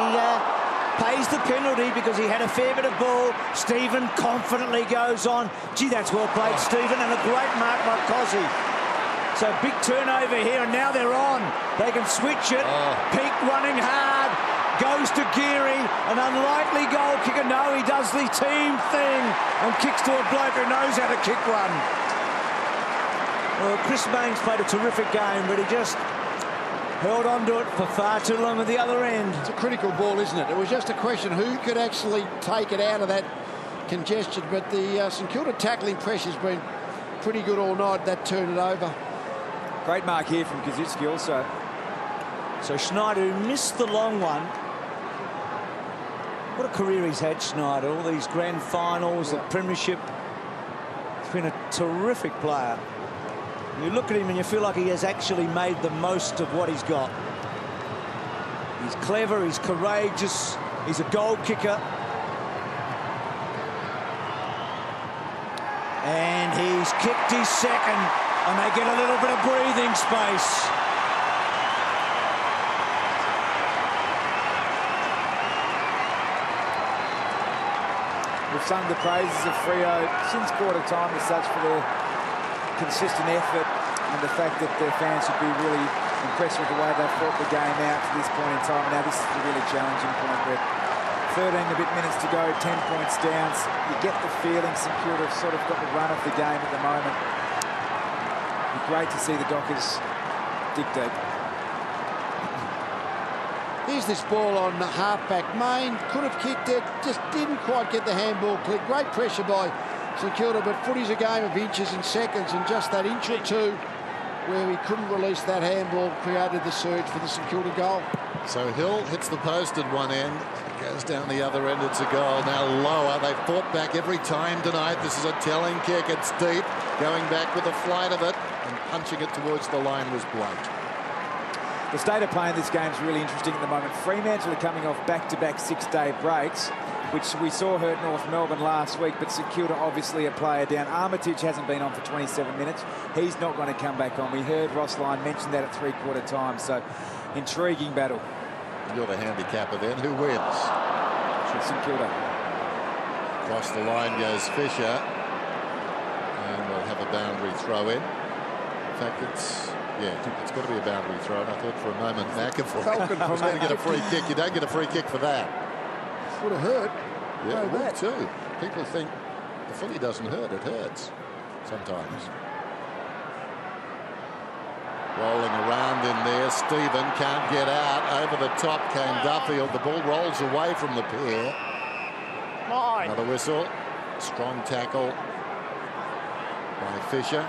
Speaker 3: pays the penalty because he had a fair bit of ball. Stephen confidently goes on. Gee, that's well played, Stephen, and a great mark by Cozzy. So big turnover here, and now they're on. They can switch it. Peak running hard. Goes to Geary, an unlikely goal kicker. No, he does the team thing and kicks to a bloke who knows how to kick one. Well, Chris Main's played a terrific game, but he just held on to it for far too long at the other end.
Speaker 4: It's a critical ball, isn't it? It was just a question who could actually take it out of that congestion, but the St Kilda tackling pressure's been pretty good all night. That turned it over.
Speaker 2: Great mark here from Kaczynski also.
Speaker 3: So Schneider, who missed the long one. What a career he's had, Schneider. All these grand finals, the premiership. He's been a terrific player. You look at him and you feel like he has actually made the most of what he's got. He's clever, he's courageous, he's a goal kicker. And he's kicked his second, and they get a little bit of breathing space.
Speaker 2: We've sung the praises of Freo since quarter time as such for their consistent effort and the fact that their fans should be really impressed with the way they've fought the game out to this point in time. Now this is a really challenging point where 13 a bit minutes to go, 10 points down. You get the feeling St Kilda have sort of got the run of the game at the moment. It'd be great to see the Dockers dig deep.
Speaker 4: Here's this ball on halfback. Main could have kicked it, just didn't quite get the handball click. Great pressure by St Kilda, but footy's a game of inches and seconds, and just that inch or two where he couldn't release that handball created the surge for the St Kilda goal.
Speaker 1: So Hill hits the post at one end, goes down the other end, it's a goal. Now lower, they've fought back every time tonight. This is a telling kick, it's deep. Going back with the flight of it and punching it towards the line was Blake.
Speaker 2: The state of play in this game is really interesting at the moment. Fremantle are coming off back-to-back 6-day breaks, which we saw hurt North Melbourne last week, but St Kilda obviously a player down. Armitage hasn't been on for 27 minutes. He's not going to come back on. We heard Ross Lyon mention that at 3/4 time, so intriguing battle.
Speaker 1: You're the handicapper then. Who wins?
Speaker 2: St Kilda.
Speaker 1: Across the line goes Fisher, and we'll have a boundary throw in. In fact, it's got to be a boundary throw, and I thought for a moment McAvoy was going to get a free kick. You don't get a free kick for that.
Speaker 4: Would have hurt.
Speaker 1: Yeah, it would too. People think the footy doesn't hurt. It hurts sometimes. Rolling around in there. Stephen can't get out. Over the top came Duffield. The ball rolls away from the pair. Another whistle. Strong tackle by Fisher.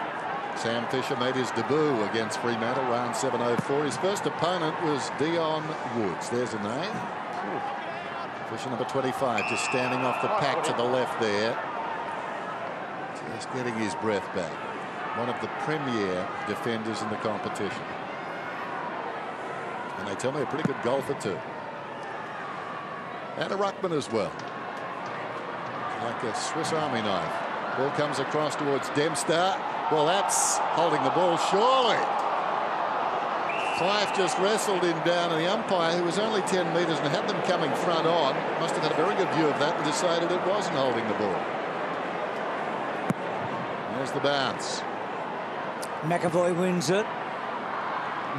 Speaker 1: Sam Fisher made his debut against Fremantle, round 7:04. His first opponent was Dion Woods. There's a name. Fisher, number 25, just standing off the pack to the left there. Just getting his breath back. One of the premier defenders in the competition. And they tell me a pretty good golfer too. And a ruckman as well. Like a Swiss Army knife. Ball comes across towards Dempster. Well, that's holding the ball, surely. Fife just wrestled him down, and the umpire, who was only 10 metres and had them coming front on, must have had a very good view of that and decided it wasn't holding the ball. There's the bounce.
Speaker 3: McAvoy wins it.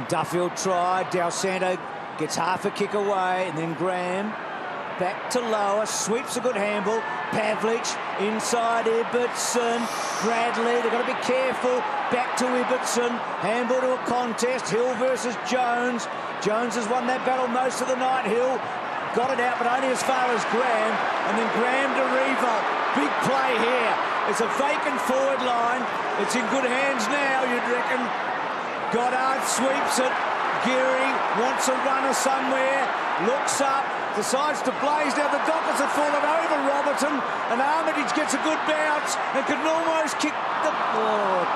Speaker 3: Duffield tried. Del Santo gets half a kick away, and then Graham back to lower, sweeps a good handball. Pavlich inside Ibbotson. Bradley, they've got to be careful. Back to Ibbotson. Handball to a contest. Hill versus Jones. Jones has won that battle most of the night. Hill got it out, but only as far as Graham. And then Graham to Revolt. Big play here. It's a vacant forward line. It's in good hands now, you'd reckon. Goddard sweeps it. Geary wants a runner somewhere. Looks up. Decides to blaze down. The Dockers have fallen over Robertson, and Armitage gets a good bounce and can almost kick the ball.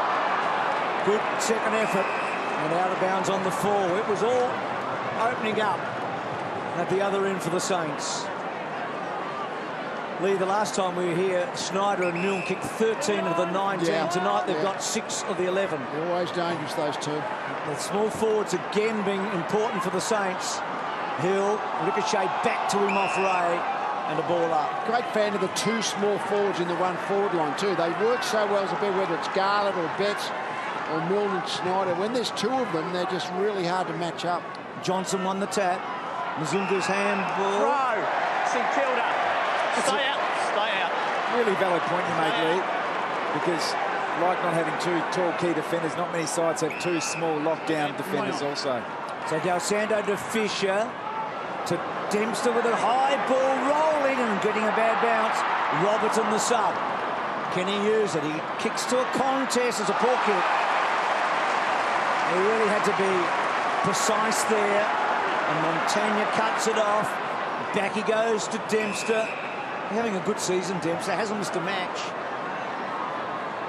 Speaker 3: Good second effort, and out of bounds on the fall. It was all opening up at the other end for the Saints. Lee, the last time we were here, Snyder and Milne kicked 13 of the 19.
Speaker 4: Yeah,
Speaker 3: Tonight they've got 6 of the 11.
Speaker 4: They're always dangerous, those two.
Speaker 3: The small forwards again being important for the Saints. Hill, ricochet back to him off Ray, and a ball up.
Speaker 4: Great fan of the two small forwards in the one forward line too. They work so well as a pair, whether it's Garland or Betts or Milne and Snyder. When there's two of them, they're just really hard to match up.
Speaker 3: Johnson won the tap. Mzungu's handball.
Speaker 6: Throw. St.Kilda. Stay out. Stay out.
Speaker 2: Really valid point you make, Lee, because like not having two tall key defenders, not many sides have two small lockdown defenders also.
Speaker 3: So Del Santo to Fisher, to Dempster with a high ball rolling and getting a bad bounce. Robertson the sub. Can he use it? He kicks to a contest. It's a poor kick. He really had to be precise there. And Montagna cuts it off. Back he goes to Dempster. Having a good season, Dempster. Hasn't missed a match.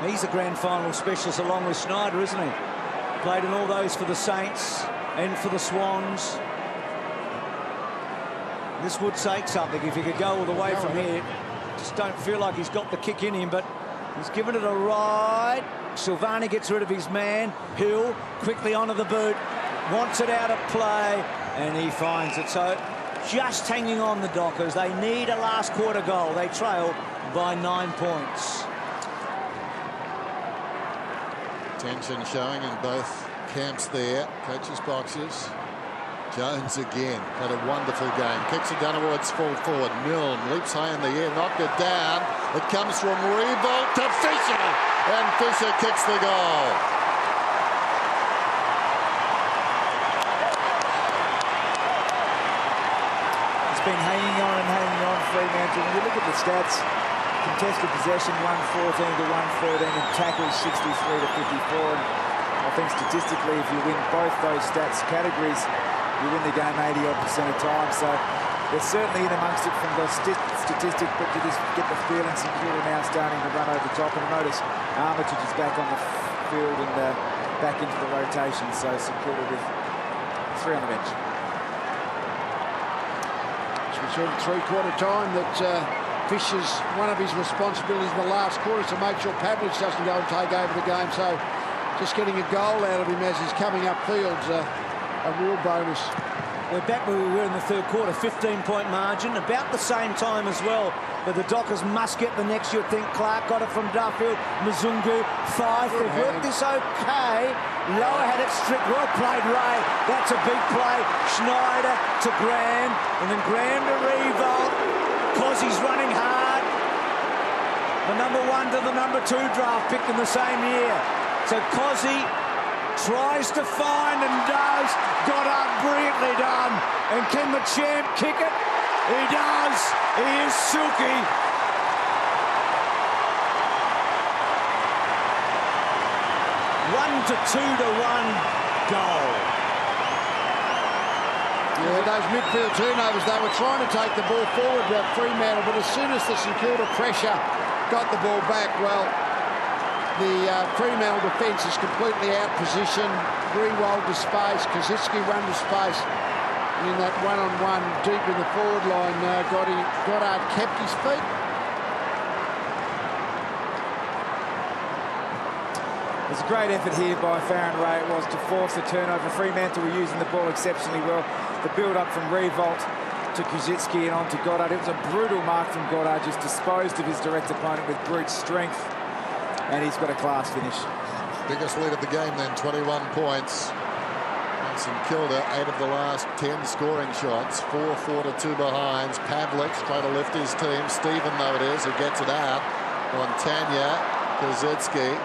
Speaker 3: He's a grand final specialist along with Snyder, isn't he? Played in all those for the Saints and for the Swans. This would take something if he could go all the way from here. Just don't feel like he's got the kick in him, but he's given it a ride. Silvani gets rid of his man. Hill quickly onto the boot. Wants it out of play, and he finds it. So just hanging on the Dockers. They need a last quarter goal. They trail by 9 points.
Speaker 1: Tension showing in both camps there. Coaches' boxes. Jones again had a wonderful game. Kicks it down towards full forward. Milne leaps high in the air, knocked it down. It comes from Revolt to Fisher, and Fisher kicks the goal.
Speaker 2: It's been hanging on Fremantle. When you look at the stats, contested possession 114 to 113 and tackles 63 to 54. And I think statistically, if you win both those stats categories, you win the game 80% of time. So they're certainly in amongst it from the statistic, but you just get the feeling St Kilda now starting to run over the top. And notice Armitage is back on the field and back into the rotation. So St Kilda with 3 on the bench.
Speaker 4: As we saw in three-quarter time that Fisher's one of his responsibilities in the last quarter is to make sure Pavlich doesn't go and take over the game. So just getting a goal out of him as he's coming upfield's a real bonus.
Speaker 3: We're back where we were in the third quarter, 15-point margin, about the same time as well. But the Dockers must get the next, you'd think. Clark got it from Duffield, Mzungu, Fife. They've worked this okay. Lower had it stripped. Well played, Ray. That's a big play. Schneider to Graham, and then Graham to Revolt. Cossey's running hard. The #1 to the #2 draft pick in the same year. So Cossey tries to find and does. Goddard brilliantly done. And can the champ kick it? He does. He is silky. One to 2-1 goal.
Speaker 4: Yeah, those midfield turnovers, they were trying to take the ball forward at Fremantle, but as soon as the St Kilda pressure got the ball back, well, the Fremantle defence is completely out of position. Bree rolled to space, Kosicki run to space. In that one-on-one deep in the forward line, Goddard kept his feet.
Speaker 2: It was a great effort here by Farron Ray. It was to force the turnover. Fremantle were using the ball exceptionally well. The build-up from Revolt to Kosicki and on to Goddard. It was a brutal mark from Goddard, just disposed of his direct opponent with brute strength. And he's got a class finish.
Speaker 1: Biggest lead of the game then, 21 points. And St Kilda, 8 of the last 10 scoring shots. 4-4 to 2 behinds. Pavlik's trying to lift his team. Stephen, though it is, who gets it out. Montagna, Kosicki.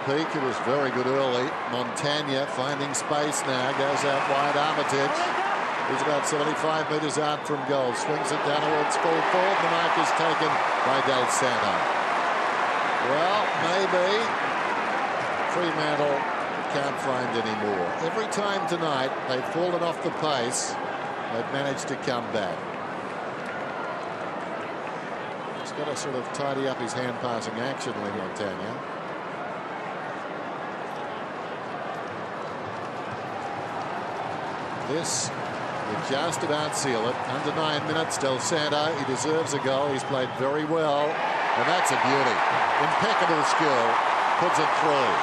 Speaker 1: Peak, who was very good early. Montagna finding space now. Goes out wide. Armitage. He's about 75 metres out from goal. Swings it down towards full forward. The mark is taken by Del Santo. Well, maybe Fremantle can't find any more. Every time tonight they've fallen off the pace, they've managed to come back. He's got to sort of tidy up his hand passing action, Lee Montagna. This would just about seal it. Under 9 minutes, Del Santo, he deserves a goal. He's played very well. And that's a beauty. Impeccable skill. Puts it through.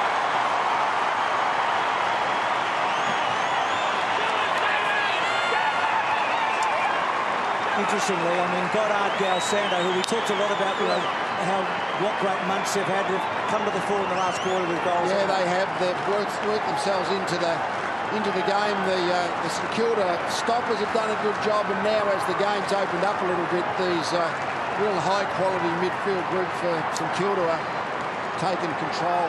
Speaker 3: Interestingly, I mean, Goddard, Del Santo, who we talked a lot about, you know, what great months they've had. They've come to the fore in the last quarter with goals.
Speaker 4: Yeah, they have. They've worked themselves into the game. The St Kilda stoppers have done a good job, and now as the game's opened up a little bit, these real high-quality midfield group for St Kilda are taking control.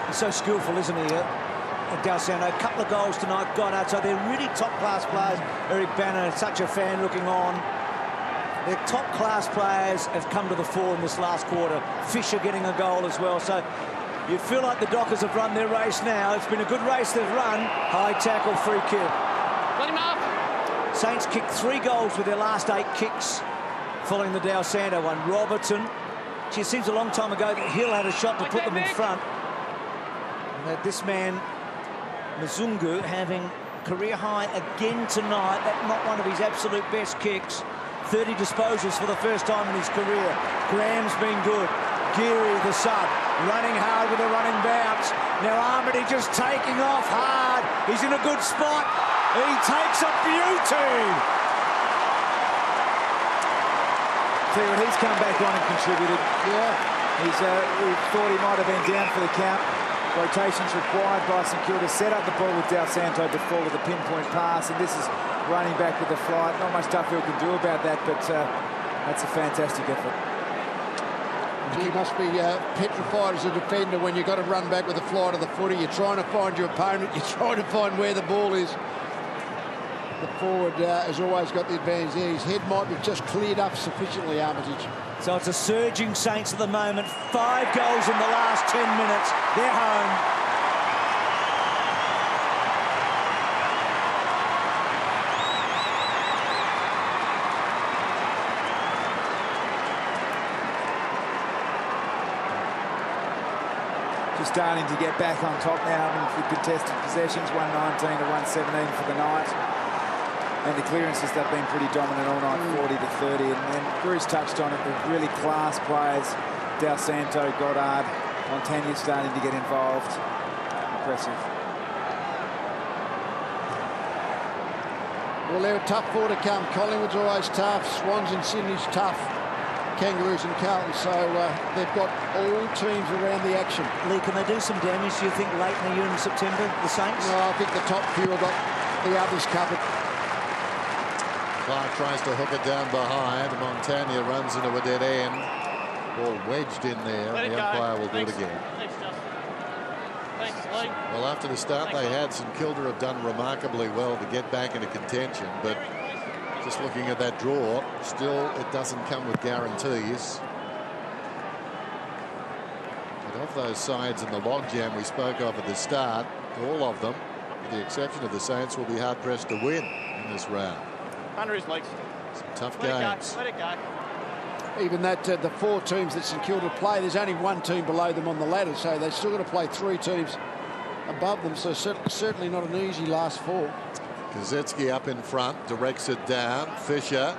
Speaker 3: He's so skillful, isn't he? Del Santo, a couple of goals tonight, Goddard. So they're really top-class players. Eric Banner, such a fan looking on. Their top-class players have come to the fore in this last quarter. Fisher getting a goal as well. So you feel like the Dockers have run their race now. It's been a good race they've run. High tackle, free kick.
Speaker 6: Let him up.
Speaker 3: Saints kicked 3 goals with their last 8 kicks following the Del Santo one. Robertson. It seems a long time ago that Hill had a shot to put them in front. And this man, Mzungu, having career high again tonight. That's not one of his absolute best kicks. 30 disposals for the first time in his career. Graham's been good. Geary, the sub, running hard with a running bounce. Now Armitage just taking off hard. He's in a good spot. He takes a beauty.
Speaker 2: See, when he's come back on and contributed, yeah, we thought he might have been down for the count. Rotations required by St Kilda. Set up the ball with Del Santo before with a pinpoint pass, and this is running back with the flight. Not much Duffield can do about that, but that's a fantastic effort.
Speaker 4: You must be petrified as a defender when you've got to run back with the flight of the footy. You're trying to find your opponent. You're trying to find where the ball is. The forward has always got the advantage there. His head might be just cleared up sufficiently, Armitage.
Speaker 3: So it's a surging Saints at the moment. 5 goals in the last 10 minutes. They're home.
Speaker 2: Just starting to get back on top now with contested possessions. 119 to 117 for the night. And the clearances, they've been pretty dominant all night, 40 to 30. And then Bruce touched on it, the really class players, Del Santo, Goddard, Montagna starting to get involved. Impressive.
Speaker 4: Well, they're a tough four to come. Collingwood's always tough. Swans in Sydney's tough. Kangaroos and Carlton, so they've got all teams around the action.
Speaker 3: Lee, can they do some damage, do you think, late in the year in September, the Saints?
Speaker 4: No, I think the top few have got the others covered.
Speaker 1: Clark tries to hook it down behind. Montagna runs into a dead end. Ball wedged in there. The umpire will do it again.
Speaker 6: Thanks, Lee.
Speaker 1: Well, after the start they had, St Kilda have done remarkably well to get back into contention, but just looking at that draw, still it doesn't come with guarantees. But of those sides in the logjam we spoke of at the start, all of them, with the exception of the Saints, will be hard-pressed to win in this round.
Speaker 6: Under his legs.
Speaker 1: Some tough games.
Speaker 6: Let it go.
Speaker 4: Even that, the 4 teams that St Kilda play, there's only 1 team below them on the ladder, so they've still got to play 3 teams above them, so certainly not an easy last 4.
Speaker 1: Kazetsky up in front, directs it down. Fisher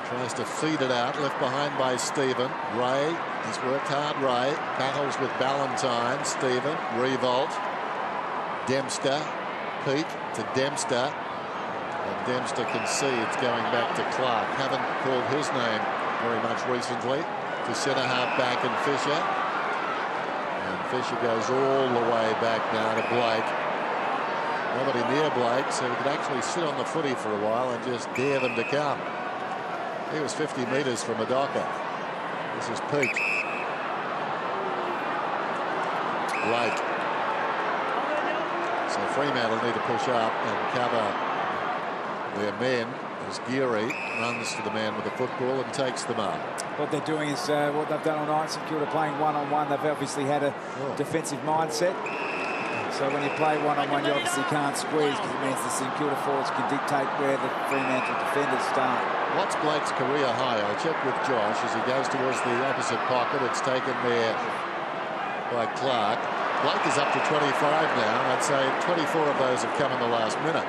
Speaker 1: tries to feed it out, left behind by Stephen. Ray, he's worked hard, Ray. Battles with Ballantyne. Stephen, revolt. Dempster, Pete to Dempster. And Dempster concedes going back to Clark. Haven't called his name very much recently. To centre half back and Fisher. And Fisher goes all the way back now to Blake. Nobody near Blake, so he could actually sit on the footy for a while and just dare them to come. He was 50 metres from Adoka. This is Pete. Blake. So Fremantle need to push up and cover their men as Geary runs to the man with the football and takes them up.
Speaker 2: What they're doing is what they've done all night. St Kilda playing one-on-one. They've obviously had a defensive mindset. So when you play one-on-one, you obviously can't squeeze because it means the St Kilda forwards can dictate where the Fremantle defenders start.
Speaker 1: What's Blake's career high? I'll check with Josh as he goes towards the opposite pocket. It's taken there by Clark. Blake is up to 25 now. I'd say 24 of those have come in the last minute.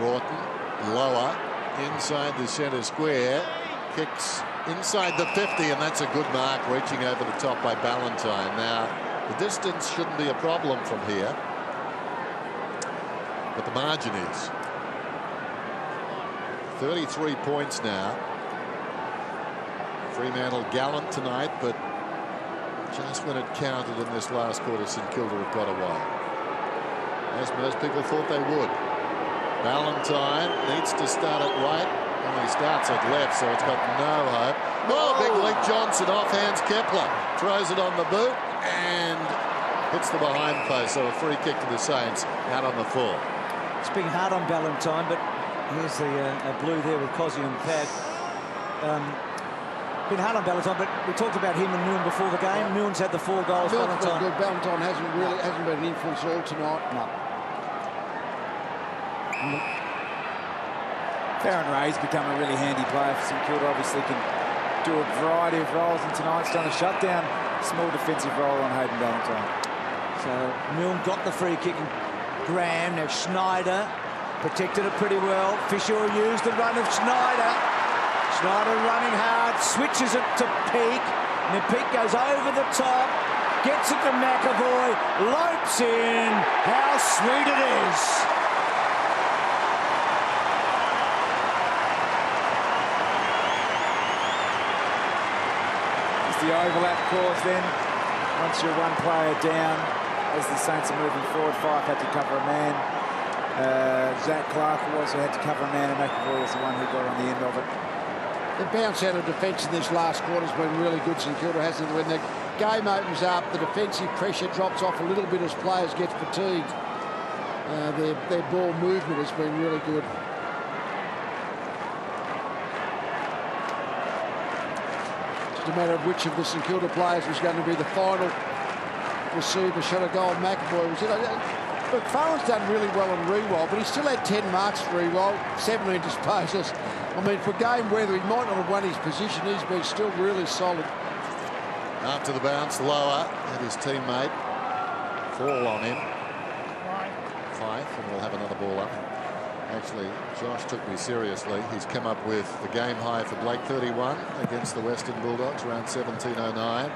Speaker 1: Broughton, lower, inside the centre square. Kicks inside the 50, and that's a good mark, reaching over the top by Ballantyne. Now, the distance shouldn't be a problem from here, but the margin is. 33 points now. Fremantle gallant tonight, but just when it counted in this last quarter, St Kilda have got away, as most people thought they would. Ballantyne needs to start it right. Well, he starts it left, so it's got no hope. Oh, big league Johnson offhands Kepler. Throws it on the boot and hits the behind post. So a free kick to the Saints out on the full.
Speaker 3: It's been hard on Ballantyne, but here's the blue there with Cosy and Pad. Been hard on Ballantyne, but we talked about him and Milne before the game. Milne's had the 4 goals.
Speaker 4: Ballantyne hasn't been an influence all tonight.
Speaker 3: No.
Speaker 2: Farron Ray's become a really handy player for St Kilda. Obviously can do a variety of roles, and tonight's done a shutdown, small defensive role on Hayden Ballantyne.
Speaker 3: So Milne got the free kick. Graham, now Schneider protected it pretty well. Fisher used the run of Schneider. Schneider running hard, switches it to Peake. And then Peake goes over the top, gets it to McAvoy, lopes in. How sweet it is.
Speaker 2: The overlap clause then, once you're 1 player down, as the Saints are moving forward, Fife had to cover a man. Zach Clark also had to cover a man, and McAvoy was the one who got on the end of it.
Speaker 4: The bounce out of defence in this last quarter has been really good, St Kilda, hasn't it? When the game opens up, the defensive pressure drops off a little bit as players get fatigued. Their ball movement has been really good. A matter of which of the St Kilda players was going to be the final receiver shot a goal. McAvoy was it. Look, Farrell's done really well on re-roll, but he still had 10 marks for re-roll, 17 disposals. I mean, for game weather, he might not have won his position. He's been still really solid.
Speaker 1: After the bounce, lower, and his teammate fall on him. Fife, and we'll have another ball up. Actually, Josh took me seriously. He's come up with the game high for Blake, 31 against the Western Bulldogs, around 1709.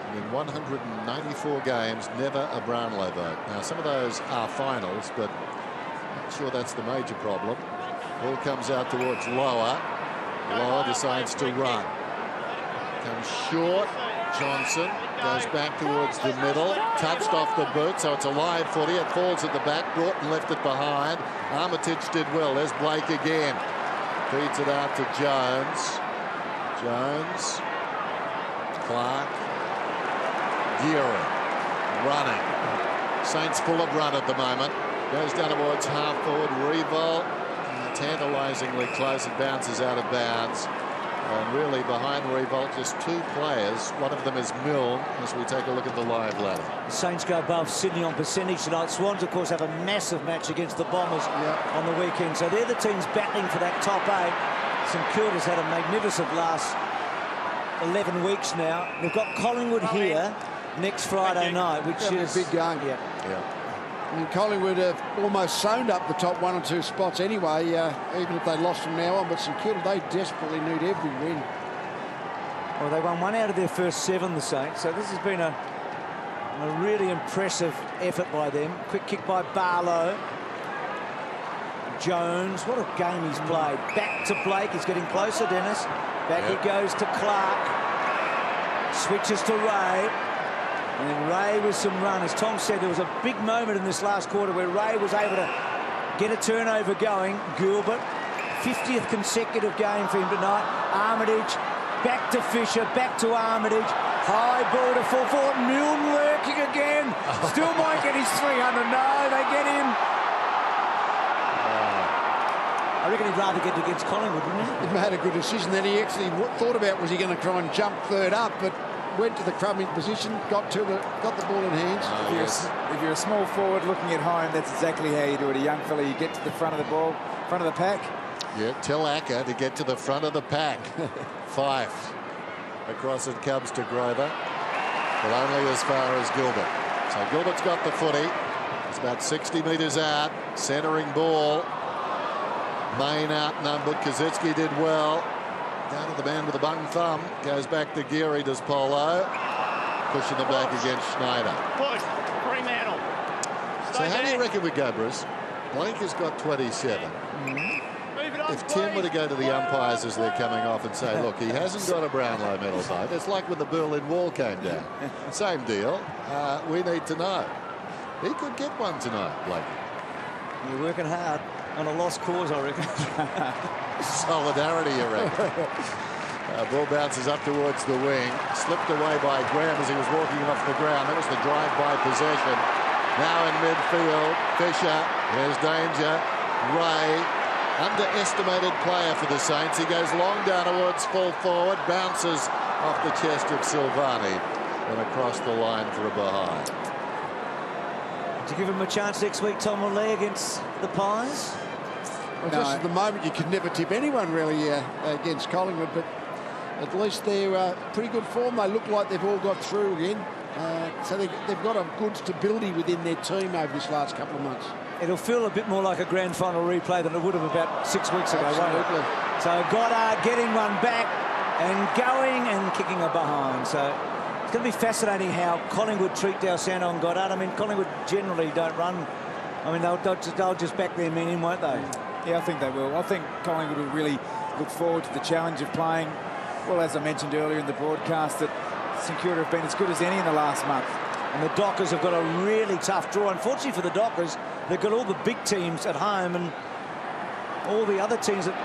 Speaker 1: And in 194 games, never a Brownlow vote. Now, some of those are finals, but I'm not sure that's the major problem. Ball comes out towards lower. Lower decides to run. Comes short. Johnson goes back towards the middle. Touched off the boot, so it's a live footy. It falls at the back. Broughton left it behind. Armitage did well. There's Blake again. Feeds it out to Jones. Jones. Clark. Geary. Running. Saints full of run at the moment. Goes down towards half forward. Revolt. Tantalisingly close. It bounces out of bounds. And really behind Revolt, just two players. One of them is Milne, as we take a look at the live ladder.
Speaker 3: The Saints go above Sydney on percentage tonight. Swans, of course, have a massive match against the Bombers on the weekend. So they're the teams battling for that top 8. St Kilda's had a magnificent last 11 weeks now. They've got Collingwood here next Friday night, which is
Speaker 4: a big game.
Speaker 3: Yeah.
Speaker 4: I mean, Collingwood have almost sewn up the top 1 or 2 spots anyway, even if they lost from now on. But St Kilda, they desperately need every win.
Speaker 3: Well, they won 1 out of their first 7, the Saints. So this has been a really impressive effort by them. Quick kick by Barlow. Jones, what a game he's played. Back to Blake, he's getting closer, Dennis. Back he goes to Clark. Switches to Ray. And then Ray with some run. As Tom said, there was a big moment in this last quarter where Ray was able to get a turnover going. Gilbert, 50th consecutive game for him tonight. Armitage, back to Fisher, back to Armitage. High ball to full forward. Milne lurking again. Still might get his 300. No, they get him. I reckon he'd rather get against Collingwood, wouldn't he?
Speaker 4: He made a good decision. Then he actually thought about was he going to try and jump third up, but went to the crumbing position, got the ball in hands.
Speaker 2: If you're a small forward looking at home, that's exactly how you do it. A young fella, you get to the front of the ball, front of the pack.
Speaker 1: Yeah, tell Acker to get to the front of the pack. Fife. Across it comes to Grover, but only as far as Gilbert. So Gilbert's got the footy. It's about 60 metres out. Centering ball. Main outnumbered. Kazitsky did well. Down to the man with the bung thumb. Goes back to Geary, does Polo. Pushing the back against Schneider.
Speaker 6: Push. Fremantle.
Speaker 1: So how do you reckon we go, Bruce? Blake has got 27. If Tim were to go to the umpires as they're coming off and say, look, he hasn't got a Brownlow medal vote. It's like when the Berlin Wall came down. Same deal. We need to know. He could get one tonight, Blake.
Speaker 3: You're working hard on a lost cause, I reckon.
Speaker 1: Solidarity, you reckon. Ball bounces up towards the wing. Slipped away by Graham as he was walking off the ground. That was the drive-by possession. Now in midfield, Fisher. There's danger. Ray, underestimated player for the Saints. He goes long down towards full forward. Bounces off the chest of Silvani. And across the line for a behind.
Speaker 3: Do you give him a chance next week, Tom O'Leary, against the Pies?
Speaker 4: Well, just at the moment, you could never tip anyone really against Collingwood, but at least they're pretty good form. They look like they've all got through again. So they've got a good stability within their team over this last couple of months.
Speaker 3: It'll feel a bit more like a grand final replay than it would have about 6 weeks ago, won't it? So Goddard getting one back and going and kicking a behind. So it's going to be fascinating how Collingwood treat Dalsano and Goddard. I mean, Collingwood generally don't run. I mean, they'll just back their men in, won't they?
Speaker 2: Yeah, I think they will. I think Collingwood will really look forward to the challenge of playing, well, as I mentioned earlier in the broadcast, that St Kilda have been as good as any in the last month.
Speaker 3: And the Dockers have got a really tough draw. Unfortunately for the Dockers, they've got all the big teams at home and all the other teams that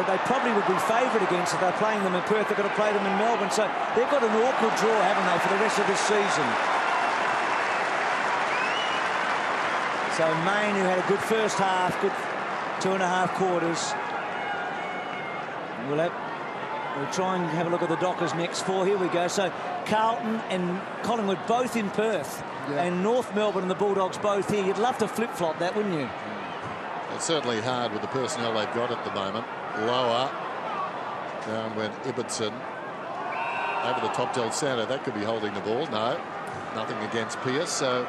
Speaker 3: they probably would be favoured against if they're playing them in Perth. They've got to play them in Melbourne. So they've got an awkward draw, haven't they, for the rest of this season. So Maine, who had a good first half, good 2.5 quarters. We'll try and have a look at the Dockers next 4. Here we go. So Carlton and Collingwood both in Perth, and North Melbourne and the Bulldogs both here. You'd love to flip-flop that, wouldn't you?
Speaker 1: It's certainly hard with the personnel they've got at the moment. Lower. Down went Ibbotson. Over the top Del Santo. That could be holding the ball. No. Nothing against Pearce. So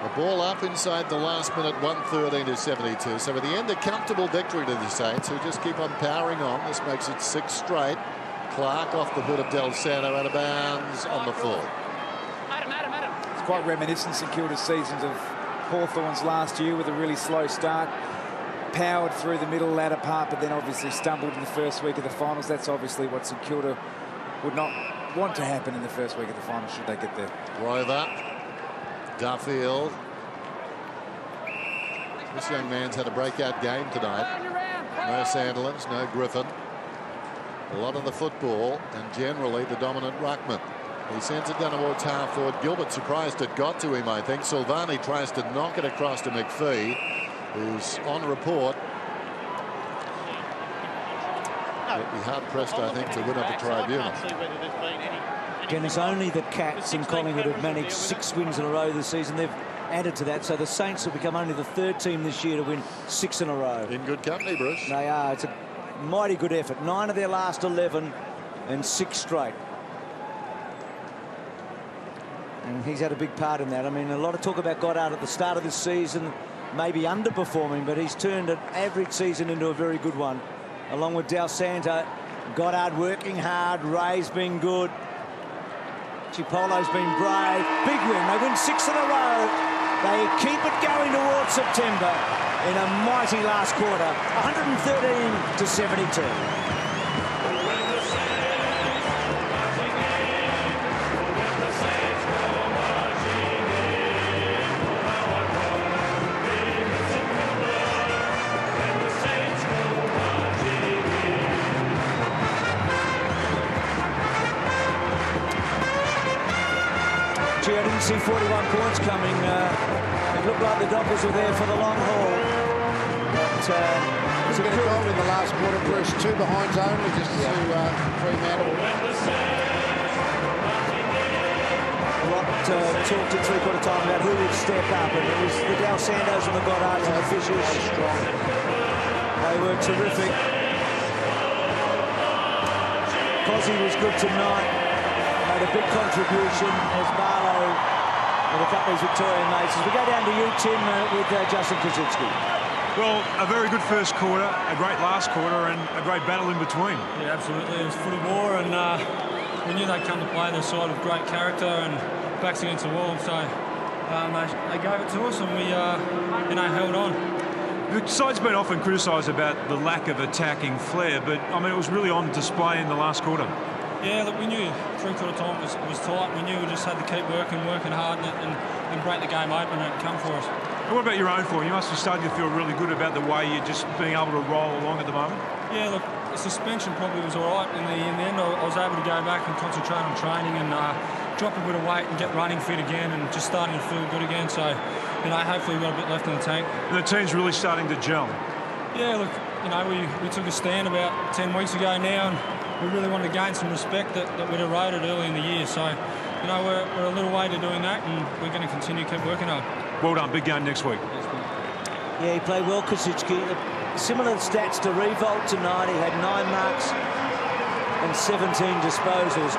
Speaker 1: the ball up inside the last minute, 113-72. So at the end, a comfortable victory to the Saints, who just keep on powering on. This makes it 6 straight. Clark off the foot of Del Santo, out of bounds on the full.
Speaker 2: It's quite reminiscent St Kilda's seasons of Hawthorn's last year with a really slow start. powered through the middle ladder part, but then obviously stumbled in the first week of the finals. That's obviously what St Kilda would not want to happen in the first week of the finals should they get there.
Speaker 1: Rover, Duffield. This young man's had a breakout game tonight. No Sandilands, no Griffin. A lot of the football and generally the dominant ruckman. He sends it down towards half forward. Gilbert surprised it got to him, I think. Silvani tries to knock it across to McPhee, who's on report. It'd be hard-pressed, I think, to win at the tribunal.
Speaker 3: Again, it's only the Cats and Collingwood have managed 6 wins in a row this season. They've added to that, so the Saints will become only the 3rd team this year to win 6 in a row.
Speaker 1: In good company, Bruce.
Speaker 3: They are. It's a mighty good effort. 9 of their last 11 and 6 straight. And he's had a big part in that. I mean, a lot of talk about Goddard at the start of the season, maybe underperforming, but he's turned an average season into a very good one. Along with Del Santo, Goddard working hard, Ray's been good. Chipolo's been brave. Big win. They win 6 in a row. They keep it going towards September in a mighty last quarter. 113-72. Gee, I didn't see 41 points coming. It looked like the Dockers were there for the long haul. But
Speaker 4: it's a goal in the last quarter, Bruce. 2 behinds only, just to Fremantle.
Speaker 3: A lot talked at three-quarter time about who would step up, and it was the Del Santos and the Goddards and the Fishers. They were terrific. Cozzy was good tonight. Made a big contribution as Barlow and a couple of his Victorian mates. As we go down to you, Tim, with Justin Kaczynski.
Speaker 5: Well, a very good first quarter, a great last quarter, and a great battle in between.
Speaker 9: Yeah, absolutely. It was footy war, and we knew they'd come to play their side with great character and backs against the wall. So they gave it to us, and we, held on.
Speaker 5: The side's been often criticised about the lack of attacking flair, but I mean, it was really on display in the last quarter.
Speaker 9: Yeah, look, we knew three-quarter time was tight. We knew we just had to keep working hard and break the game open and come for us.
Speaker 5: And what about your own form? You must be starting to feel really good about the way you're just being able to roll along at the moment.
Speaker 9: Yeah, look, the suspension probably was all right. In the end, I was able to go back and concentrate on training and drop a bit of weight and get running fit again and just starting to feel good again. So, hopefully we've got a bit left in the tank.
Speaker 5: And the team's really starting to gel.
Speaker 9: Yeah, look, we took a stand about 10 weeks ago now, and we really wanted to gain some respect that we'd eroded early in the year. So, we're a little way to doing that, and we're going to continue to keep working hard.
Speaker 5: Well done. Big game next week.
Speaker 3: Yeah, he played well, Kaczynski. Similar stats to Revolt tonight. He had 9 marks and 17 disposals.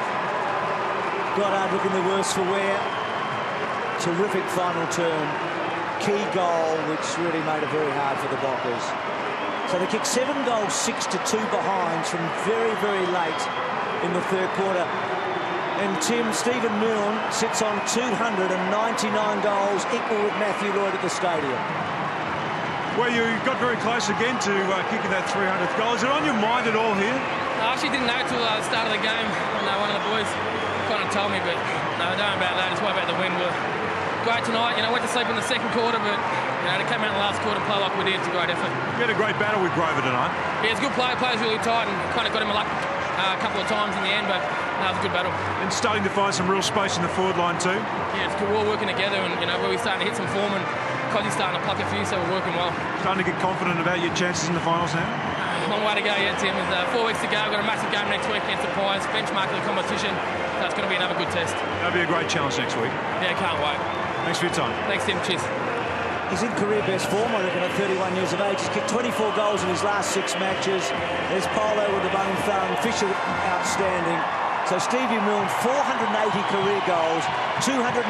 Speaker 3: Goddard looking the worse for wear. Terrific final turn. Key goal, which really made it very hard for the Dockers. So they kicked 7 goals, 6-2 behinds from very, very late in the third quarter. And Tim, Stephen Milne sits on 299 goals, equal with Matthew Lloyd at the stadium.
Speaker 5: Well, you got very close again to kicking that 300th goal. Is it on your mind at all here?
Speaker 10: I actually didn't know till the start of the game when one of the boys kind of told me, but no, don't worry about that. It's more about the win. We're great tonight. Went to sleep in the second quarter, but to come out in the last quarter and play like we did, it's a great effort.
Speaker 5: You had a great battle with Grover tonight.
Speaker 10: Yeah, it's a good play. Players really tight and kind of got him a luck a couple of times in the end, but no, it was a good battle.
Speaker 5: And starting to find some real space in the forward line too.
Speaker 10: Yeah, it's good. We're all working together, and where we're starting to hit some form, and Cozzy's starting to pluck a few, so we're working well.
Speaker 5: Starting to get confident about your chances in the finals now?
Speaker 10: Long way to go yet, Tim. There's 4 weeks to go. We've got a massive game next week against the Pies, benchmark of the competition, so it's going to be another good test.
Speaker 5: That'll be a great challenge next week.
Speaker 10: Yeah, can't wait.
Speaker 5: Thanks for your time.
Speaker 10: Thanks, Tim. Cheers.
Speaker 3: He's in career best form, I reckon, at 31 years of age. He's kicked 24 goals in his last 6 matches. There's Polo with the bone thumb, Fisher outstanding. So Stevie Milne, 480 career goals, 299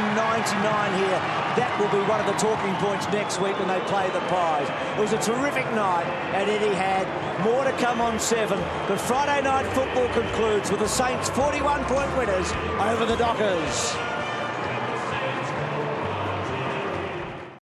Speaker 3: here. That will be one of the talking points next week when they play the Pies. It was a terrific night at Etihad. More to come on 7. But Friday night football concludes with the Saints 41-point winners over the Dockers.